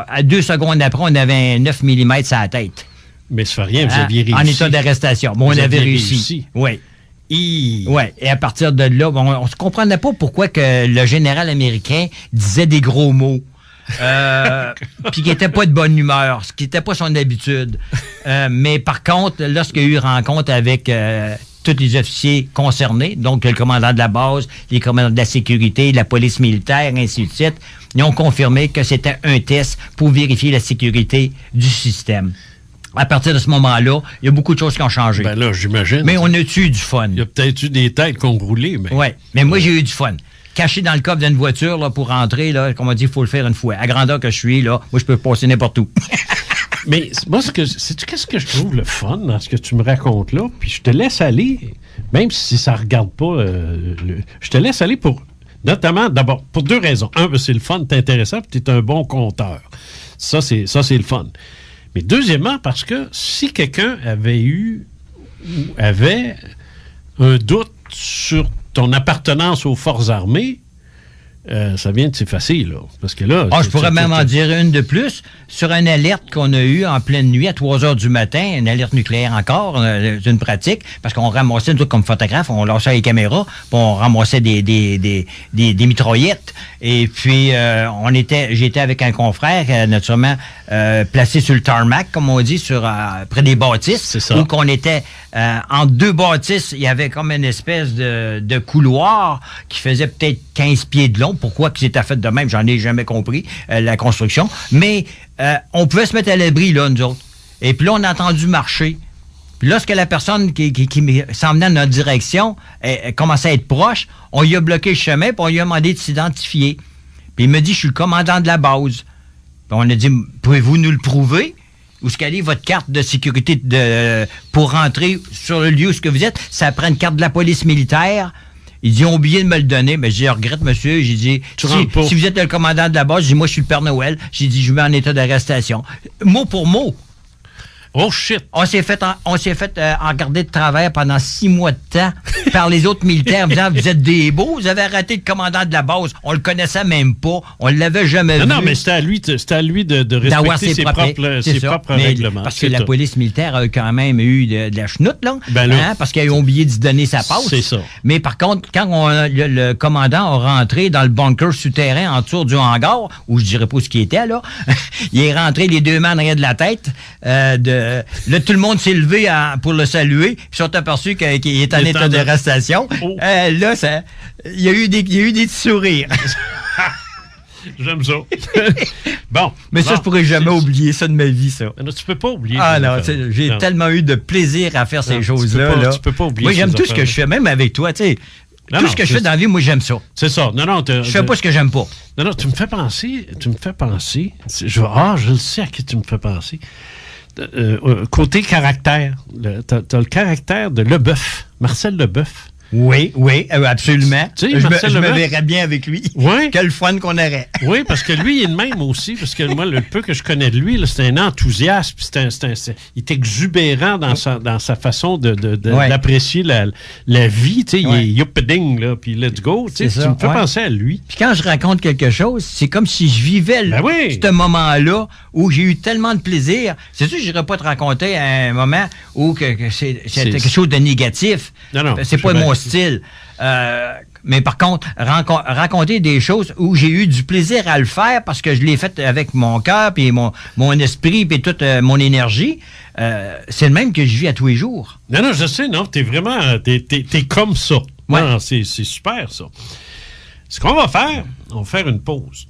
C: à 2 secondes après, on avait un 9 mm sur la tête.
B: Mais ça fait rien, vous aviez réussi.
C: En état d'arrestation. Bon, on avait réussi. Oui. Oui, et à partir de là, on ne se comprenait pas pourquoi que le général américain disait des gros mots. Puis qu'il n'était pas de bonne humeur, ce qui n'était pas son habitude. Mais par contre, lorsqu'il y a eu rencontre avec tous les officiers concernés, donc le commandant de la base, les commandants de la sécurité, la police militaire, ainsi de suite, ils ont confirmé que c'était un test pour vérifier la sécurité du système. À partir de ce moment-là, il y a beaucoup de choses qui ont changé.
B: Ben là, j'imagine.
C: Mais on a eu du fun.
B: Il y a peut-être eu des têtes qui ont roulé.
C: Oui, mais moi, j'ai eu du fun. Caché dans le coffre d'une voiture là, pour rentrer, là, comme on dit, il faut le faire une fois. À grandeur que je suis, là, moi, je peux passer n'importe où.
B: Mais moi, qu'est-ce que je trouve le fun dans ce que tu me racontes là? Puis je te laisse aller, même si ça ne regarde pas, je te laisse aller notamment, d'abord, pour 2 raisons. Un, c'est le fun, t'es intéressant, puis t'es un bon conteur. Ça, c'est le fun. Mais deuxièmement, parce que si quelqu'un avait un doute sur ton appartenance aux forces armées, ça vient de s'effacer, là. Parce que là...
C: je pourrais même en dire une de plus. Sur une alerte qu'on a eue en pleine nuit à 3 heures du matin, une alerte nucléaire encore, c'est une pratique, parce qu'on ramassait, nous, comme photographe, on lâchait les caméras, puis on ramassait des mitraillettes. Et puis, j'étais avec un confrère, naturellement, placé sur le tarmac, comme on dit, près des bâtisses.
B: C'est ça.
C: Où qu'on était entre 2 bâtisses, il y avait comme une espèce de couloir qui faisait peut-être 15 pieds de long. Pourquoi que c'était fait de même, j'en ai jamais compris, la construction. Mais on pouvait se mettre à l'abri, là, nous autres. Et puis là, on a entendu marcher. Puis lorsque la personne qui s'en venait dans notre direction commençait à être proche, on lui a bloqué le chemin, puis on lui a demandé de s'identifier. Puis il me dit, je suis le commandant de la base. Puis on a dit, pouvez-vous nous le prouver? Où est-ce qu'elle est votre carte de sécurité pour rentrer sur le lieu où vous êtes? Ça prend une carte de la police militaire. Il dit, ils ont oublié de me le donner. Mais j'ai regrette, monsieur. J'ai dit, si vous êtes le commandant de la base, j'ai dit, moi, je suis le Père Noël. J'ai dit, je vous mets en état d'arrestation. Mot pour mot.
B: Oh shit!
C: On s'est fait engarder de travers pendant 6 mois de temps par les autres militaires disant, vous êtes des beaux, vous avez arrêté le commandant de la base. On le connaissait même pas. On l'avait jamais vu.
B: Non, mais c'était à lui de respecter ses propres règlements.
C: Parce que la police militaire a quand même eu de la chenoute, là. Parce qu'ils ont oublié d'y donner sa passe.
B: C'est ça.
C: Mais par contre, quand le commandant a rentré dans le bunker souterrain en dessous du hangar, où je dirais pas ce qui était, là, il est rentré les 2 mains en arrière de la tête, là, tout le monde s'est levé pour le saluer, puis ils sont aperçus qu'il est en état d'arrestation. Là, il y a eu des petits sourires.
B: J'aime ça. Bon.
C: Mais ça, je pourrais jamais oublier ça de ma vie, ça.
B: Non, tu peux pas oublier.
C: Ah non, j'ai tellement eu de plaisir à faire ces choses-là.
B: Tu peux pas oublier.
C: Moi, j'aime tout ce que je fais, même avec toi, tu sais. Tout ce que je fais dans la vie, moi, j'aime ça.
B: C'est ça.
C: Je fais pas ce que j'aime pas.
B: Non, tu me fais penser. Je le sais à qui tu me fais penser. Côté caractère, t'as le caractère de Leboeuf, Marcel Leboeuf.
C: Oui, absolument.
B: Tu sais,
C: je me verrais bien avec lui.
B: Oui.
C: Quel fun qu'on aurait.
B: Oui, parce que lui, il est le même aussi, parce que moi, le peu que je connais de lui, c'est un enthousiasme, il est exubérant dans sa façon d'apprécier la vie, tu sais, il est yuppiding, là, puis let's go, tu me fais penser à lui.
C: Puis quand je raconte quelque chose, c'est comme si je vivais ce moment-là où j'ai eu tellement de plaisir. C'est sûr que je n'irais pas te raconter un moment où c'est quelque chose de négatif.
B: Non,
C: c'est pas mon style. Mais par contre, raconter des choses où j'ai eu du plaisir à le faire parce que je l'ai fait avec mon cœur, puis mon esprit, puis toute mon énergie, c'est le même que je vis à tous les jours.
B: Non, je sais, non, t'es vraiment... T'es comme ça.
C: Ouais.
B: Non, c'est super, ça. Ce qu'on va faire, on va faire une pause.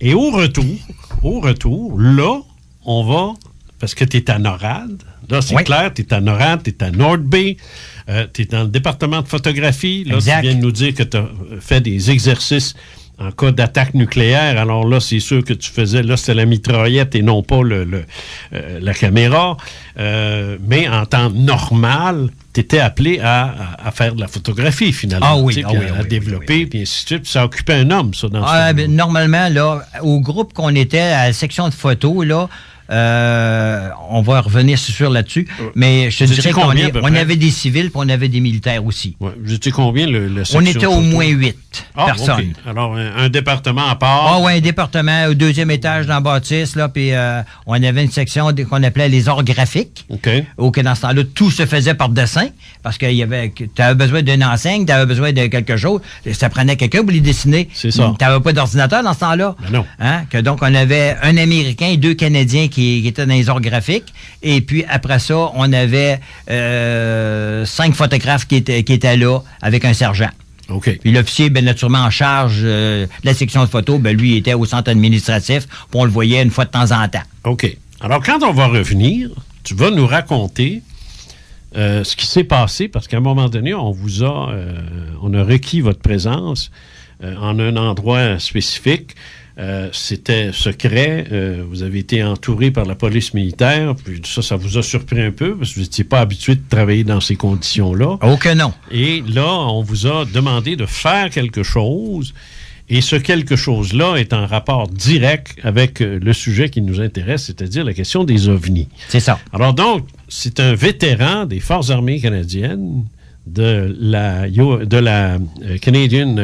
B: Et au retour, là, on va... Parce que t'es à NORAD. Là, c'est clair, t'es à NORAD, t'es à North Bay, t'es dans le département de photographie. Là,
C: exact.
B: Tu viens de nous dire que t'as fait des exercices en cas d'attaque nucléaire. Alors là, c'est sûr que tu faisais... Là, c'était la mitraillette et non pas la caméra. Mais en temps normal, t'étais appelé à faire de la photographie, finalement.
C: Ah oui,
B: à développer, puis ainsi de suite. Puis ça occupait un homme, ça, dans ce
C: normalement, là, au groupe qu'on était, à la section de photos, là, on va revenir sur là-dessus, mais je te dirais qu'on avait des civils puis on avait des militaires aussi.
B: Ouais. Vous étiez combien, la section
C: On était au moins 8 personnes.
B: Okay. Alors, un département à part.
C: Ah oui, un département au 2e étage dans la bâtisse, là, puis on avait une section qu'on appelait les arts graphiques.
B: OK.
C: Où dans ce temps-là, tout se faisait par dessin, parce que tu avais besoin d'une enseigne, tu avais besoin de quelque chose, ça prenait quelqu'un pour les dessiner.
B: C'est ça.
C: Tu n'avais pas d'ordinateur dans ce temps-là.
B: Ben non.
C: Hein? Donc, on avait un Américain et 2 Canadiens qui étaient dans les arts graphiques. Et puis, après ça, on avait 5 photographes qui étaient là avec un sergent.
B: OK.
C: Puis l'officier, bien naturellement, en charge de la section de photos, ben lui, il était au centre administratif, puis on le voyait une fois de temps en temps.
B: OK. Alors, quand on va revenir, tu vas nous raconter ce qui s'est passé, parce qu'à un moment donné, on a requis votre présence en un endroit spécifique. C'était secret. Vous avez été entouré par la police militaire. Puis ça vous a surpris un peu parce que vous n'étiez pas habitué de travailler dans ces conditions-là.
C: Oh que non.
B: Et là, on vous a demandé de faire quelque chose. Et ce quelque chose-là est en rapport direct avec le sujet qui nous intéresse, c'est-à-dire la question des ovnis.
C: C'est ça.
B: Alors donc, c'est un vétéran des Forces armées canadiennes de la Canadian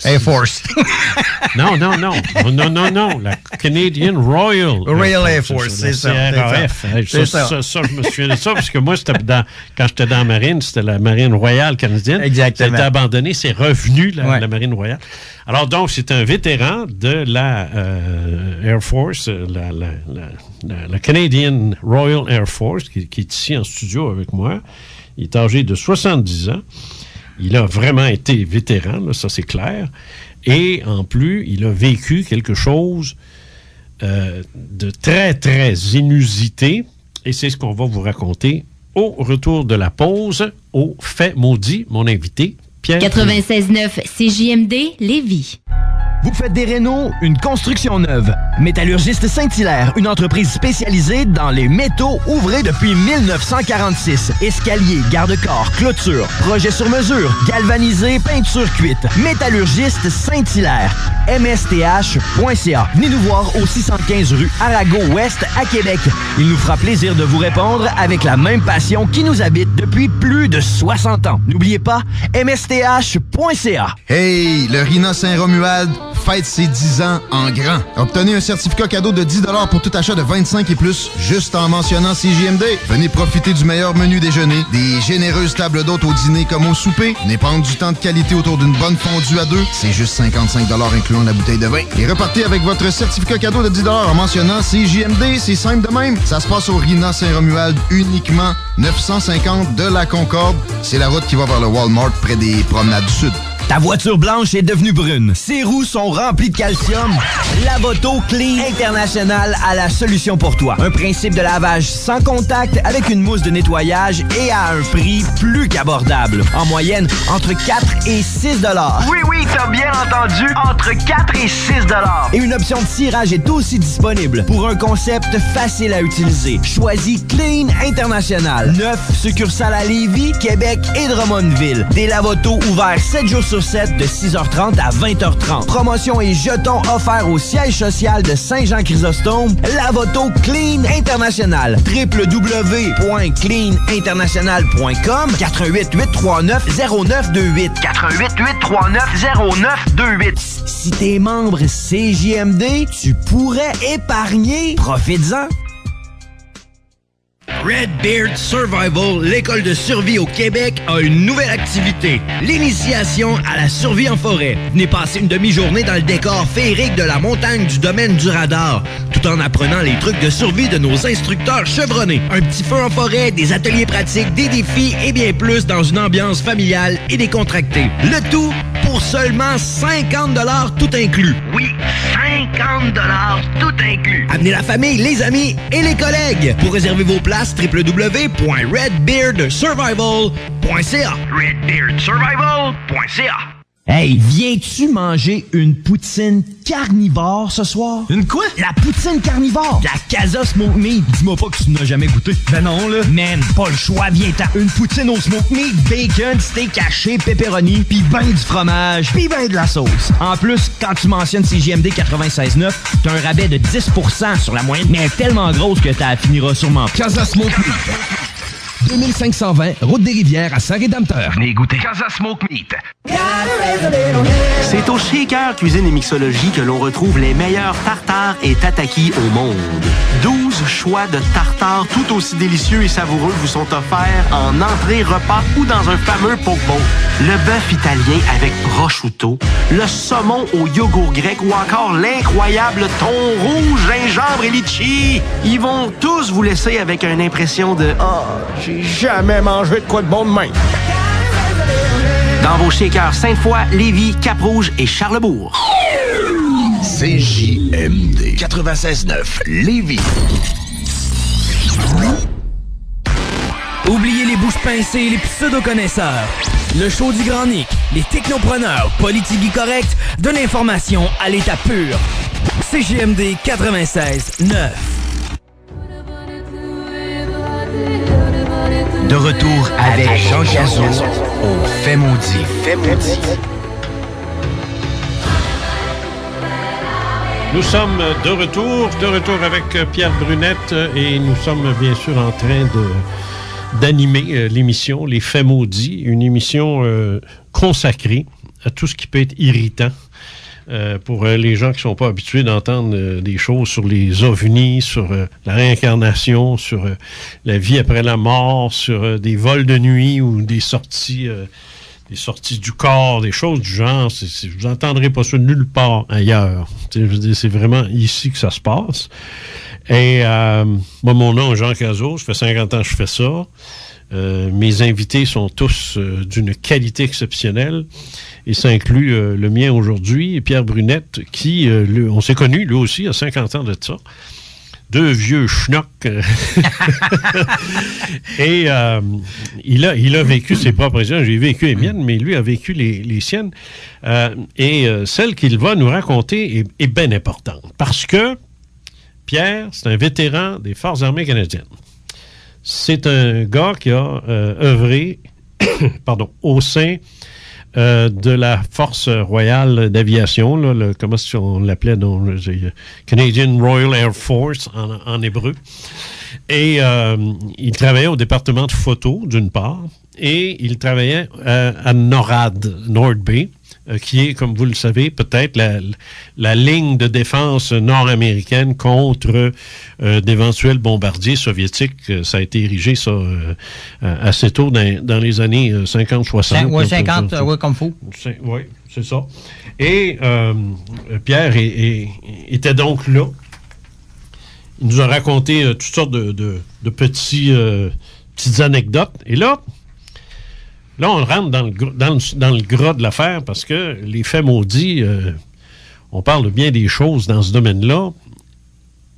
C: Air Force.
B: Non. La Canadian Royal
C: Air Force, c'est ça.
B: CRAF. Ça, je me souviens de ça, parce que moi, quand j'étais dans la marine, c'était la marine royale canadienne.
C: Exactement.
B: Ça a été abandonné, c'est revenu, la marine royale. Alors donc, c'est un vétéran de la Air Force, la Canadian Royal Air Force, qui est ici en studio avec moi. Il est âgé de 70 ans. Il a vraiment été vétéran, là, ça c'est clair. Et en plus, il a vécu quelque chose de très, très inusité. Et c'est ce qu'on va vous raconter au retour de la pause, au Fait maudit, mon invité, Pierre.
E: 96.9 CJMD Lévis.
A: Vous faites des rénaux, une construction neuve. Métallurgiste Saint-Hilaire, une entreprise spécialisée dans les métaux ouvrés depuis 1946. Escalier, garde-corps, clôture, projet sur mesure, galvanisé, peinture cuite. Métallurgiste Saint-Hilaire. MSTH.ca. Venez nous voir au 615 rue Arago-Ouest à Québec. Il nous fera plaisir de vous répondre avec la même passion qui nous habite depuis plus de 60 ans. N'oubliez pas, MSTH.ca.
F: Hey, le RINA Saint-Romuald fête ses 10 ans en grand. Obtenez un certificat cadeau de 10 $ pour tout achat de 25 et plus, juste en mentionnant CJMD. Venez profiter du meilleur menu déjeuner, des généreuses tables d'hôtes au dîner comme au souper, venez prendre du temps de qualité autour d'une bonne fondue à deux, c'est juste 55 $ incluant la bouteille de vin. Et repartez avec votre certificat cadeau de 10 $ en mentionnant CJMD, c'est simple de même. Ça se passe au RINA Saint-Romuald uniquement, 950 de la Concorde. C'est la route qui va vers le Walmart près des promenades du Sud.
A: Ta voiture blanche est devenue brune. Ses roues sont remplies de calcium. Lavoto Clean International a la solution pour toi. Un principe de lavage sans contact avec une mousse de nettoyage et à un prix plus qu'abordable. En moyenne, entre 4 et 6 $.
J: Oui, t'as bien entendu. Entre 4 et 6 $.
A: Et une option de cirage est aussi disponible pour un concept facile à utiliser. Choisis Clean International. 9 succursales à Lévis, Québec et Drummondville. Des lavotos ouverts 7 jours sur 7 de 6h30 à 20h30. Promotion et jetons offerts au siège social de Saint-Jean-Chrysostome. Lavoto Clean International. www.cleaninternational.com 88 839 0928.
J: 88 839 0928.
A: Si t'es membre CJMD, tu pourrais épargner. Profites-en.
L: Redbeard Survival, l'école de survie au Québec, a une nouvelle activité. L'initiation à la survie en forêt. Venez passer une demi-journée dans le décor féerique de la montagne du domaine du radar, tout en apprenant les trucs de survie de nos instructeurs chevronnés. Un petit feu en forêt, des ateliers pratiques, des défis et bien plus dans une ambiance familiale et décontractée. Le tout pour seulement 50 $ tout inclus.
J: Oui, 50 $ tout inclus.
L: Amenez la famille, les amis et les collègues. Pour réserver vos places, www.redbeardsurvival.ca.
J: Redbeardsurvival.ca.
H: Hey, viens-tu manger une poutine carnivore ce soir?
L: Une quoi?
H: La poutine carnivore! La Casa Smoke Meat!
L: Dis-moi pas que tu n'as jamais goûté.
H: Ben non, là. Man, pas le choix, viens-t'en. Une poutine au smoke meat, bacon, steak haché, pepperoni, pis ben du fromage, pis ben de la sauce. En plus, quand tu mentionnes CJMD 96.9, t'as un rabais de 10% sur la moyenne, mais elle est tellement grosse que t'as finiras sûrement. Casa Smoke Meat. 2520, Route des Rivières à Saint-Rédempteur.
J: Venez goûter Casa Smoke Meat. C'est au Shaker Cuisine et Mixologie que l'on retrouve les meilleurs tartares et tatakis au monde. 12 choix de tartares tout aussi délicieux et savoureux vous sont offerts en entrée, repas ou dans un fameux poke bowl. Le bœuf italien avec prosciutto, le saumon au yogourt grec ou encore l'incroyable thon rouge, gingembre et litchi. Ils vont tous vous laisser avec une impression de « Ah, j'ai jamais mangé de quoi de bon de même. » Dans vos shakers Sainte-Foy, Lévis, Cap-Rouge et Charlebourg.
M: CJMD 96.9 Lévis.
A: Oubliez les bouches pincées et les pseudo-connaisseurs. Le show du Grand Nick, les technopreneurs politiques corrects, de l'information à l'état pur. CJMD 96.9.
L: De retour avec Jean Cazot au Fait Maudit.
B: Nous sommes de retour avec Pierre Brunette et nous sommes bien sûr en train d'animer l'émission Les Faits Maudits, une émission consacrée à tout ce qui peut être irritant pour les gens qui ne sont pas habitués d'entendre des choses sur les ovnis, sur la réincarnation, sur la vie après la mort, sur des vols de nuit ou des sorties du corps, des choses du genre. Vous n'entendrez pas ça nulle part ailleurs. C'est vraiment ici que ça se passe. Et moi, mon nom est Jean Cazot, ça fait 50 ans que je fais ça. Mes invités sont tous d'une qualité exceptionnelle et ça inclut le mien aujourd'hui, Pierre Brunette, qui, on s'est connu lui aussi, à 50 ans de ça. Deux vieux schnocks. Et il a vécu ses propres histoires. J'ai vécu les miennes, mais lui a vécu les siennes. Et celle qu'il va nous raconter est bien importante. Parce que Pierre, c'est un vétéran des Forces armées canadiennes. C'est un gars qui a œuvré au sein de la Force royale d'aviation, là, comment on l'appelait, Canadian Royal Air Force en hébreu. Et il travaillait au département de photo, d'une part, et il travaillait à NORAD, Nord-Bay, qui est, comme vous le savez, peut-être la ligne de défense nord-américaine contre d'éventuels bombardiers soviétiques. Ça a été érigé, ça, assez tôt dans les années 50-60.
C: Oui, 50, oui, comme faut.
B: Oui, c'est ça. Et Pierre était donc là. Il nous a raconté toutes sortes de petites anecdotes. Et là, on rentre dans le gras de l'affaire parce que les faits maudits, on parle de bien des choses dans ce domaine-là,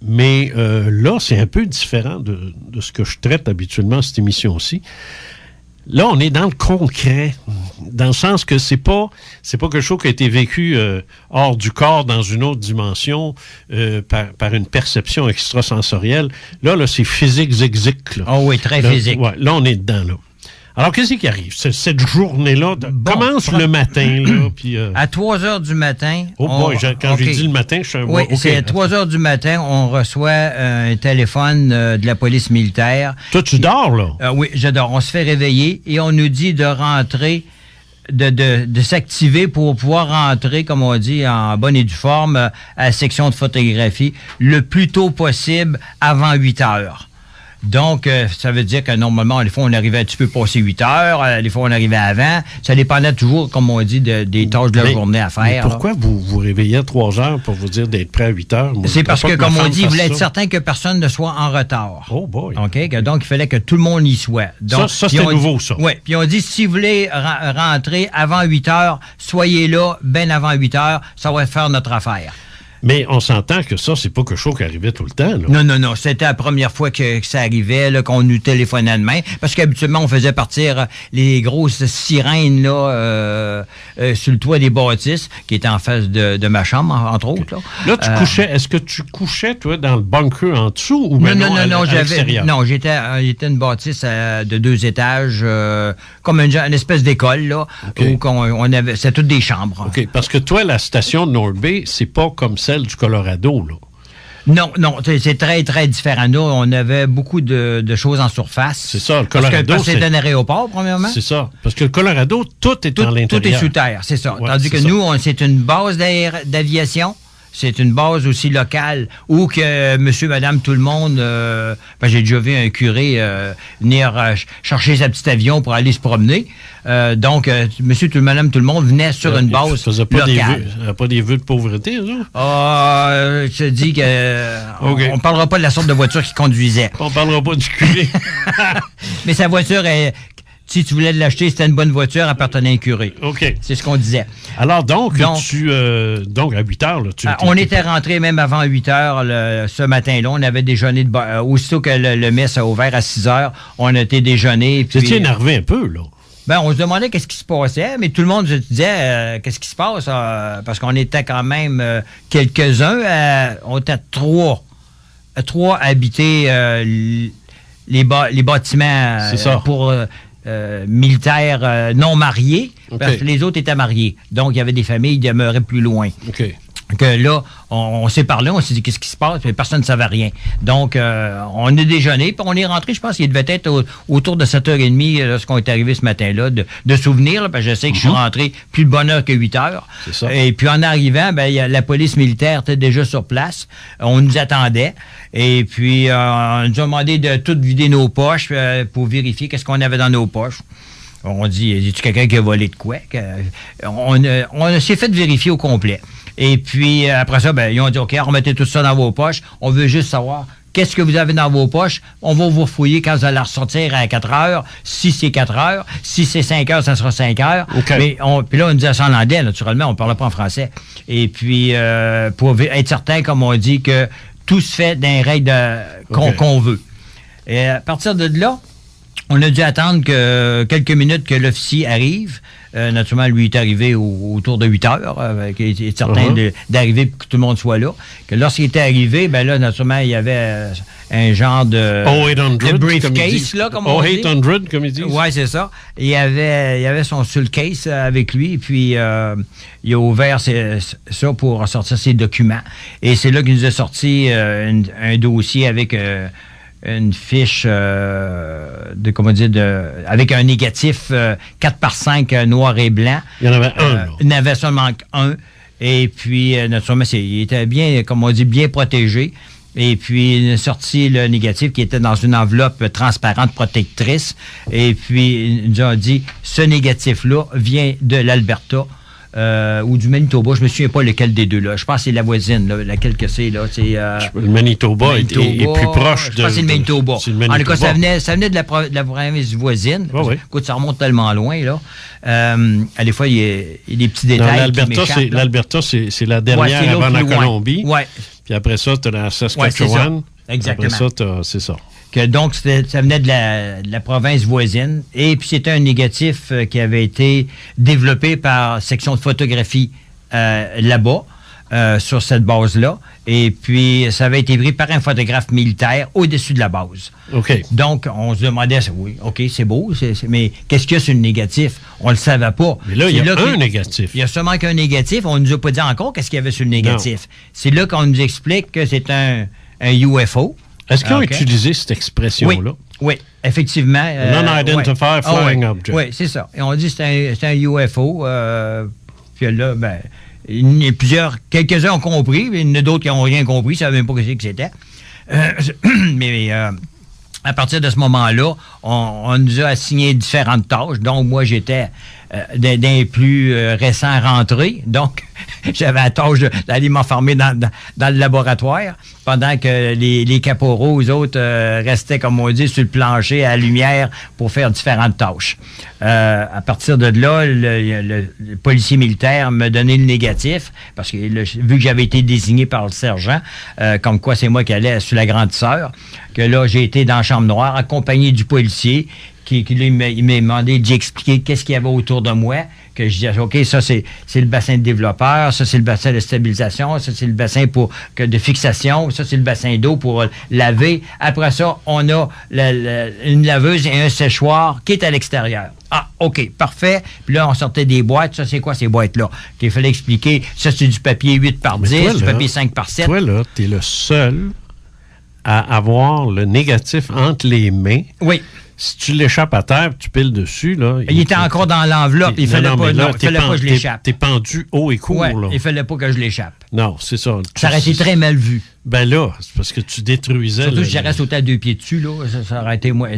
B: mais là, c'est un peu différent de ce que je traite habituellement à cette émission-ci. Là, on est dans le concret, dans le sens que c'est pas quelque chose qui a été vécu hors du corps, dans une autre dimension, par une perception extrasensorielle. Là, c'est physique, zig-zig.
C: Oh oui, très physique.
B: Ouais, là, on est dedans, là. Alors, qu'est-ce qui arrive? Cette journée-là commence le matin, là, puis...
C: À 3 heures du matin...
B: Quand j'ai dit le matin, je suis un...
C: Oui, c'est à 3 heures du matin, on reçoit un téléphone de la police militaire.
B: Toi, tu dors, là?
C: Oui, je dors. On se fait réveiller et on nous dit de rentrer, de s'activer pour pouvoir rentrer, comme on dit, en bonne et due forme, à la section de photographie le plus tôt possible avant 8 heures. Donc, ça veut dire que normalement, des fois, on arrivait un petit peu passé 8 heures, des fois, on arrivait avant. Ça dépendait toujours, comme on dit, des tâches de la journée à faire.
B: Mais pourquoi vous vous réveillez à 3 heures pour vous dire d'être prêt à 8 heures?
C: C'est parce que, comme on dit, il voulait être certain que personne ne soit en retard.
B: Oh boy!
C: OK? Donc, il fallait que tout le monde y soit. Donc,
B: ça c'était nouveau, ça.
C: Oui. Puis on dit, si vous voulez rentrer avant 8 heures, soyez là bien avant 8 heures, ça va faire notre affaire.
B: Mais on s'entend que ça, c'est pas quelque chose qui arrivait tout le temps. Là.
C: Non. C'était la première fois que ça arrivait, là, qu'on nous téléphonait de main. Parce qu'habituellement, on faisait partir les grosses sirènes là, sur le toit des bâtisses, qui étaient en face de ma chambre, entre autres.
B: Là, tu couchais. Est-ce que tu couchais, toi, dans le bunker en dessous ou
C: non,
B: à l'extérieur?
C: Non, j'étais une bâtisse de 2 étages, comme une espèce d'école, là, où on avait. C'était toutes des chambres.
B: OK. Parce que toi, la station de North Bay, c'est pas comme celle du Colorado, là.
C: Non, c'est très, très différent. Nous, on avait beaucoup de choses en surface.
B: C'est ça, le Colorado.
C: Parce que c'est un aéroport, premièrement.
B: C'est ça. Parce que le Colorado, tout est en l'intérieur.
C: Tout est sous terre, c'est ça.
B: Ouais,
C: Tandis que nous, c'est une base d'aviation. C'est une base aussi locale où que monsieur, madame, tout le monde... j'ai déjà vu un curé venir chercher sa petite avion pour aller se promener. Donc, monsieur, tout, madame, tout le monde venait sur une base locale.
B: Pas des vœux de pauvreté, ça?
C: Je te dis que on parlera pas de la sorte de voiture qu'il conduisait.
B: On parlera pas du curé.
C: Mais sa voiture est... Si tu voulais l'acheter, c'était une bonne voiture, appartenait à un curé.
B: OK.
C: C'est ce qu'on disait.
B: Alors, donc à 8 heures, là,
C: on était rentré même avant 8 heures ce matin-là. On avait déjeuné aussitôt que le mess a ouvert à 6 heures, on était déjeuné.
B: Vous étiez énervé un peu, là.
C: On se demandait qu'est-ce qui se passait, mais tout le monde se disait qu'est-ce qui se passe, parce qu'on était quand même quelques-uns. On était trois à habiter les bâtiments pour... militaires non mariés, parce que les autres étaient mariés. Donc, il y avait des familles qui demeuraient plus loin.
B: OK.
C: Que là, on s'est parlé, on s'est dit qu'est-ce qui se passe, mais personne ne savait rien. Donc, on a déjeuné, puis on est rentré, je pense qu'il devait être autour de 7h30 lorsqu'on est arrivé ce matin-là, de souvenirs, là, parce que je sais que je suis rentré plus de bonne heure que 8 heures.
B: C'est ça.
C: Et puis, en arrivant, la police militaire était déjà sur place. On nous attendait. Et puis, on nous a demandé de tout vider nos poches pour vérifier qu'est-ce qu'on avait dans nos poches. On dit, y a-tu quelqu'un qui a volé de quoi? On s'est fait vérifier au complet. Et puis, après ça, ils ont dit, OK, remettez tout ça dans vos poches. On veut juste savoir qu'est-ce que vous avez dans vos poches. On va vous fouiller quand vous allez ressortir à 4 heures, si c'est 4 heures. Si c'est 5 heures, ça sera 5 heures.
B: Okay.
C: Mais puis là, on disait ça en anglais, naturellement, on ne parlait pas en français. Et puis, pour être certain, comme on dit, que tout se fait dans les règles qu'on veut. Et à partir de là, on a dû attendre quelques minutes que l'officier arrive. Naturellement, lui est arrivé autour de 8 heures. Il était certain d'arriver pour que tout le monde soit là. Que lorsqu'il était arrivé, là, naturellement, il y avait un genre de briefcase, là, comme on dit.
B: 800, comme ils disent.
C: Oui, c'est ça. Il y avait son suitcase avec lui, puis il a ouvert ça pour sortir ses documents. Et c'est là qu'il nous a sorti un dossier avec... une fiche avec un négatif 4x5 noir et blanc.
B: Il y en avait un.
C: Il y en avait seulement un. Et puis, naturellement, il était bien, comme on dit, bien protégé. Et puis, il a sorti le négatif qui était dans une enveloppe transparente protectrice. Et puis, il nous a dit, ce négatif-là vient de l'Alberta. Ou du Manitoba, je me souviens pas lequel des deux là. Je pense que c'est la voisine, là, laquelle que c'est là.
B: Le Manitoba est plus proche de.
C: Je pense que c'est le Manitoba. En tout cas, ça venait de la province voisine.
B: Oui.
C: Écoute, ça remonte tellement loin là. Des fois, il y a des petits détails.
B: L'Alberta, c'est la dernière avant la Colombie.
C: Ouais.
B: Puis après ça, tu as la Saskatchewan.
C: Ouais, exactement.
B: Après ça, c'est ça.
C: Donc, ça venait de la province voisine. Et puis, c'était un négatif qui avait été développé par section de photographie là-bas, sur cette base-là. Et puis, ça avait été pris par un photographe militaire au-dessus de la base.
B: OK.
C: Donc, on se demandait, oui, OK, c'est beau, mais qu'est-ce qu'il y a sur le négatif? On ne le savait pas.
B: Mais là, il y a un négatif.
C: Il y a seulement qu'un négatif. On ne nous a pas dit encore qu'est-ce qu'il y avait sur le négatif. Non. C'est là qu'on nous explique que c'est un UFO.
B: Est-ce qu'ils ont utilisé cette expression-là?
C: Oui, effectivement.
B: Non-identified flying object.
C: Oui, c'est ça. Et on dit que c'est un UFO. Puis là, il y a quelques-uns ont compris, mais il y en a d'autres qui n'ont rien compris, ils ne savaient même pas ce que c'était. Mais à partir de ce moment-là, on nous a assigné différentes tâches. Donc, moi, j'étais d'un plus récent rentré. Donc, j'avais la tâche d'aller m'enfermer dans le laboratoire pendant que les caporaux, eux autres, restaient, comme on dit, sur le plancher à la lumière pour faire différentes tâches. À partir de là, le policier militaire m'a donné le négatif parce que vu que j'avais été désigné par le sergent, comme quoi c'est moi qui allais sur la grande sœur, que là, j'ai été dans la chambre noire accompagné du policier qui il m'a demandé d'expliquer qu'est-ce qu'il y avait autour de moi, que je disais, OK, ça, c'est le bassin de développeur, ça, c'est le bassin de stabilisation, ça, c'est le bassin de fixation, ça, c'est le bassin d'eau pour laver. Après ça, on a une laveuse et un séchoir qui est à l'extérieur. Ah, OK, parfait. Puis là, on sortait des boîtes. Ça, c'est quoi, ces boîtes-là? Il fallait expliquer, ça, c'est du papier 8 par 10, du papier 5 par 7.
B: Toi, là, t'es le seul à avoir le négatif entre les mains.
C: Oui.
B: Si tu l'échappes à terre, tu piles dessus, là...
C: Il était encore dans l'enveloppe. Il fallait pas que je l'échappe.
B: T'es pendu haut et court, là.
C: Il fallait pas que je l'échappe.
B: Non, c'est ça.
C: Ça aurait été très mal vu.
B: Ben là, c'est parce que tu détruisais...
C: Surtout si j'aurais sauté à 2 pieds dessus, là, ça aurait été moins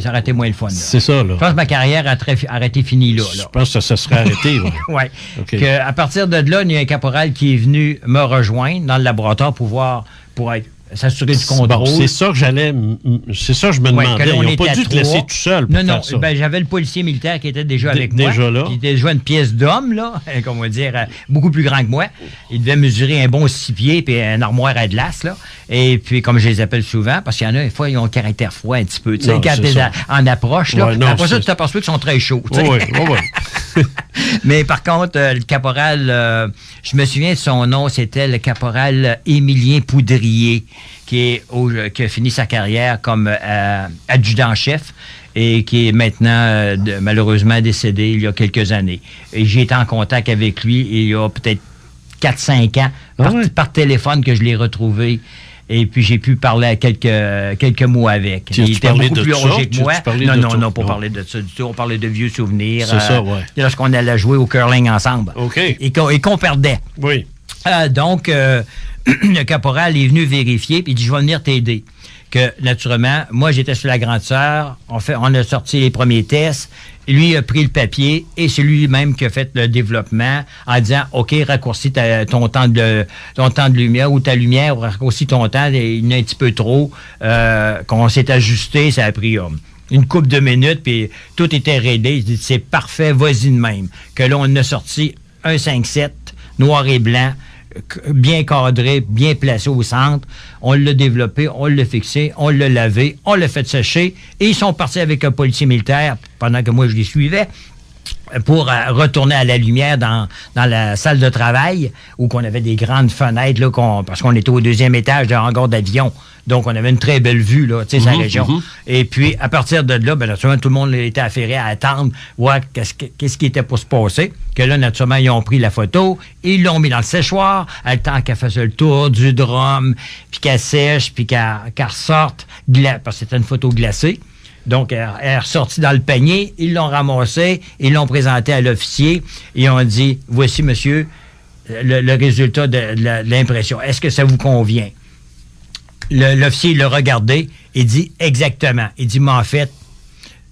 C: le fun.
B: C'est ça, là.
C: Je pense que ma carrière aurait été finie là.
B: Je pense que ça serait arrêté, là.
C: Oui.
B: Okay.
C: À partir de là, il y a un caporal qui est venu me rejoindre dans le laboratoire pour s'assurer du contrôle.
B: Bon, c'est ça que je me demandais. Ils n'ont pas dû te laisser tout seul pour faire ça.
C: Ben, j'avais le policier militaire qui était déjà avec moi.
B: Déjà là.
C: Qui était déjà une pièce d'homme, là, comme on va dire, beaucoup plus grand que moi. Il devait mesurer un bon 6 pieds puis un armoire à glace, là. Et puis, comme je les appelle souvent, parce qu'il y en a, des fois, ils ont un caractère froid un petit peu. Tu sais, quand tu es en approche, là, après ça, tu t'aperçois qu'ils sont très chauds.
B: Oui.
C: Mais par contre, le caporal, je me souviens de son nom, c'était le caporal Émilien Poudrier, qui a fini sa carrière comme adjudant-chef et qui est maintenant malheureusement décédé il y a quelques années. Et j'ai été en contact avec lui il y a peut-être 4-5 ans par téléphone que je l'ai retrouvé. Et puis, j'ai pu parler à quelques mots avec. Il était beaucoup plus âgé que moi. Non, pas parler de ça du tout. On parlait de vieux souvenirs.
B: C'est ça, oui.
C: Lorsqu'on allait jouer au curling ensemble.
B: OK.
C: Et qu'on perdait.
B: Oui.
C: Donc, le caporal est venu vérifier, puis il dit, je vais venir t'aider. Que, naturellement, moi, j'étais sur la grande sœur. On a sorti les premiers tests. Lui a pris le papier et c'est lui-même qui a fait le développement en disant, OK, raccourcis ton temps de lumière ou ta lumière, raccourcis ton temps, il y en a un petit peu trop. Qu'on s'est ajusté, ça a pris une couple de minutes, puis tout était réglé. Il dit, c'est parfait, vas-y de même. Que là, on a sorti un 5-7, noir et blanc, bien cadré, bien placé au centre. On l'a développé, on l'a fixé, on l'a lavé, on l'a fait sécher et ils sont partis avec un policier militaire pendant que moi je les suivais pour retourner à la lumière dans la salle de travail où qu'on avait des grandes fenêtres là, parce qu'on était au 2e étage de hangar d'avion. Donc, on avait une très belle vue, là, tu sais, sa région. Et puis, à partir de là, naturellement, tout le monde était affairé à attendre, voir qu'est-ce qui était pour se passer. Que là, naturellement, ils ont pris la photo, ils l'ont mis dans le séchoir, à le temps qu'elle fasse le tour du drum, puis qu'elle sèche, puis qu'elle ressorte, parce que c'était une photo glacée. Donc, elle est ressortie dans le panier, ils l'ont ramassée, ils l'ont présenté à l'officier, et on dit, voici, monsieur, le résultat de l'impression. Est-ce que ça vous convient? L'officier l'a regardé et dit exactement. Il dit, mais en fait,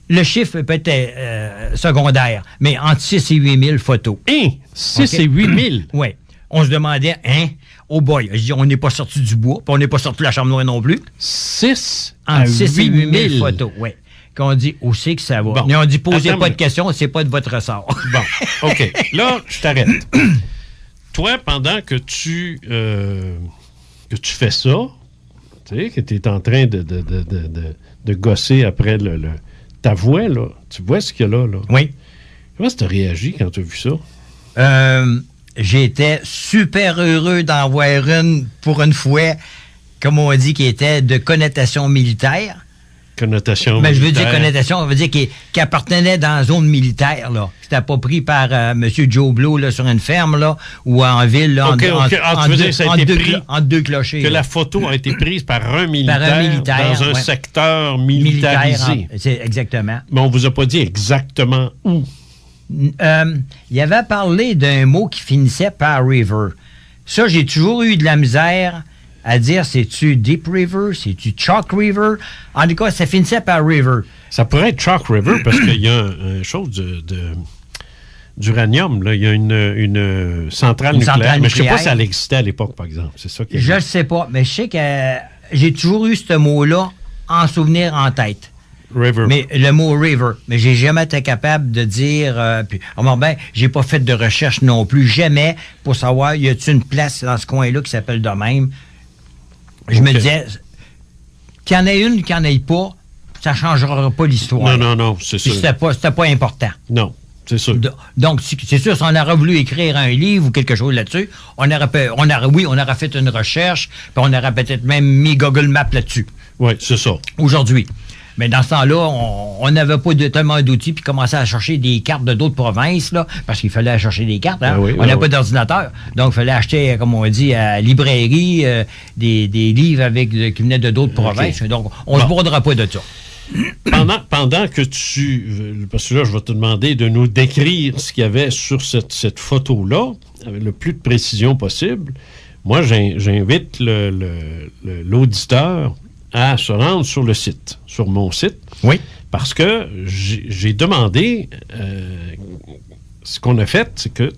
C: le chiffre peut être secondaire, mais entre 6 et 8 000 photos.
B: 6 et 8 000?
C: Oui. On se demandait, oh boy, je dis, on n'est pas sorti du bois, puis on n'est pas sorti de la chambre noire non plus.
B: 6
C: à 8 000 photos, oui. Qu'on dit, où c'est que ça va?
B: Bon.
C: Mais on dit, posez pas de questions, c'est pas de votre ressort.
B: Bon, OK. Là, je t'arrête. Toi, pendant que tu fais ça, tu sais, que tu es en train de gosser après ta voix, là. Tu vois ce qu'il y a là?
C: Oui.
B: Comment tu as réagi quand tu as vu ça?
C: J'étais super heureux d'en voir une, pour une fois, comme on dit, qui était de connotation militaire.
B: Connotation
C: militaire. Je veux dire
B: connotation,
C: on veut dire qui appartenait dans la zone militaire, là. C'était pas pris par M. Joe Blow, là, sur une ferme, là, ou en ville, là, entre deux clochers.
B: Que la photo a été prise par un militaire, dans un secteur militarisé.
C: C'est exactement.
B: Mais on vous a pas dit exactement où.
C: Il avait parlé d'un mot qui finissait par river. Ça, j'ai toujours eu de la misère à dire c'est-tu Deep River, c'est-tu Chalk River. En tout cas, ça finissait par River.
B: Ça pourrait être Chalk River parce qu'il y a une chose d'uranium. Là. Il y a une centrale nucléaire. Mais je ne sais pas si elle existait à l'époque, par exemple. C'est ça
C: Je ne sais pas, mais je sais que j'ai toujours eu ce mot-là en souvenir en tête.
B: River.
C: Mais le mot river. Mais j'ai jamais été capable de dire. J'ai pas fait de recherche non plus, jamais, pour savoir y a-t-il une place dans ce coin-là qui s'appelle de même. Je me disais, qu'il y en ait une, qu'il n'y en ait pas, ça ne changera pas l'histoire.
B: Non, c'est sûr.
C: C'était pas important.
B: Non. C'est sûr.
C: Donc, c'est sûr, si on aurait voulu écrire un livre ou quelque chose là-dessus, on aurait fait une recherche, puis on aurait peut-être même mis Google Maps là-dessus.
B: Oui, c'est ça.
C: Aujourd'hui. Mais dans ce temps-là, on n'avait pas tellement d'outils, puis commençait à chercher des cartes de d'autres provinces, là, parce qu'il fallait chercher des cartes. Hein? On n'avait pas d'ordinateur. Donc, il fallait acheter, comme on dit, à la librairie, des livres qui venaient de d'autres provinces. Donc, on ne se bourdera pas de ça.
B: Pendant que parce que là, je vais te demander de nous décrire ce qu'il y avait sur cette photo-là, avec le plus de précision possible, moi, j'invite l'auditeur à se rendre sur le site, sur mon site.
C: Oui.
B: Parce que j'ai demandé, ce qu'on a fait, c'est que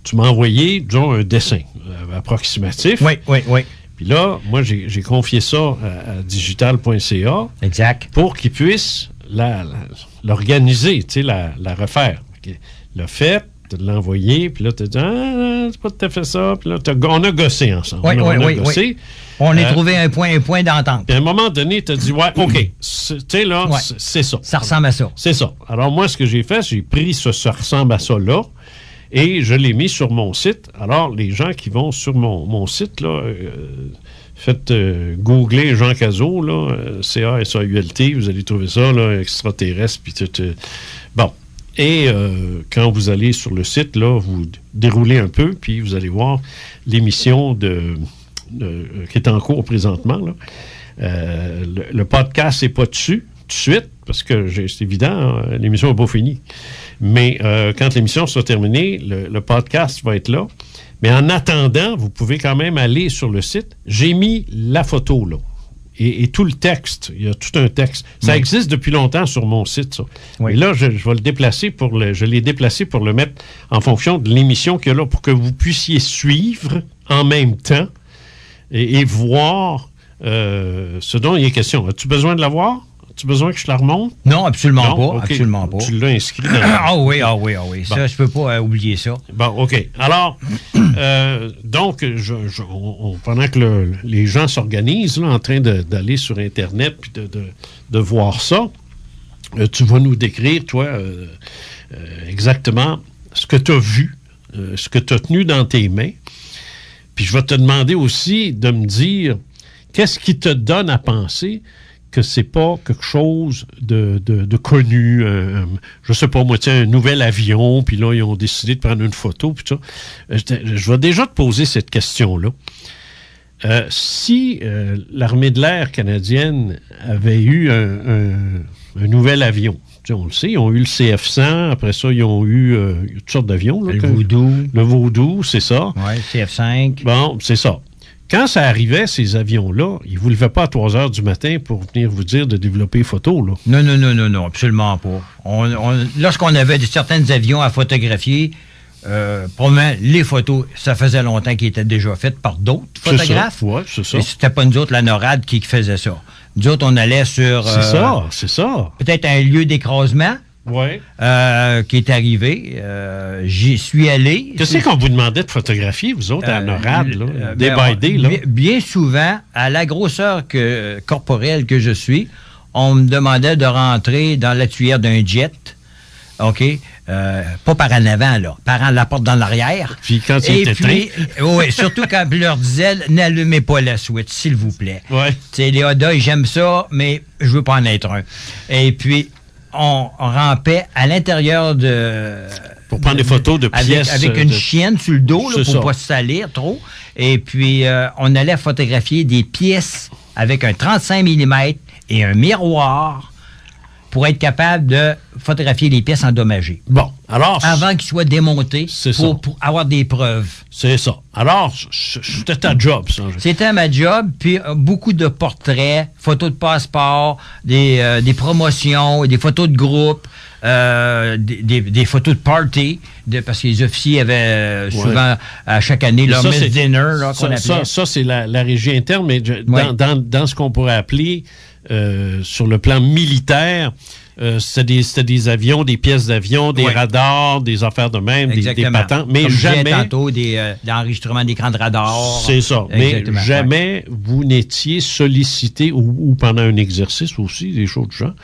B: tu m'as envoyé, disons, un dessin approximatif.
C: Oui.
B: Puis là, moi, j'ai confié ça à digital.ca.
C: Exact.
B: Pour qu'ils puissent l'organiser, tu sais, la refaire. Okay. Le fait, de l'envoyer, puis là, tu as dit, c'est pas tout à fait ça. Puis là, on a gossé ensemble.
C: Oui. On a trouvé un point d'entente.
B: Puis à un moment donné, tu as dit, ouais, OK, tu sais, là, c'est ça.
C: Ça ressemble à ça.
B: C'est ça. Alors, moi, ce que j'ai fait, j'ai pris ça ressemble à ça là, et je l'ai mis sur mon site. Alors, les gens qui vont sur mon site, là, faites googler Jean Cazot, là, C-A-S-A-U-L-T, vous allez trouver ça, là, extraterrestre, puis tout. Bon. Et quand vous allez sur le site, là, vous déroulez un peu, puis vous allez voir l'émission qui est en cours présentement. Là. Le podcast n'est pas dessus tout de suite, parce que c'est évident, l'émission n'est pas finie. Mais quand l'émission sera terminée, le podcast va être là. Mais en attendant, vous pouvez quand même aller sur le site. J'ai mis la photo, là. Et tout le texte, il y a tout un texte. Ça existe depuis longtemps sur mon site, ça. Oui. Et là, je vais le déplacer je l'ai déplacé pour le mettre en fonction de l'émission qu'il y a là, pour que vous puissiez suivre en même temps et voir ce dont il est question. As-tu besoin de la voir? As-tu besoin que je la remonte?
C: Non, absolument pas.
B: Okay.
C: Absolument pas.
B: Tu l'as inscrit dans
C: Ah oui. Bon. Ça, je peux pas oublier ça.
B: Bon, OK. Alors, donc, pendant que les gens s'organisent là, en train d'aller sur Internet puis de voir ça, tu vas nous décrire, toi, exactement ce que tu as vu, ce que tu as tenu dans tes mains. Puis je vais te demander aussi de me dire qu'est-ce qui te donne à penser que c'est pas quelque chose de connu, je sais pas moi, un nouvel avion, puis là, ils ont décidé de prendre une photo, puis ça. Je vais déjà te poser cette question-là. Si l'armée de l'air canadienne avait eu un nouvel avion, on le sait, ils ont eu le CF-100, après ça, ils ont eu toutes sortes d'avions. Là, le Voodoo, c'est ça.
C: Oui, CF-5.
B: Bon, c'est ça. Quand ça arrivait, ces avions-là, ils ne vous levaient pas à 3 heures du matin pour venir vous dire de développer photos, là.
C: Non, absolument pas. Lorsqu'on avait certains avions à photographier, probablement, les photos, ça faisait longtemps qu'ils étaient déjà faites par d'autres photographes.
B: Oui, c'est ça.
C: Et c'était pas nous autres, la NORAD, qui faisait ça. Nous autres, on allait sur...
B: c'est ça.
C: Peut-être un lieu d'écrasement.
B: Oui.
C: Qui est arrivé. J'y suis allé.
B: Qu'est-ce qu'on vous demandait de photographier, vous autres, à NORAD, là? Day by day, là?
C: Bien souvent, à la grosseur corporelle que je suis, on me demandait de rentrer dans la tuyère d'un jet. OK? Pas par en avant, là. Par la porte dans l'arrière.
B: Puis quand il était éteint.
C: Oui, surtout quand je leur disais, n'allumez pas la switch, s'il vous plaît.
B: Oui.
C: Tu sais, les hot dogs, j'aime ça, mais je veux pas en être un. Et puis, on rampait à l'intérieur
B: pour prendre des photos de pièces.
C: Avec une chienne sur le dos, là, pour ne pas se salir trop. Et puis, on allait photographier des pièces avec un 35 mm et un miroir. pour être capable de photographier les pièces endommagées.
B: Bon, alors...
C: Avant qu'ils soient démontés pour avoir des preuves.
B: C'est ça. Alors, c'était ta job, ça.
C: C'était ma job, puis beaucoup de portraits, photos de passeport, des promotions, des photos de groupe, des photos de party, parce que les officiers avaient souvent, à chaque année, leur mess dinner, là, qu'on appelait.
B: Ça, c'est la régie interne, mais dans ce qu'on pourrait appeler, sur le plan militaire, c'était des avions, des pièces d'avion, des radars, des affaires de même, des patentes, mais
C: comme
B: jamais...
C: tantôt, d'enregistrement d'écran de radar.
B: C'est ça, mais jamais vous n'étiez sollicité, ou pendant un exercice aussi, des choses de genre,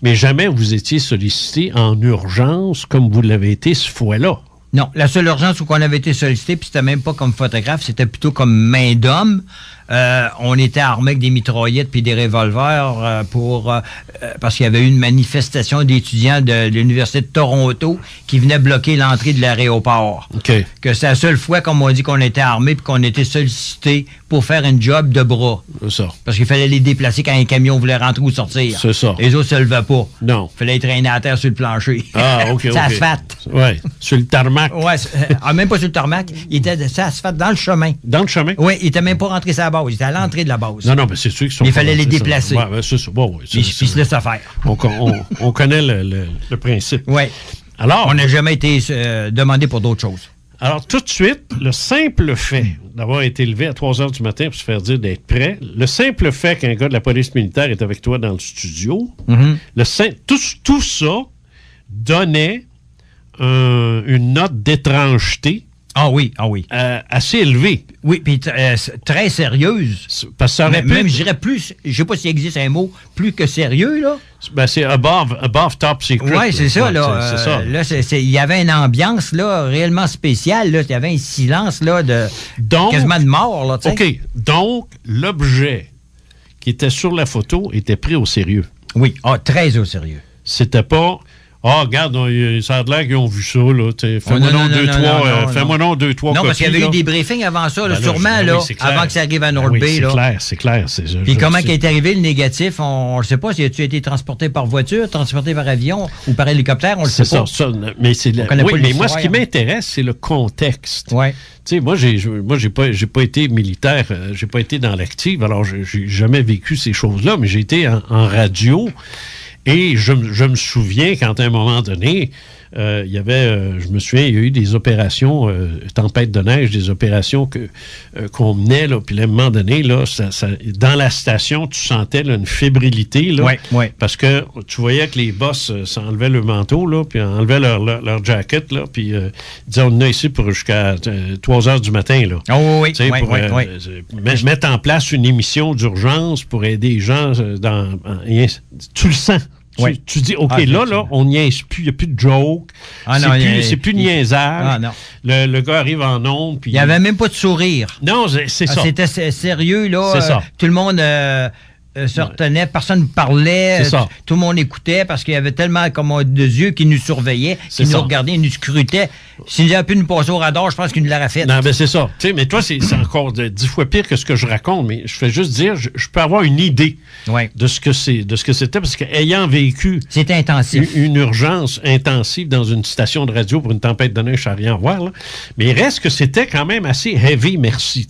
B: mais jamais vous étiez sollicité en urgence comme vous l'avez été ce fois-là.
C: Non, la seule urgence où on avait été sollicité, puis c'était même pas comme photographe, c'était plutôt comme main d'homme. On était armés avec des mitraillettes puis des revolvers parce qu'il y avait eu une manifestation d'étudiants de l'Université de Toronto qui venaient bloquer l'entrée de l'aéroport.
B: Okay.
C: Que c'est la seule fois, comme on dit, qu'on était armés puis qu'on était sollicité pour faire une job de bras.
B: C'est ça.
C: Parce qu'il fallait les déplacer quand un camion voulait rentrer ou sortir.
B: C'est ça.
C: Les autres se levaient pas.
B: Non.
C: Il fallait les traîner à terre sur le plancher.
B: Ah, OK,
C: C'est asphalte.
B: Oui, sur le tarmac.
C: Oui, même pas sur le tarmac. Il était sur asphalte dans le chemin.
B: Dans le chemin?
C: Oui, il était même pas rentré sur la base. Il était à l'entrée de la base.
B: Non, mais c'est sûr qu'ils sont...
C: Il fallait les déplacer.
B: Oui, c'est ça. Bon,
C: puis se laisser faire.
B: On connaît le principe.
C: Oui.
B: Alors...
C: On n'a jamais été demandé pour d'autres choses.
B: Alors, tout de suite, le simple fait d'avoir été levé à 3 heures du matin pour se faire dire d'être prêt, le simple fait qu'un gars de la police militaire est avec toi dans le studio, tout ça donnait une note d'étrangeté.
C: Ah oui.
B: Assez élevée.
C: Oui, puis très sérieuse.
B: Parce que ça aurait
C: même, je dirais plus, je sais pas s'il existe un mot plus que sérieux, là.
B: Ben, c'est above top secret.
C: Oui, c'est ça, là.
B: C'est ça.
C: Là, il y avait une ambiance, là, réellement spéciale, là. Il y avait un silence, là, quasiment de mort, là, tu sais.
B: OK. Donc, l'objet qui était sur la photo était pris au sérieux.
C: Oui. Ah, très au sérieux.
B: C'était pas... Ah, regarde, ça a l'air qu'ils ont vu ça, là. Fais-moi donc 2-3 copies.
C: Non, parce qu'il y avait eu des briefings avant ça, là, sûrement, avant que ça arrive à North Bay.
B: C'est clair.
C: Puis comment est arrivé le négatif, on ne sait pas. Si tu as été transporté par voiture, transporté par avion ou par hélicoptère, on le sait pas.
B: Mais moi, ce qui m'intéresse, c'est le contexte.
C: Oui.
B: Tu sais, moi, j'ai pas été militaire, j'ai pas été dans l'active, alors j'ai jamais vécu ces choses-là, mais j'ai été en radio. Et je me souviens quand à un moment donné, il y avait, je me souviens, il y a eu des opérations, tempête de neige, des opérations qu'on menait, là, puis à un moment donné, là, dans la station, tu sentais là, une fébrilité, là, parce que tu voyais que les boss s'enlevaient le manteau, là, puis enlevaient leur jacket, là, puis disaient, on est ici pour jusqu'à 3 heures du matin, là.
C: Oh oui,
B: mettre en place une émission d'urgence pour aider les gens tu le sens. Tu dis, OK, là, on niaise plus, il n'y a plus de joke. C'est plus de niaisage. Le gars arrive en ondes.
C: Il n'y avait même pas de sourire.
B: Non, c'est ça.
C: C'était sérieux, là.
B: C'est ça.
C: Tout le monde se retenait, personne ne parlait. Tout le monde écoutait parce qu'il y avait tellement de yeux qui nous surveillaient, qui nous regardaient, nous scrutaient. S'il avait pu nous passer au radar, je pense qu'il nous l'aurait fait.
B: Non, ben c'est ça. Mais toi, c'est encore 10 fois pire que ce que je raconte, mais je fais juste dire, je peux avoir une idée de ce que c'était, parce qu'ayant vécu
C: c'était intensif.
B: Une urgence intensive dans une station de radio pour une tempête de neige, je n'ai rien à voir, là. Mais il reste que c'était quand même assez heavy, merci.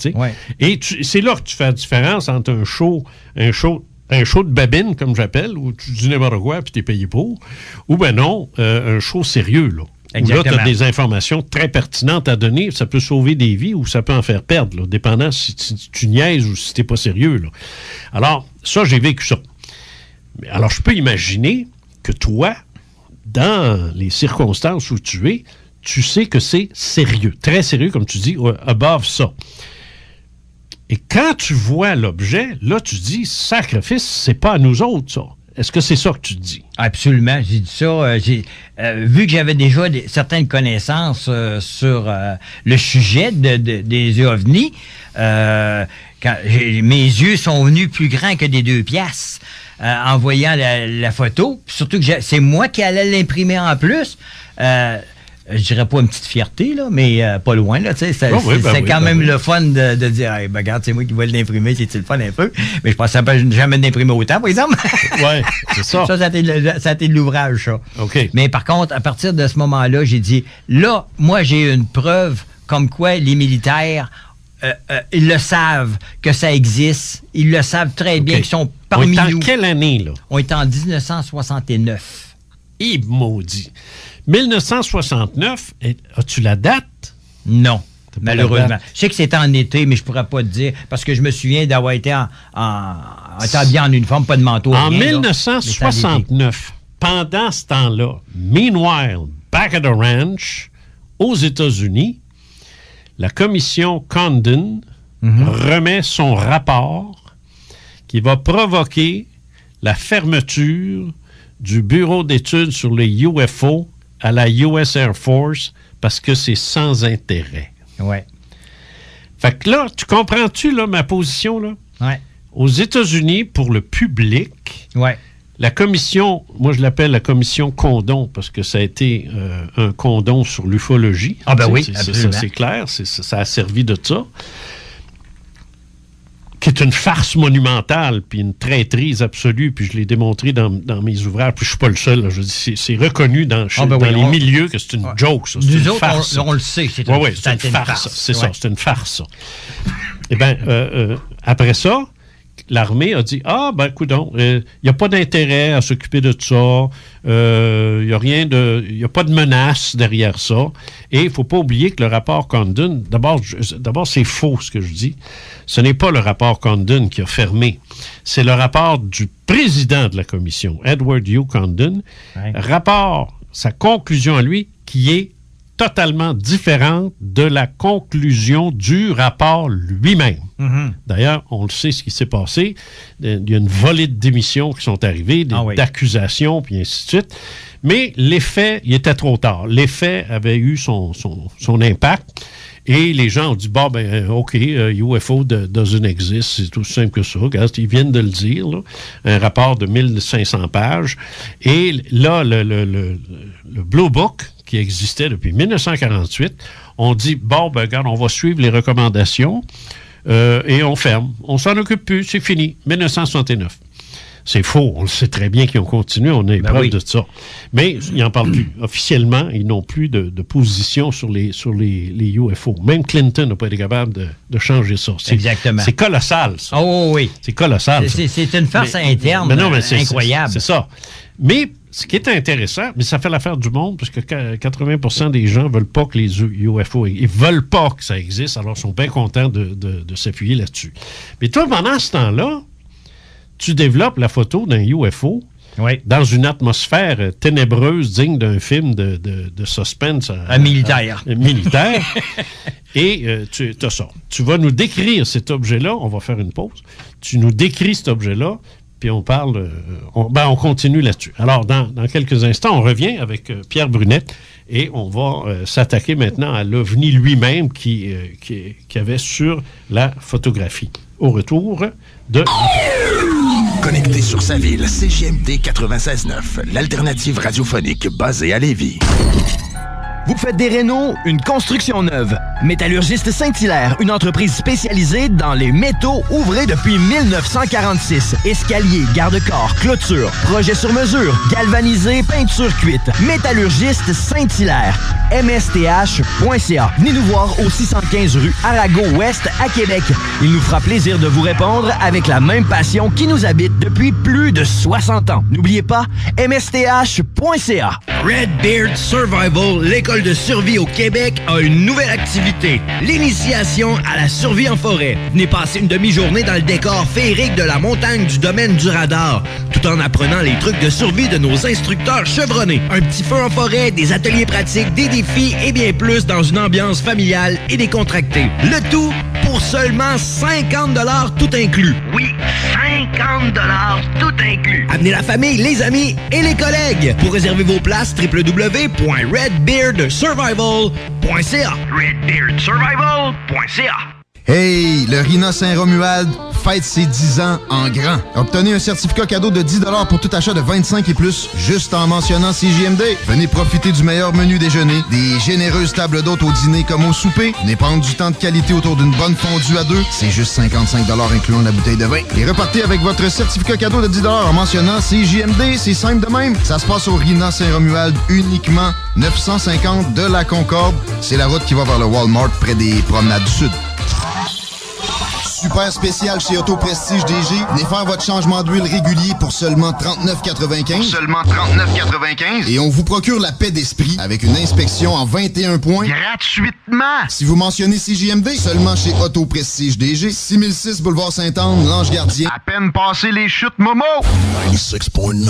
B: Et c'est là que tu fais la différence entre un show de babine, comme j'appelle, où tu dis n'importe quoi puis tu es payé pour, ou ben non, un show sérieux, là. Exactement. Où là, tu as des informations très pertinentes à donner. Ça peut sauver des vies ou ça peut en faire perdre, là, dépendant si tu niaises ou si tu n'es pas sérieux, là. Alors, ça, j'ai vécu ça. Alors, je peux imaginer que toi, dans les circonstances où tu es, tu sais que c'est sérieux, très sérieux, comme tu dis, above ça. Et quand tu vois l'objet, là, tu dis, sacrifice, c'est pas à nous autres, ça. Est-ce que c'est ça que tu dis?
C: Absolument. J'ai dit ça. Vu que j'avais déjà certaines connaissances sur le sujet des ovnis, mes yeux sont venus plus grands que des 2 piastres en voyant la photo. Surtout que c'est moi qui allais l'imprimer en plus. je dirais pas une petite fierté, là, mais pas loin. Là, c'est quand même le fun de dire hey, ben, regarde, c'est moi qui vais l'imprimer, c'est-tu le fun un peu? Mais je pensais jamais d'imprimer autant, par exemple.
B: Oui, c'est ça.
C: Ça a été de l'ouvrage, ça.
B: OK.
C: Mais par contre, à partir de ce moment-là, j'ai dit là, moi, j'ai une preuve comme quoi les militaires, ils le savent que ça existe. Ils le savent très bien qu'ils sont parmi nous.
B: On est en quelle année, là?
C: On est en 1969.
B: Maudit. 1969, as-tu la date?
C: Non, malheureusement. Je sais que c'était en été, mais je pourrais pas te dire, parce que je me souviens d'avoir été habillé en uniforme, pas de manteau.
B: En
C: rien,
B: 1969, pendant ce temps-là, meanwhile, back at the ranch, aux États-Unis, la commission Condon remet son rapport qui va provoquer la fermeture du bureau d'études sur les UFO à la US Air Force parce que c'est sans intérêt.
C: Ouais.
B: Fait que là, tu comprends-tu là, ma position? Là?
C: Ouais.
B: Aux États-Unis, pour le public, la commission, moi je l'appelle la commission Condon parce que ça a été un condom sur l'ufologie.
C: Ah ben oui,
B: c'est clair, ça a servi de ça. Qui est une farce monumentale, puis une traîtrise absolue, puis je l'ai démontré dans mes ouvrages, puis je suis pas le seul. Là, je dis, c'est reconnu dans les milieux que c'est une joke, ça. C'est une farce.
C: On le sait, c'est
B: une farce. C'est ça, c'est une farce, ça. Eh bien, après ça, l'armée a dit, coudonc, il n'y a pas d'intérêt à s'occuper de ça, il n'y a pas de menace derrière ça, et il ne faut pas oublier que le rapport Condon, d'abord, c'est faux ce que je dis, ce n'est pas le rapport Condon qui a fermé, c'est le rapport du président de la commission, Edward U. Condon, rapport, sa conclusion à lui, qui est totalement différente de la conclusion du rapport lui-même. D'ailleurs, on le sait ce qui s'est passé. Il y a une volée de démissions qui sont arrivées, d'accusations, puis ainsi de suite. Mais l'effet, il était trop tard. L'effet avait eu son impact. Et les gens ont dit, OK, UFO doesn't exist, c'est tout simple que ça. Regarde, ils viennent de le dire, là. Un rapport de 1500 pages. Et là, le Blue Book, qui existait depuis 1948, on dit, regarde, on va suivre les recommandations et on ferme. On s'en occupe plus, c'est fini. 1969. C'est faux, on le sait très bien qu'ils ont continué, on a preuve de ça. Mais ils n'en parlent plus. Officiellement, ils n'ont plus de position sur les UFO. Même Clinton n'a pas été capable de changer ça.
C: Exactement.
B: C'est colossal, ça.
C: Oh oui.
B: C'est colossal.
C: C'est une farce interne incroyable.
B: C'est ça. Mais ce qui est intéressant, mais ça fait l'affaire du monde, parce que 80% des gens ne veulent pas que les UFO, ils ne veulent pas que ça existe, alors ils sont bien contents de s'appuyer là-dessus. Mais toi, pendant ce temps-là, tu développes la photo d'un UFO dans une atmosphère ténébreuse digne d'un film de suspense
C: militaire.
B: Et tu as ça. Tu vas nous décrire cet objet-là. On va faire une pause. Tu nous décris cet objet-là, puis on parle... on continue là-dessus. Alors, dans quelques instants, on revient avec Pierre Brunet et on va s'attaquer maintenant à l'OVNI lui-même qui avait sur la photographie. Au retour de...
M: Connecté sur sa ville, CJMD 96.9, l'alternative radiophonique basée à Lévis.
H: Vous faites des rénaux, une construction neuve. Métallurgiste Saint-Hilaire, une entreprise spécialisée dans les métaux ouvrés depuis 1946. Escalier, garde-corps, clôture, projet sur mesure, galvanisé, peinture cuite. Métallurgiste Saint-Hilaire, msth.ca. Venez nous voir au 615 rue Arago-Ouest à Québec. Il nous fera plaisir de vous répondre avec la même passion qui nous habite depuis plus de 60 ans. N'oubliez pas, msth.ca.
L: Redbeard Survival, l'école de survie au Québec, a une nouvelle activité. L'initiation à la survie en forêt. Venez passer une demi-journée dans le décor féerique de la montagne du domaine du radar, tout en apprenant les trucs de survie de nos instructeurs chevronnés. Un petit feu en forêt, des ateliers pratiques, des défis et bien plus dans une ambiance familiale et décontractée. Le tout pour seulement 50 $ tout inclus.
J: Oui, 50 $ tout inclus.
L: Amenez la famille, les amis et les collègues. Pour réserver vos places, www.redbeardsurvival.ca.
J: Redbeardsurvival.ca.
F: Hey, le RINA Saint-Romuald fête ses 10 ans en grand. Obtenez un certificat cadeau de 10 $ pour tout achat de 25 et plus, juste en mentionnant CJMD. Venez profiter du meilleur menu déjeuner, des généreuses tables d'hôtes au dîner comme au souper. Venez prendre du temps de qualité autour d'une bonne fondue à deux. C'est juste 55 $ incluant la bouteille de vin. Et repartez avec votre certificat cadeau de 10 $ en mentionnant CJMD. C'est simple de même. Ça se passe au RINA Saint-Romuald uniquement, 950 de la Concorde. C'est la route qui va vers le Walmart près des Promenades du Sud. Super spécial chez Auto Prestige DG. Venez faire votre changement d'huile régulier pour seulement 39,95.
G: Seulement 39,95.
F: Et on vous procure la paix d'esprit avec une inspection en 21 points.
G: Gratuitement.
F: Si vous mentionnez CJMD, seulement chez Auto Prestige DG. 6006 Boulevard Sainte-Anne, Lange-Gardien.
G: À peine passé les chutes Momo.
M: 96.9.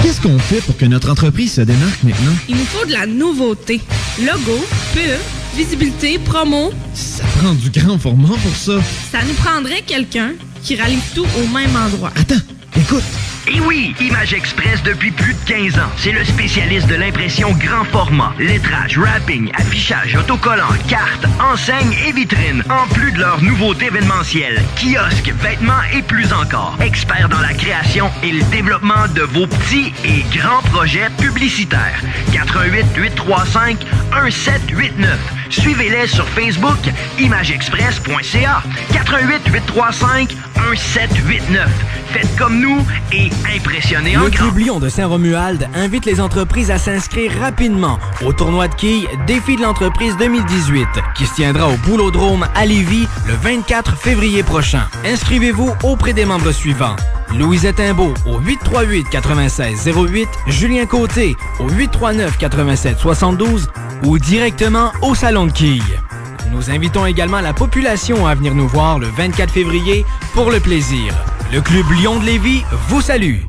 H: Qu'est-ce qu'on fait pour que notre entreprise se démarque maintenant?
I: Il nous faut de la nouveauté. Logo, pub, visibilité, promo.
H: Ça prend du grand format pour ça.
I: Ça nous prendrait quelqu'un qui rallie tout au même endroit.
H: Attends, écoute.
J: Et oui, Image Express depuis plus de 15 ans. C'est le spécialiste de l'impression grand format. Lettrage, wrapping, affichage, autocollant, cartes, enseignes et vitrines. En plus de leur nouveauté événementielle, kiosques, vêtements et plus encore. Experts dans la création et le développement de vos petits et grands projets publicitaires. 88 835 1789. Suivez-les sur Facebook, imageexpress.ca. 88 835 1789. Faites comme nous et impressionnez en
A: Le
J: grand.
A: Club Lion de Saint-Romuald invite les entreprises à s'inscrire rapidement au tournoi de quilles Défi de l'entreprise 2018 qui se tiendra au Boulodrome à Lévis le 24 février prochain. Inscrivez-vous auprès des membres suivants. Louisette Imbeau au 838-9608, Julien Côté au 839-8772 ou directement au Salon de quilles. Nous invitons également la population à venir nous voir le 24 février pour le plaisir. Le Club Lion de Lévis vous salue.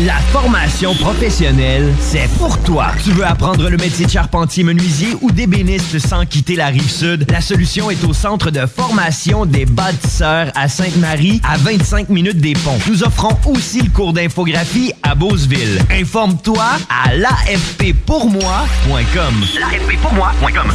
L: La formation professionnelle, c'est pour toi. Tu veux apprendre le métier de charpentier menuisier ou d'ébéniste sans quitter la Rive-Sud? La solution est au Centre de formation des bâtisseurs à Sainte-Marie, à 25 minutes des ponts. Nous offrons aussi le cours d'infographie à Beauceville. Informe-toi à l'afppourmoi.com.
J: l'afppourmoi.com.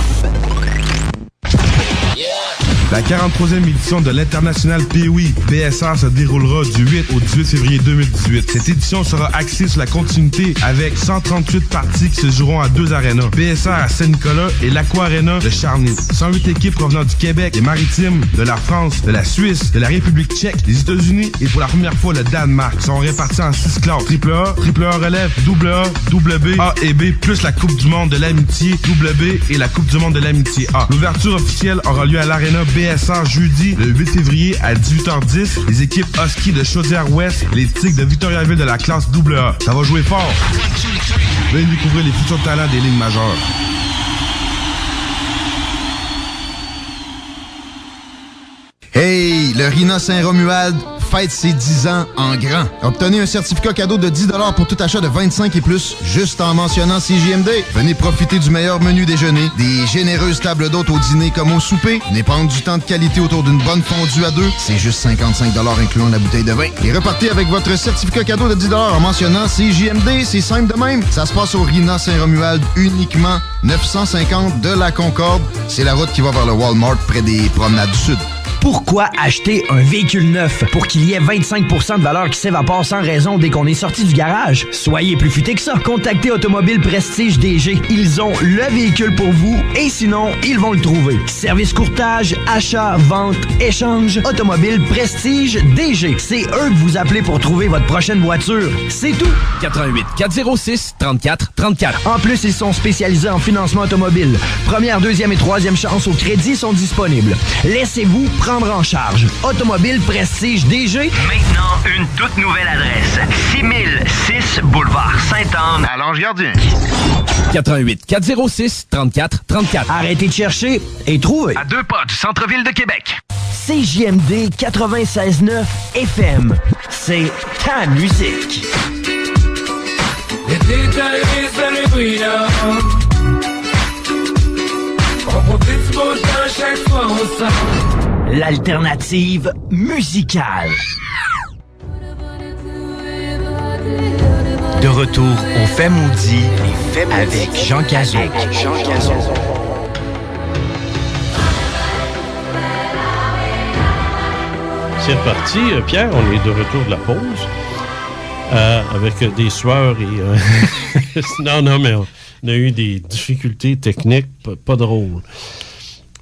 N: La 43e édition de l'International POI BSR se déroulera du 8 au 18 février 2018. Cette édition sera axée sur la continuité avec 138 parties qui se joueront à 2 arénas. BSR à Saint-Nicolas et l'Aqua Arena de Charny. 108 équipes provenant du Québec, des Maritimes, de la France, de la Suisse, de la République tchèque, des États-Unis et pour la première fois le Danemark sont répartis en 6 classes. AAA, AAA relève, AA, WB, A et B, plus la Coupe du monde de l'amitié WB et la Coupe du monde de l'amitié A. L'ouverture officielle aura lieu à l'Arena BSR jeudi le 8 février à 18h10. Les équipes Husky de Chaudière-Ouest, les Tigres de Victoriaville de la classe AA. Ça va jouer fort. Venez découvrir les futurs talents des ligues majeures.
F: Hey, le RINA Saint-Romuald fête ses 10 ans en grand. Obtenez un certificat cadeau de 10 $ pour tout achat de 25 et plus, juste en mentionnant CJMD. Venez profiter du meilleur menu déjeuner, des généreuses tables d'hôtes au dîner comme au souper. Venez prendre du temps de qualité autour d'une bonne fondue à deux. C'est juste 55 $ incluant la bouteille de vin. Et repartez avec votre certificat cadeau de 10 $ en mentionnant CJMD. C'est simple de même. Ça se passe au RINA Saint-Romuald uniquement, 950 de la Concorde. C'est la route qui va vers le Walmart près des Promenades du Sud.
L: Pourquoi acheter un véhicule neuf pour qu'il y ait 25 % de valeur qui s'évapore sans raison dès qu'on est sorti du garage? Soyez plus futé que ça. Contactez Automobile Prestige DG. Ils ont le véhicule pour vous et sinon, ils vont le trouver. Service courtage, achat, vente, échange. Automobile Prestige DG. C'est eux que vous appelez pour trouver votre prochaine voiture. C'est tout.
A: 88 406 34 34.
L: En plus, ils sont spécialisés en financement automobile. Première, deuxième et troisième chance au crédit sont disponibles. Laissez-vous prendre en charge. Automobile Prestige DG.
J: Maintenant, une toute nouvelle adresse. 6006 Boulevard Sainte-Anne à Lange-Gardien.
A: 88 406 34 34.
L: Arrêtez de chercher et trouvez.
J: À 2 pas du centre-ville de Québec.
L: CJMD 96.9 FM. C'est ta musique.
O: On profite du beau temps chaque fois on sort.
L: L'alternative musicale. De retour au Fait Maudit avec Jean Cazot.
B: c'est reparti. Pierre, on est de retour de la pause. Avec des sueurs et... non, mais on a eu des difficultés techniques pas drôles.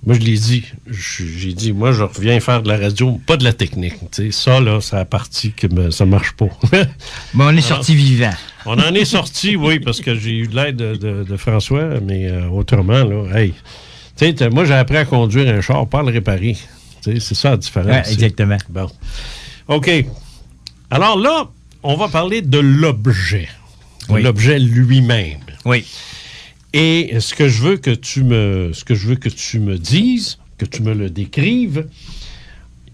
B: Moi, je l'ai dit. J'ai dit, moi, je reviens faire de la radio, pas de la technique. Tu sais, ça, là, c'est la partie que ça marche pas.
C: Mais on est sorti vivant.
B: On en est sorti, oui, parce que j'ai eu de l'aide de François, mais autrement, là, hey... Tu sais, moi, j'ai appris à conduire un char, pas à le réparer. Tu sais, c'est ça la différence.
C: Ouais, exactement.
B: Bon. OK. Alors là, on va parler de l'objet.
C: Oui.
B: L'objet lui-même.
C: Oui.
B: Et ce que je veux que tu me dises, que tu me le décrives,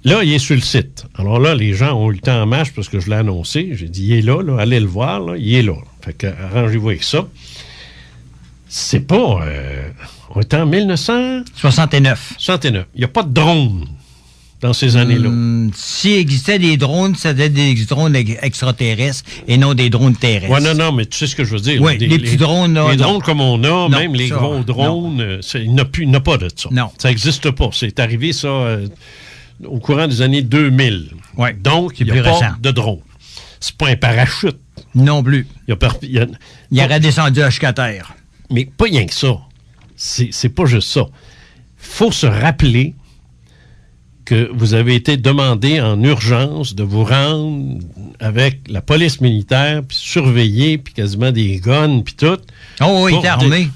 B: là, il est sur le site. Alors là, les gens ont eu le temps en marche parce que je l'ai annoncé. J'ai dit, il est là, allez le voir, là, il est là. Fait que arrangez-vous avec ça. C'est pas... on est en 1969. 69. Il n'y a pas de drone dans ces années-là.
C: S'il existait des drones, ça devait être des drones extraterrestres et non des drones terrestres.
B: Oui, non, mais tu sais ce que je veux dire.
C: Oui, les petits drones, là.
B: Les drones comme on a,
C: non,
B: même les gros drones, il n'y a pas de ça.
C: Non.
B: Ça n'existe pas. C'est arrivé, ça, au courant des années 2000.
C: Ouais.
B: Donc, il n'y a pas de drone. C'est pas un parachute.
C: Non plus.
B: Il
C: aurait descendu jusqu'à terre.
B: Mais pas rien que ça. C'est pas juste ça. Faut se rappeler que vous avez été demandé en urgence de vous rendre avec la police militaire, puis surveiller, puis quasiment des guns, puis tout.
C: Oh, il était armé.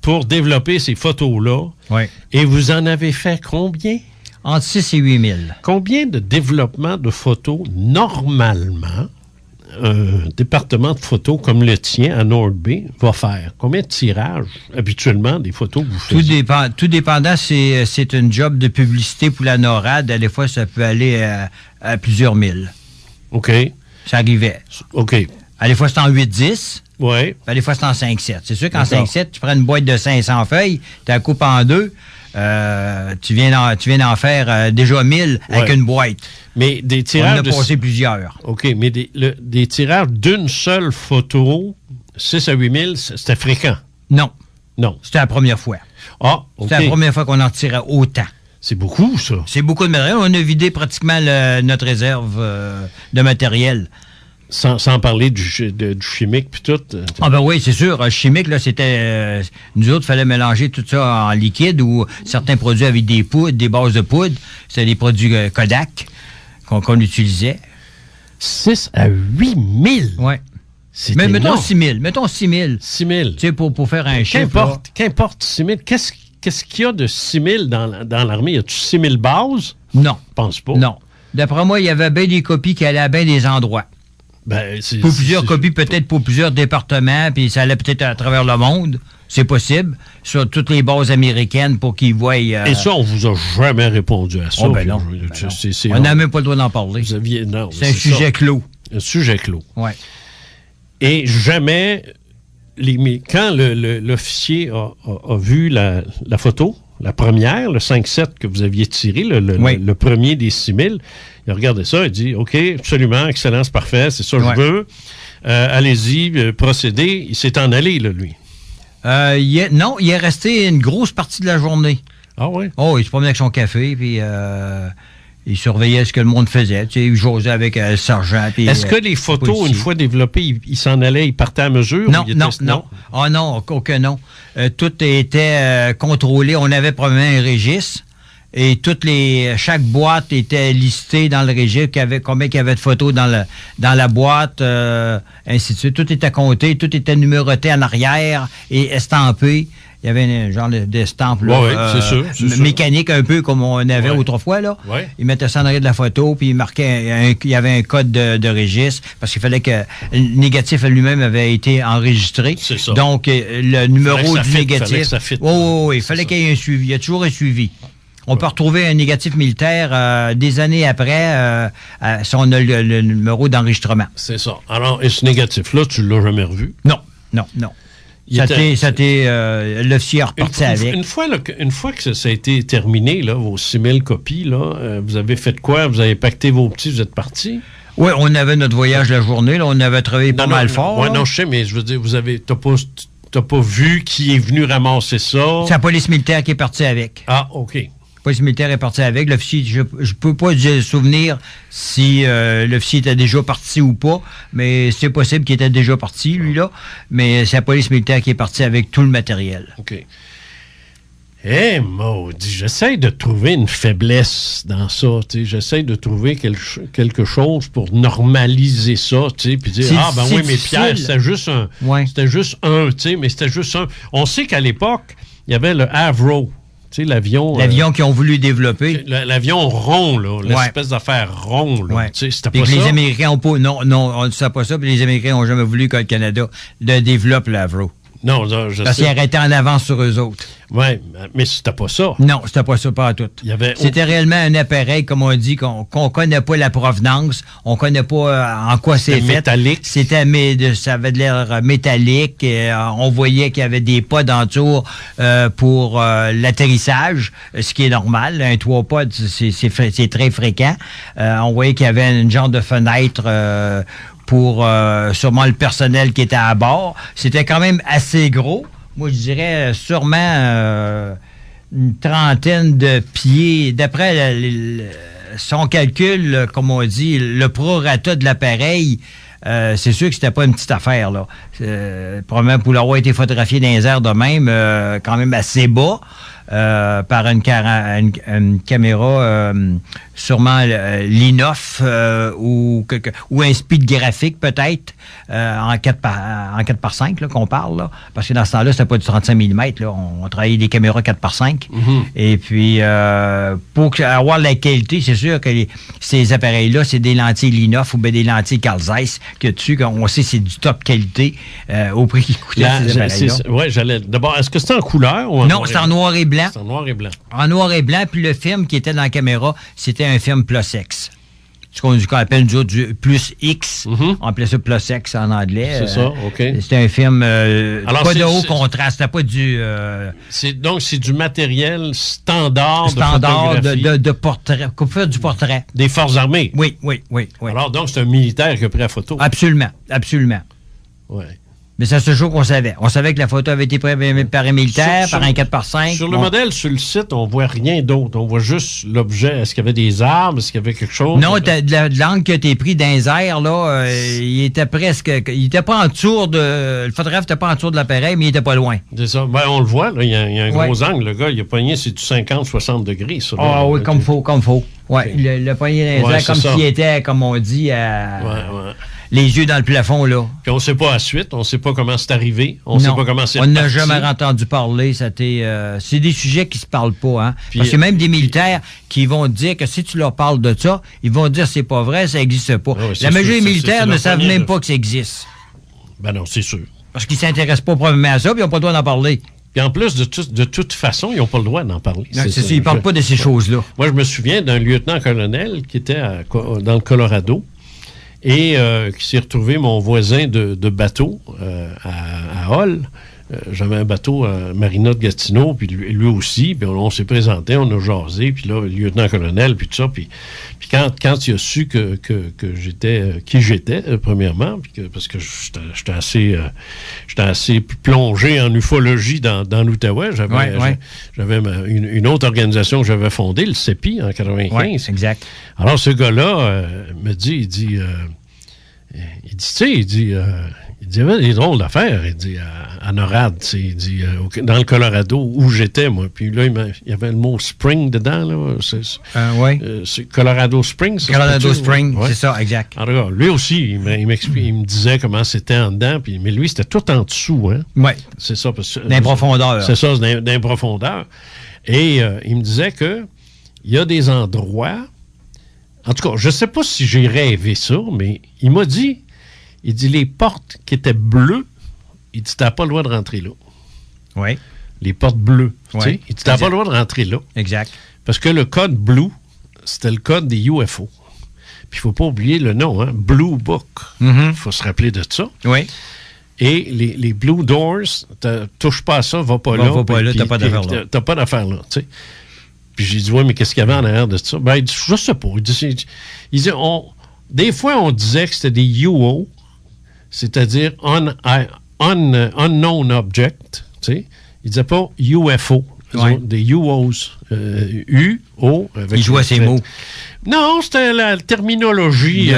B: Pour développer ces photos-là.
C: Oui.
B: Et vous en avez fait combien?
C: Entre 6 et 8 000.
B: Combien de développement de photos, normalement, un département de photos comme le tien à North Bay va faire? Combien de tirages, habituellement, des photos que vous faites?
C: Tout dépendant, c'est une job de publicité pour la NORAD. Des fois, ça peut aller à plusieurs mille.
B: OK.
C: Ça arrivait.
B: OK.
C: Des fois, c'est en 8-10.
B: Oui.
C: Des fois, c'est en 5-7. C'est sûr qu'en 5-7, tu prends une boîte de 500 feuilles, tu la coupes en deux, tu viens d'en faire déjà 1000 avec une boîte.
B: Mais des tirages...
C: On en a passé plusieurs.
B: OK, mais des tirages d'une seule photo, 6 à 8 000, c'était fréquent?
C: Non.
B: Non.
C: C'était la première fois.
B: Ah, OK.
C: C'était la première fois qu'on en tirait autant.
B: C'est beaucoup, ça.
C: C'est beaucoup de matériel. On a vidé pratiquement notre réserve de matériel.
B: Sans parler du chimique puis tout.
C: Ah ben oui, c'est sûr. Chimique, là, c'était... nous autres, il fallait mélanger tout ça en liquide ou certains produits avec des poudres, des bases de poudre. C'était des produits Kodak qu'on utilisait.
B: 6 à 8 000?
C: Oui. Mais mettons 6 000. Mettons 6 000.
B: 6 000.
C: Tu sais, pour faire un chiffre.
B: Qu'importe 6 000. Qu'est-ce qu'il y a de 6 000 dans l'armée? Y a-tu 6 000 bases?
C: Non.
B: Je pense pas.
C: Non. D'après moi, il y avait bien des copies qui allaient à bien des endroits. Pour plusieurs copies, peut-être pour plusieurs départements, puis ça allait peut-être à travers le monde. C'est possible. Sur toutes les bases américaines pour qu'ils voient...
B: Et ça, on vous a jamais répondu à ça.
C: Oh, ben non. On n'a même pas le droit d'en parler. C'est un sujet clos.
B: Un sujet clos.
C: Oui.
B: Et jamais... Quand l'officier a vu la photo, la première, le 5-7 que vous aviez tiré, le premier des 6 000, il a regardé ça, il dit « OK, absolument, excellent, c'est parfait, c'est ça que je veux. Allez-y, procédez. » Il s'est en allé, là, lui.
C: Non, il est resté une grosse partie de la journée.
B: Ah oui?
C: Oh, il se promenait avec son café, puis il surveillait ce que le monde faisait. Tu sais, il jouait avec le sergent.
B: Est-ce que les photos, une fois développées, il s'en allait, il partait à mesure?
C: Non. Ah non, aucun non. Tout était contrôlé. On avait probablement un registre. Et chaque boîte était listée dans le registre, combien il y avait de photos dans la boîte, ainsi de suite. Tout était compté, tout était numéroté en arrière et estampé. Il y avait un genre d'estampe
B: c'est
C: mécanique un peu comme on avait autrefois. Là.
B: Ouais.
C: Il mettait ça en arrière de la photo, puis il marquait, il y avait un code de registre, parce qu'il fallait que le négatif lui-même avait été enregistré.
B: C'est ça.
C: Donc, le numéro du négatif... Il fallait qu'il y ait un suivi. Il y a toujours un suivi. On peut retrouver un négatif militaire des années après si on a le numéro d'enregistrement.
B: C'est ça. Alors, et ce négatif-là, tu ne l'as jamais revu?
C: Non. L'officier reparti avec.
B: Une fois que ça a été terminé, là, vos 6 000 copies, là, vous avez fait quoi? Vous avez pacté vos petits, vous êtes partis?
C: Oui, on avait notre voyage la journée. Là, on avait travaillé pas mal fort.
B: Oui, non, je sais, mais je veux dire, t'as pas vu qui est venu ramasser ça?
C: C'est la police militaire qui est partie avec.
B: Ah, OK.
C: police militaire est parti avec. L'officier, je ne peux pas dire souvenir si l'officier était déjà parti ou pas, mais c'est possible qu'il était déjà parti, lui-là. Mais c'est la police militaire qui est partie avec tout le matériel.
B: OK. Maudit, j'essaie de trouver une faiblesse dans ça, tu sais. J'essaie de trouver quelque chose pour normaliser ça, tu sais, puis dire, oui, mais Pierre, c'était juste un, tu sais, mais c'était juste un. On sait qu'à l'époque, il y avait le Avro, tu sais, l'avion...
C: L'avion qu'ils ont voulu développer.
B: L'avion rond, là, l'espèce d'affaire rond, là, tu sais, c'était pas ça.
C: Les Américains ont pas... Non, on ne sait pas ça, puis les Américains n'ont jamais voulu que le Canada développe l'Avro.
B: Non, je sais.
C: Parce qu'ils arrêtaient en avance sur eux autres.
B: Oui, mais c'était pas ça.
C: Non, c'était pas ça, pas à tout. C'était réellement un appareil, comme on dit, qu'on connaît pas la provenance, on connaît pas en quoi c'est fait.
B: Métallique.
C: Ça avait de l'air métallique. On voyait qu'il y avait des pods entour pour l'atterrissage, ce qui est normal. Un 3 pods, c'est très fréquent. On voyait qu'il y avait une genre de fenêtre pour sûrement le personnel qui était à bord. C'était quand même assez gros. Moi, je dirais sûrement une trentaine de pieds. D'après son calcul, comme on dit, le prorata de l'appareil, c'est sûr que c'était pas une petite affaire, là. Probablement pour l'avoir été photographié dans les airs de même, quand même assez bas, par une caméra sûrement l'Inoff ou un speed graphique peut-être en 4x5 là, qu'on parle, là, parce que dans ce temps-là, c'était pas du 35 mm, là, on travaillait des caméras 4x5. Et puis pour avoir la qualité, c'est sûr que ces appareils-là, c'est des lentilles L'Inoff ou bien des lentilles Carl Zeiss que dessus, on sait c'est du top qualité au prix qui coûtait ces appareils-là.
B: Oui, j'allais... D'abord, est-ce que c'était en couleur ou en
C: Non, c'était en noir et blanc.
B: C'est en noir et blanc.
C: En noir et blanc, puis le film qui était dans la caméra, c'était un film plus X. Ce qu'on appelle du plus X. On appelait ça plus X en anglais.
B: C'est ça, OK.
C: C'était un film pas de haut contraste, c'était pas du...
B: Donc, c'est du matériel standard
C: de portrait, qu'on peut faire du portrait.
B: Des forces armées?
C: Oui.
B: Alors, donc, c'est un militaire qui a pris la photo?
C: Absolument.
B: Oui.
C: Mais c'est ce jour qu'on savait. On savait que la photo avait été prise par un militaire, par un 4x5.
B: Sur le modèle, sur le site, on voit rien d'autre. On voit juste l'objet. Est-ce qu'il y avait des arbres? Est-ce qu'il y avait quelque chose?
C: Non, de l'angle qui a été pris dans les airs, là, il était presque... Il était pas en dessous de... Le photographe n'était pas en dessous de l'appareil, mais il était pas loin.
B: C'est ça. Ben, on le voit, là. Il y a un gros angle. Le gars, il a pogné, c'est du 50-60 degrés, ça.
C: Ah oui, comme faut. Oui, il a pogné dans les airs comme s'il était, comme on dit, les yeux dans le plafond, là.
B: Puis on ne sait pas la suite, on ne sait pas comment c'est arrivé, on ne sait pas comment c'est
C: on n'a jamais entendu parler. C'est des sujets qui ne se parlent pas, hein. Puis, parce que même des militaires qui vont dire que si tu leur parles de ça, ils vont dire c'est pas vrai, ça n'existe pas. La majorité des militaires ne savent même pas que ça existe.
B: Ben non, c'est sûr.
C: Parce qu'ils ne s'intéressent pas probablement à ça, puis ils n'ont pas le droit d'en parler.
B: Puis en plus, de toute façon, ils n'ont pas le droit d'en parler.
C: Non, c'est ça, ils ne parlent pas de ces choses-là.
B: Moi, je me souviens d'un lieutenant-colonel qui était dans le Colorado et qui s'est retrouvé mon voisin de bateau à Hull. J'avais un bateau à Marina de Gatineau, puis lui aussi, puis on s'est présenté, on a jasé, puis là, le lieutenant-colonel, puis tout ça, puis quand il a su que j'étais, qui j'étais, premièrement, puis parce que j'étais assez plongé en ufologie dans l'Outaouais, j'avais une autre organisation que j'avais fondée, le CEPI, en 95.
C: Oui, exact.
B: Alors, ce gars-là me dit, il dit, il y avait des drôles d'affaires, il dit, à NORAD, il dit, dans le Colorado, où j'étais, moi. Puis là, il y avait le mot spring dedans, là. C'est Colorado Springs.
C: Colorado Springs, c'est ça, exact.
B: Alors, lui aussi, il me disait comment c'était en dedans, mais lui, c'était tout en dessous, hein.
C: Oui.
B: C'est ça.
C: D'un profondeur.
B: C'est ça, d'un profondeur. Et il me disait que il y a des endroits, en tout cas, je ne sais pas si j'ai rêvé ça, mais il m'a dit, les portes qui étaient bleues, il dit, tu n'as pas le droit de rentrer là.
C: Oui.
B: Les portes bleues.
C: Oui.
B: Il dit, tu n'as pas le droit de rentrer là.
C: Exact.
B: Parce que le code blue, c'était le code des UFO. Puis il ne faut pas oublier le nom, hein, Blue Book. Il faut se rappeler de ça.
C: Oui.
B: Et les Blue Doors, touche pas à ça, va pas là.
C: Va pas là, t'as pas d'affaire là.
B: T'as pas d'affaire là, tu sais. Puis j'ai dit, ouais, mais qu'est-ce qu'il y avait en arrière de ça? Ben, il dit, je sais pas. Il dit, des fois, on disait que c'était des UO, c'est-à-dire Unknown Object, tu sais. Il disait pas UFO.
C: Ouais.
B: Des UOs. U-O.
C: Il jouait ses mots.
B: Non, c'était la terminologie.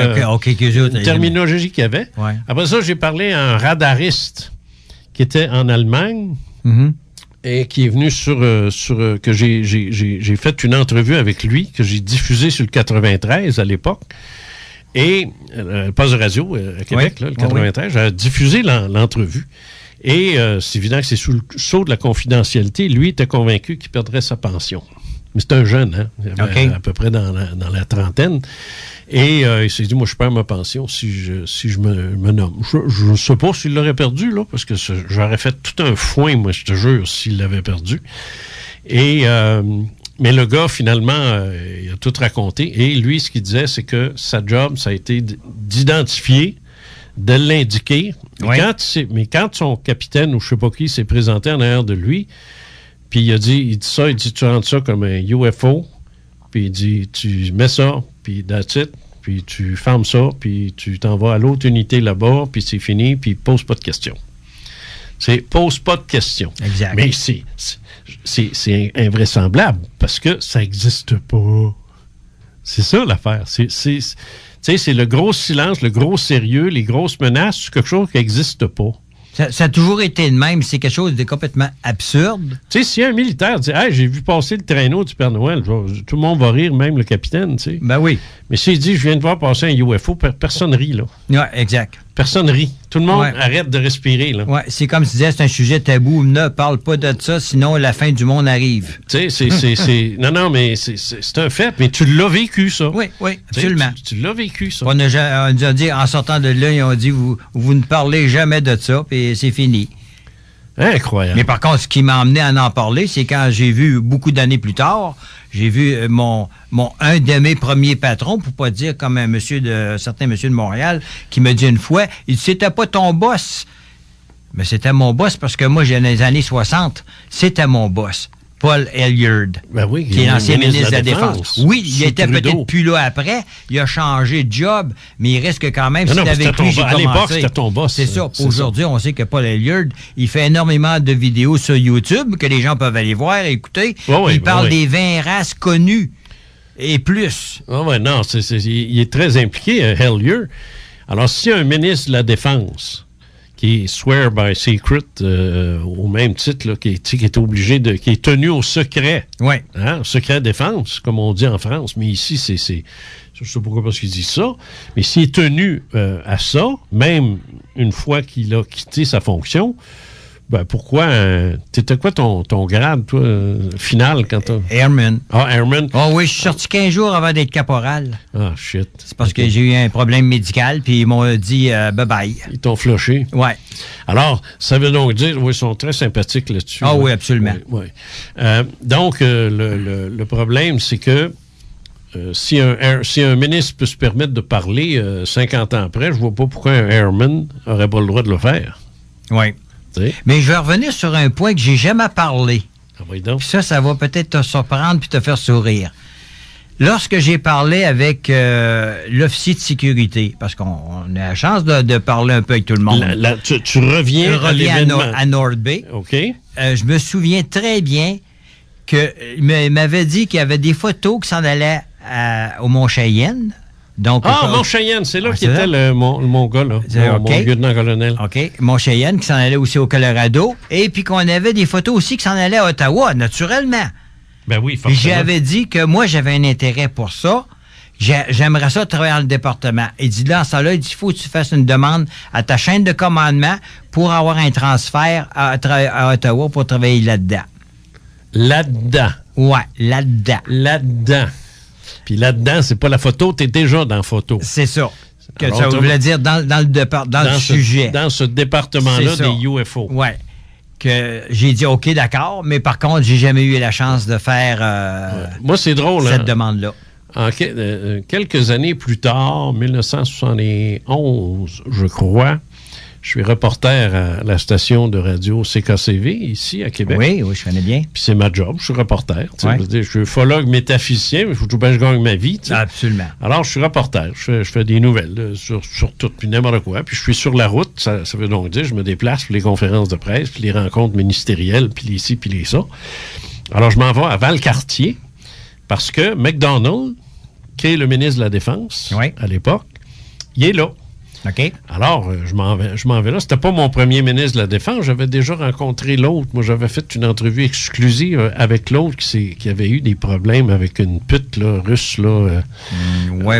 B: Terminologie qu'il y avait.
C: Ouais.
B: Après ça, j'ai parlé à un radariste qui était en Allemagne et qui est venu que j'ai fait une entrevue avec lui, que j'ai diffusée sur le 93 à l'époque. Et le poste de radio à Québec, là, le 93, j'ai diffusé l'entrevue. Et c'est évident que c'est sous le sceau de la confidentialité. Lui était convaincu qu'il perdrait sa pension. Mais c'est un jeune, hein? Il avait à peu près dans la trentaine. Et il s'est dit, moi, je perds ma pension si je me nomme. Je ne sais pas s'il l'aurait perdu, là, parce que j'aurais fait tout un foin, moi, je te jure, s'il l'avait perdu. Et... mais le gars, finalement, il a tout raconté. Et lui, ce qu'il disait, c'est que sa job, ça a été d'identifier, de l'indiquer.
C: Oui.
B: Mais quand son capitaine ou je sais pas qui s'est présenté en arrière de lui, puis il dit tu rentres ça comme un UFO, puis il dit, tu mets ça, puis that's it, puis tu fermes ça, puis tu t'en vas à l'autre unité là-bas, puis c'est fini, puis pose pas de questions. Pose pas de questions.
C: Exact.
B: Mais c'est invraisemblable parce que ça n'existe pas. C'est ça l'affaire. C'est le gros silence, le gros sérieux, les grosses menaces, c'est quelque chose qui n'existe pas.
C: Ça a toujours été le même. C'est quelque chose de complètement absurde.
B: Tu sais, si un militaire dit « Hey, j'ai vu passer le traîneau du Père Noël », tout le monde va rire, même le capitaine, tu sais.
C: Ben oui.
B: Mais s'il dit « Je viens de voir passer un UFO », personne rit, là.
C: Oui, exact.
B: Personne rit. Tout le monde arrête de respirer, là.
C: Oui, c'est comme tu disais, c'est un sujet tabou. Ne parle pas de ça, sinon la fin du monde arrive.
B: Tu sais, non, mais c'est un fait. Mais tu l'as vécu, ça.
C: Oui, absolument.
B: Tu l'as vécu, ça.
C: On nous a dit, en sortant de là, ils ont dit, vous ne parlez jamais de ça, puis c'est fini.
B: Incroyable.
C: Mais par contre, ce qui m'a amené à en parler, c'est quand j'ai vu, beaucoup d'années plus tard, j'ai vu un de mes premiers patrons, pour pas dire comme un certain monsieur de Montréal, qui me dit une fois, il dit, c'était pas ton boss. Mais c'était mon boss parce que moi, j'ai dans les années 60, c'était mon boss. Paul Elliard, qui est l'ancien ministre de la Défense. Oui, il était peut-être plus là après. Il a changé de job, mais il reste que quand même, si avec lui, j'ai commencé.
B: À l'époque, c'était ton boss.
C: C'est ça. Aujourd'hui, on sait que Paul Elliard, il fait énormément de vidéos sur YouTube que les gens peuvent aller voir, écouter. Il parle des 20 races connues et plus.
B: Non, il est très impliqué, Elliard. Alors, si un ministre de la Défense qui swear by secret au même titre, là, qui est obligé qui est tenu au secret.
C: Oui.
B: Hein, au secret défense, comme on dit en France. Mais ici, je sais pas pourquoi parce qu'il dit ça, mais s'il est tenu à ça, même une fois qu'il a quitté sa fonction, ben pourquoi... T'étais quoi ton grade, toi, final, quand t'as...
C: Airman.
B: Ah, Airman.
C: Oh oui, je suis sorti 15 jours avant d'être caporal.
B: Ah, shit.
C: C'est parce que j'ai eu un problème médical, puis ils m'ont dit bye-bye.
B: Ils t'ont flushé?
C: Oui.
B: Alors, ça veut donc dire... Oui, ils sont très sympathiques là-dessus.
C: Ah oui, absolument.
B: Oui. Donc, le problème, c'est que si un ministre peut se permettre de parler 50 ans après, je vois pas pourquoi un airman n'aurait pas le droit de le faire.
C: Oui. Mais je vais revenir sur un point que j'ai jamais parlé.
B: Ah oui, donc.
C: Puis ça va peut-être te surprendre puis te faire sourire. Lorsque j'ai parlé avec l'officier de sécurité, parce qu'on a la chance de parler un peu avec tout le monde.
B: Tu reviens à l'événement.
C: À North Bay.
B: OK.
C: Je me souviens très bien qu'il m'avait dit qu'il y avait des photos qui s'en allaient au Mont Cheyenne. Donc,
B: Mont Cheyenne, c'est là qu'était mon gars, là. Mon lieutenant-colonel.
C: OK. Mont Cheyenne, qui s'en allait aussi au Colorado. Et puis qu'on avait des photos aussi qui s'en allaient à Ottawa, naturellement.
B: Ben oui, forcément.
C: Puis j'avais dit que moi, j'avais un intérêt pour ça. J'aimerais ça travailler dans le département. Il dit, dans ça là, il faut que tu fasses une demande à ta chaîne de commandement pour avoir un transfert à Ottawa pour travailler là-dedans.
B: Là-dedans?
C: Ouais, là-dedans.
B: Là-dedans. Puis là-dedans, c'est pas la photo, t'es déjà dans la photo.
C: C'est ça. Alors, ça voulait dire dans le sujet.
B: Dans ce département-là des UFO.
C: Oui. Que j'ai dit OK, d'accord, mais par contre, j'ai jamais eu la chance de faire
B: moi, c'est drôle,
C: cette demande-là.
B: Quelques années plus tard, 1971, je crois, je suis reporter à la station de radio CKCV, ici, à Québec.
C: Oui, je connais bien.
B: Puis c'est ma job, je suis reporter. Je suis ufologue métaphysicien, mais il faut tout bien que je gagne ma vie.
C: Absolument.
B: Alors, je suis reporter. Je fais des nouvelles sur tout, puis n'importe quoi. Puis je suis sur la route. Ça veut donc dire je me déplace pour les conférences de presse, puis les rencontres ministérielles, puis les ci, puis les ça. Alors, je m'en vais à Valcartier parce que McDonald, qui est le ministre de la Défense à l'époque, il est là.
C: OK.
B: Alors, je m'en vais là. C'était pas mon premier ministre de la Défense. J'avais déjà rencontré l'autre. Moi, j'avais fait une entrevue exclusive avec l'autre qui avait eu des problèmes avec une pute là, russe. Là,
C: Oui.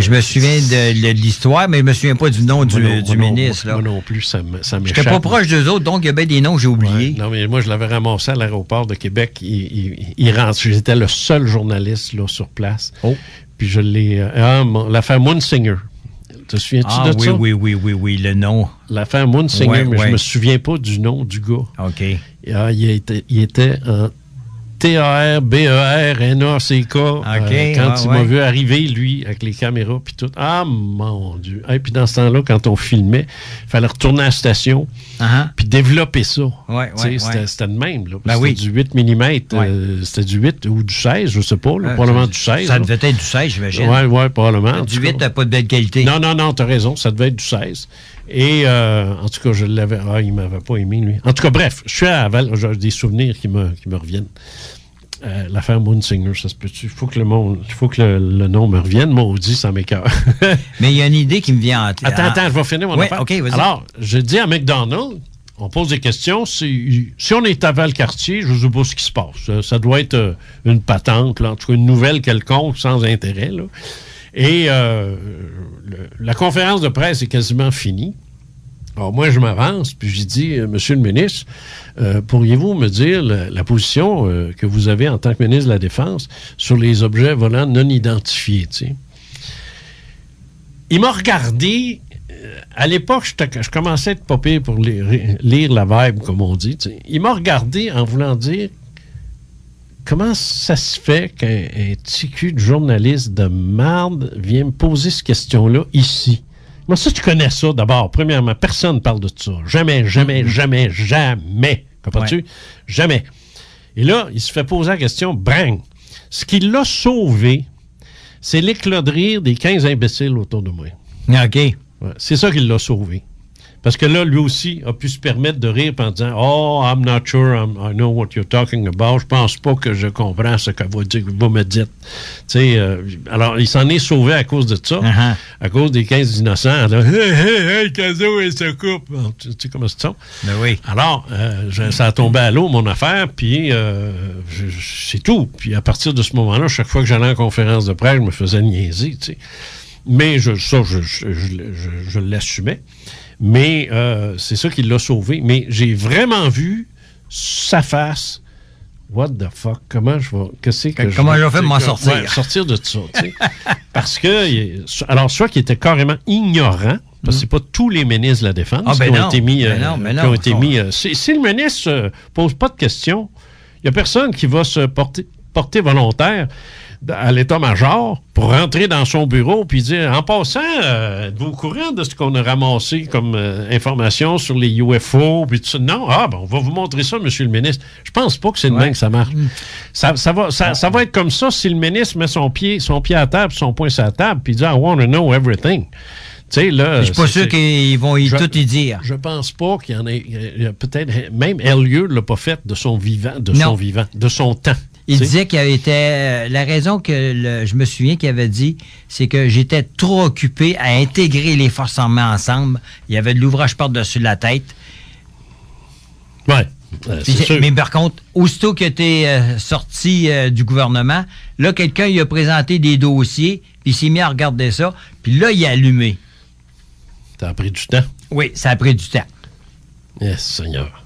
C: Je me souviens de l'histoire, mais je me souviens pas du nom du ministre.
B: Moi non plus, ça m'échappe.
C: J'étais pas proche d'eux autres, donc il y a bien des noms que j'ai oubliés.
B: Ouais, non, mais moi, je l'avais ramassé à l'aéroport de Québec. Il rentre. J'étais le seul journaliste là, sur place.
C: Oh.
B: Puis je l'ai... l'affaire Munsinger. Te souviens-tu de ça?
C: Oui, le nom.
B: L'affaire Munsinger, mais je me souviens pas du nom du gars.
C: OK.
B: Il était en TARBERNACK quand il m'a vu arriver, lui, avec les caméras puis tout. Ah, mon Dieu! Et puis dans ce temps-là, quand on filmait, il fallait retourner à la station puis développer ça. C'était de même. Là, c'était du 8 mm. C'était du 8 ou du 16, je sais pas. Là, probablement du 16.
C: Ça devait être du 16, j'imagine.
B: Oui, probablement.
C: Du 8 n'a pas de belle qualité.
B: Non, t'as raison. Ça devait être du 16. Et en tout cas, je l'avais... Ah, il ne m'avait pas aimé, lui. En tout cas, bref, je suis à Val. J'ai des souvenirs qui me reviennent. L'affaire Munsinger, ça se peut-tu? Il faut que le nom me revienne. Maudit, ça m'écoeure.
C: Mais il y a une idée qui me vient en tête.
B: Attends, je vais finir mon affaire.
C: OK, vas-y.
B: Alors, je dis à McDonald, on pose des questions. Si on est à Valcartier, je ne sais pas ce qui se passe. Ça doit être une patente, là, en tout cas une nouvelle quelconque, sans intérêt, là. Et la conférence de presse est quasiment finie. Alors, moi, je m'avance, puis j'ai dit, Monsieur le ministre, pourriez-vous me dire la position que vous avez en tant que ministre de la Défense sur les objets volants non identifiés, tu sais? Il m'a regardé. À l'époque, je commençais à être pas pire pour lire la vibe, comme on dit, tu sais. Il m'a regardé en voulant dire, comment ça se fait qu'un petit cul de journaliste de marde vient me poser cette question-là ici? Moi, ça, tu connais ça d'abord. Premièrement, personne ne parle de ça. Jamais. Comprends-tu? Ouais. Jamais. Et là, il se fait poser la question, bang! Ce qui l'a sauvé, c'est l'éclat de rire des 15 imbéciles autour de moi.
C: OK.
B: Ouais, c'est ça qui l'a sauvé. Parce que là, lui aussi a pu se permettre de rire en disant « Oh, I'm not sure I know what you're talking about. Je pense pas que je comprends ce que vous me dites. » Tu sais, alors, il s'en est sauvé à cause de ça, à cause des 15 innocents. Là, hey, Caso, il se coupe. Bon, tu sais comment c'est ça?
C: Ben oui.
B: Alors, ça a tombé à l'eau, mon affaire, puis c'est tout. Puis à partir de ce moment-là, chaque fois que j'allais en conférence de presse, je me faisais niaiser, tu sais. Mais je l'assumais. Mais c'est ça qui l'a sauvé. Mais j'ai vraiment vu sa face. What the fuck? Comment je vais...
C: Comment je vais faire m'en sortir?
B: Ouais, sortir de ça, tu sais. Parce que... Alors, soit qu'il était carrément ignorant, parce que c'est pas tous les ministres de la Défense qui ont été mis... Si le ministre pose pas de questions, il y a personne qui va se porter volontaire à l'état-major pour rentrer dans son bureau puis dire, en passant, êtes-vous au courant de ce qu'on a ramassé comme information sur les UFO? Puis tout ça? Non? On va vous montrer ça, monsieur le ministre. Je pense pas que c'est de même que ça marche. Ça va être comme ça si le ministre met son pied à table, son poing sur la table, puis dit, I want to know everything. Tu sais, là...
C: Je suis pas sûr qu'ils vont tout y dire.
B: Je pense pas qu'il y en ait... Peut-être... Même Elliot l'a pas fait de son temps.
C: Il disait qu'il était... la raison que je me souviens qu'il avait dit, c'est que j'étais trop occupé à intégrer les forces armées ensemble. Il y avait de l'ouvrage par-dessus la tête.
B: Oui, c'est sûr.
C: Mais par contre, aussitôt que tu es sorti du gouvernement, là, quelqu'un il a présenté des dossiers, puis il s'est mis à regarder ça, puis là, il a allumé.
B: Ça a pris du temps?
C: Oui, ça a pris du temps.
B: Yes, Seigneur.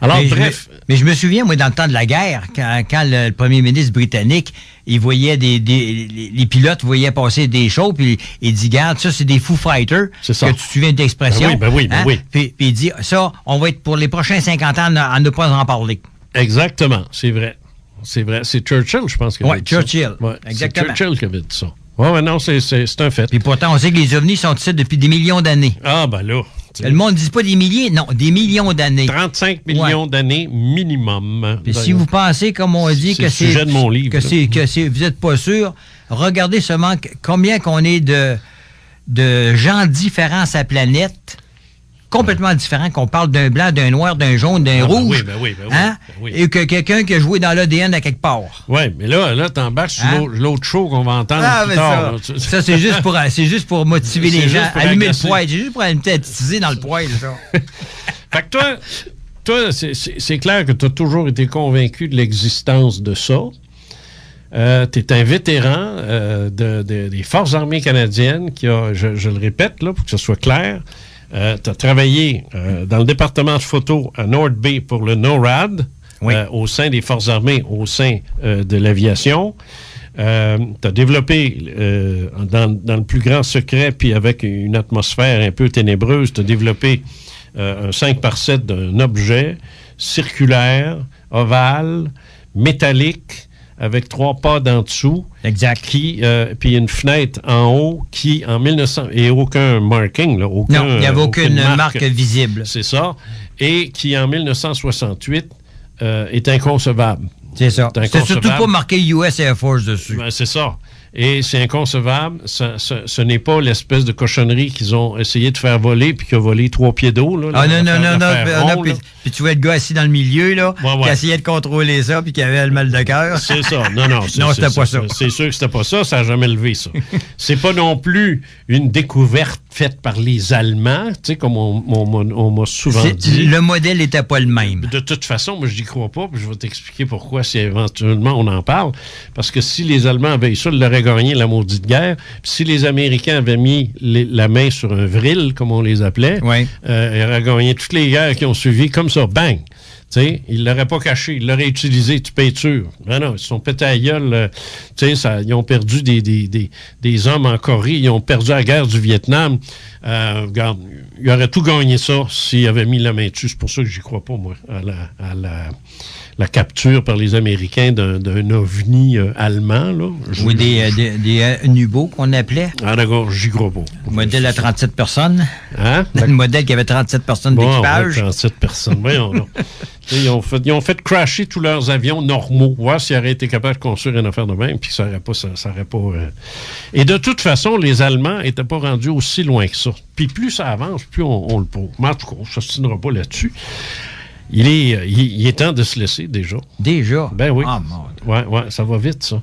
B: Alors,
C: bref. Mais je me souviens, moi, dans le temps de la guerre, quand le premier ministre britannique, il voyait les pilotes voyaient passer des shows, puis il dit, regarde, ça, c'est des Foo Fighters. C'est ça. Que tu te souviens de l'expression.
B: Ben oui.
C: Puis il dit, ça, on va être pour les prochains 50 ans à ne pas en parler.
B: Exactement, c'est vrai. C'est vrai. C'est Churchill, je pense, qui avait dit
C: Churchill.
B: ça. Ouais,
C: exactement.
B: C'est Churchill qui avait dit ça. Oui, non, c'est un fait.
C: Puis pourtant, on sait que les ovnis sont ici depuis des millions d'années.
B: Ah, ben là.
C: Le monde ne dit pas des milliers, non, des millions d'années.
B: 35 millions d'années minimum.
C: Puis si vous pensez, comme on dit, que c'est...
B: le sujet de mon livre.
C: Vous n'êtes pas sûr, regardez seulement combien qu'on est de gens différents sur la planète. complètement différent qu'on parle d'un blanc, d'un noir, d'un jaune, d'un rouge.
B: Ben oui.
C: Et que quelqu'un qui a joué dans l'ADN à quelque part.
B: Oui, mais là t'embarques sur l'autre show qu'on va entendre plus tard.
C: Ça, c'est juste pour motiver les gens. Allumer le poêle. C'est juste pour attiser dans le poêle, ça.
B: Fait que toi, c'est clair que tu as toujours été convaincu de l'existence de ça. Tu es un vétéran des Forces armées canadiennes qui a, je le répète là, pour que ce soit clair, tu as travaillé dans le département de photo à North Bay pour le NORAD, au sein des Forces armées, au sein de l'aviation. Tu as développé, dans le plus grand secret, puis avec une atmosphère un peu ténébreuse, tu as développé un 5x7 d'un objet circulaire, ovale, métallique, avec 3 pads en dessous.
C: Exact.
B: Puis une fenêtre en haut qui, en 1900... Et aucun marking, là.
C: Non, il n'y avait aucune marque visible.
B: C'est ça. Et qui, en 1968, est inconcevable.
C: C'est ça. C'est surtout pas marqué US Air Force dessus.
B: Ben, c'est ça. Et c'est inconcevable. Ce n'est pas l'espèce de cochonnerie qu'ils ont essayé de faire voler puis qui a volé 3 pieds d'eau. Là,
C: non. Puis tu vois le gars assis dans le milieu, là, qui essayait de contrôler ça puis qui avait le mal de cœur.
B: C'est ça. Non,
C: c'était pas ça.
B: C'est sûr que c'était pas ça. Ça n'a jamais levé, ça. C'est pas non plus une découverte faite par les Allemands, tu sais, comme on m'a souvent dit.
C: Le modèle n'était pas le même.
B: De toute façon, moi, je n'y crois pas, puis je vais t'expliquer pourquoi si éventuellement on en parle. Parce que si les Allemands avaient eu ça, ils l'auraient gagné la maudite guerre. Puis si les Américains avaient mis la main sur un vril, comme on les appelait, ils auraient gagné toutes les guerres qui ont suivi, comme ça, bang! T'sais, ils ne l'auraient pas caché, ils l'auraient utilisé, tu payes sûr. Ben non, ils se sont pétés à la gueule. Ils ont perdu des hommes en Corée, ils ont perdu la guerre du Vietnam. Regarde, ils auraient tout gagné ça s'ils avaient mis la main dessus. C'est pour ça que j'y crois pas, moi, à la capture par les Américains d'un ovni allemand. Là.
C: Oui, des nubots qu'on appelait.
B: Ah d'accord, j'y crois pas.
C: Modèle à 37 personnes.
B: Hein?
C: Le modèle qui avait 37 personnes d'équipage.
B: 37 personnes, voyons là. Ils ont fait crasher tous leurs avions normaux, voir s'ils auraient été capables de construire une affaire de même, puis ça n'aurait pas... Et de toute façon, les Allemands n'étaient pas rendus aussi loin que ça. Puis plus ça avance, plus on le prouve. Mais en tout cas, on ne s'ostinera pas là-dessus. Il est temps de se laisser, déjà.
C: Déjà?
B: Ben oui.
C: Ah,
B: ouais, ça va vite, ça.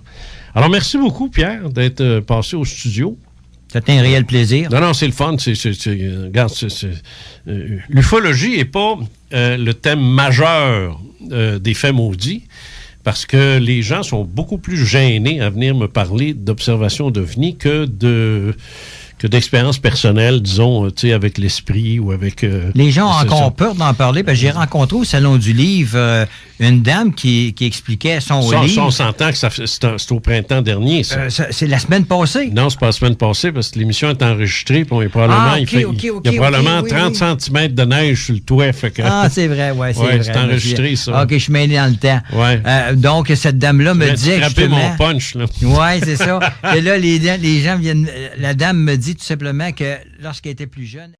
B: Alors, merci beaucoup, Pierre, d'être passé au studio.
C: C'était un réel plaisir.
B: Non, c'est le fun. Regarde, l'ufologie n'est pas le thème majeur des faits maudits, parce que les gens sont beaucoup plus gênés à venir me parler d'observations d'OVNI que d'expériences personnelles, disons, tu sais, avec l'esprit ou avec...
C: les gens ont encore peur d'en parler, parce que j'ai rencontré au Salon du Livre une dame qui expliquait son livre.
B: Ça, on s'entend que c'est au printemps dernier, ça.
C: C'est la semaine passée?
B: Non, c'est pas la semaine passée, parce que l'émission est enregistrée, puis il y a probablement 30 cm de neige sur le toit. Fait que...
C: Ah, c'est vrai, c'est vrai.
B: C'est enregistré, ça.
C: OK, je suis mêlé dans le temps.
B: Ouais.
C: Donc, cette dame-là me dit justement...
B: mon punch, là.
C: Oui, c'est ça. Et là, les gens viennent... La dame me dit tout simplement que lorsqu'elle était plus jeune...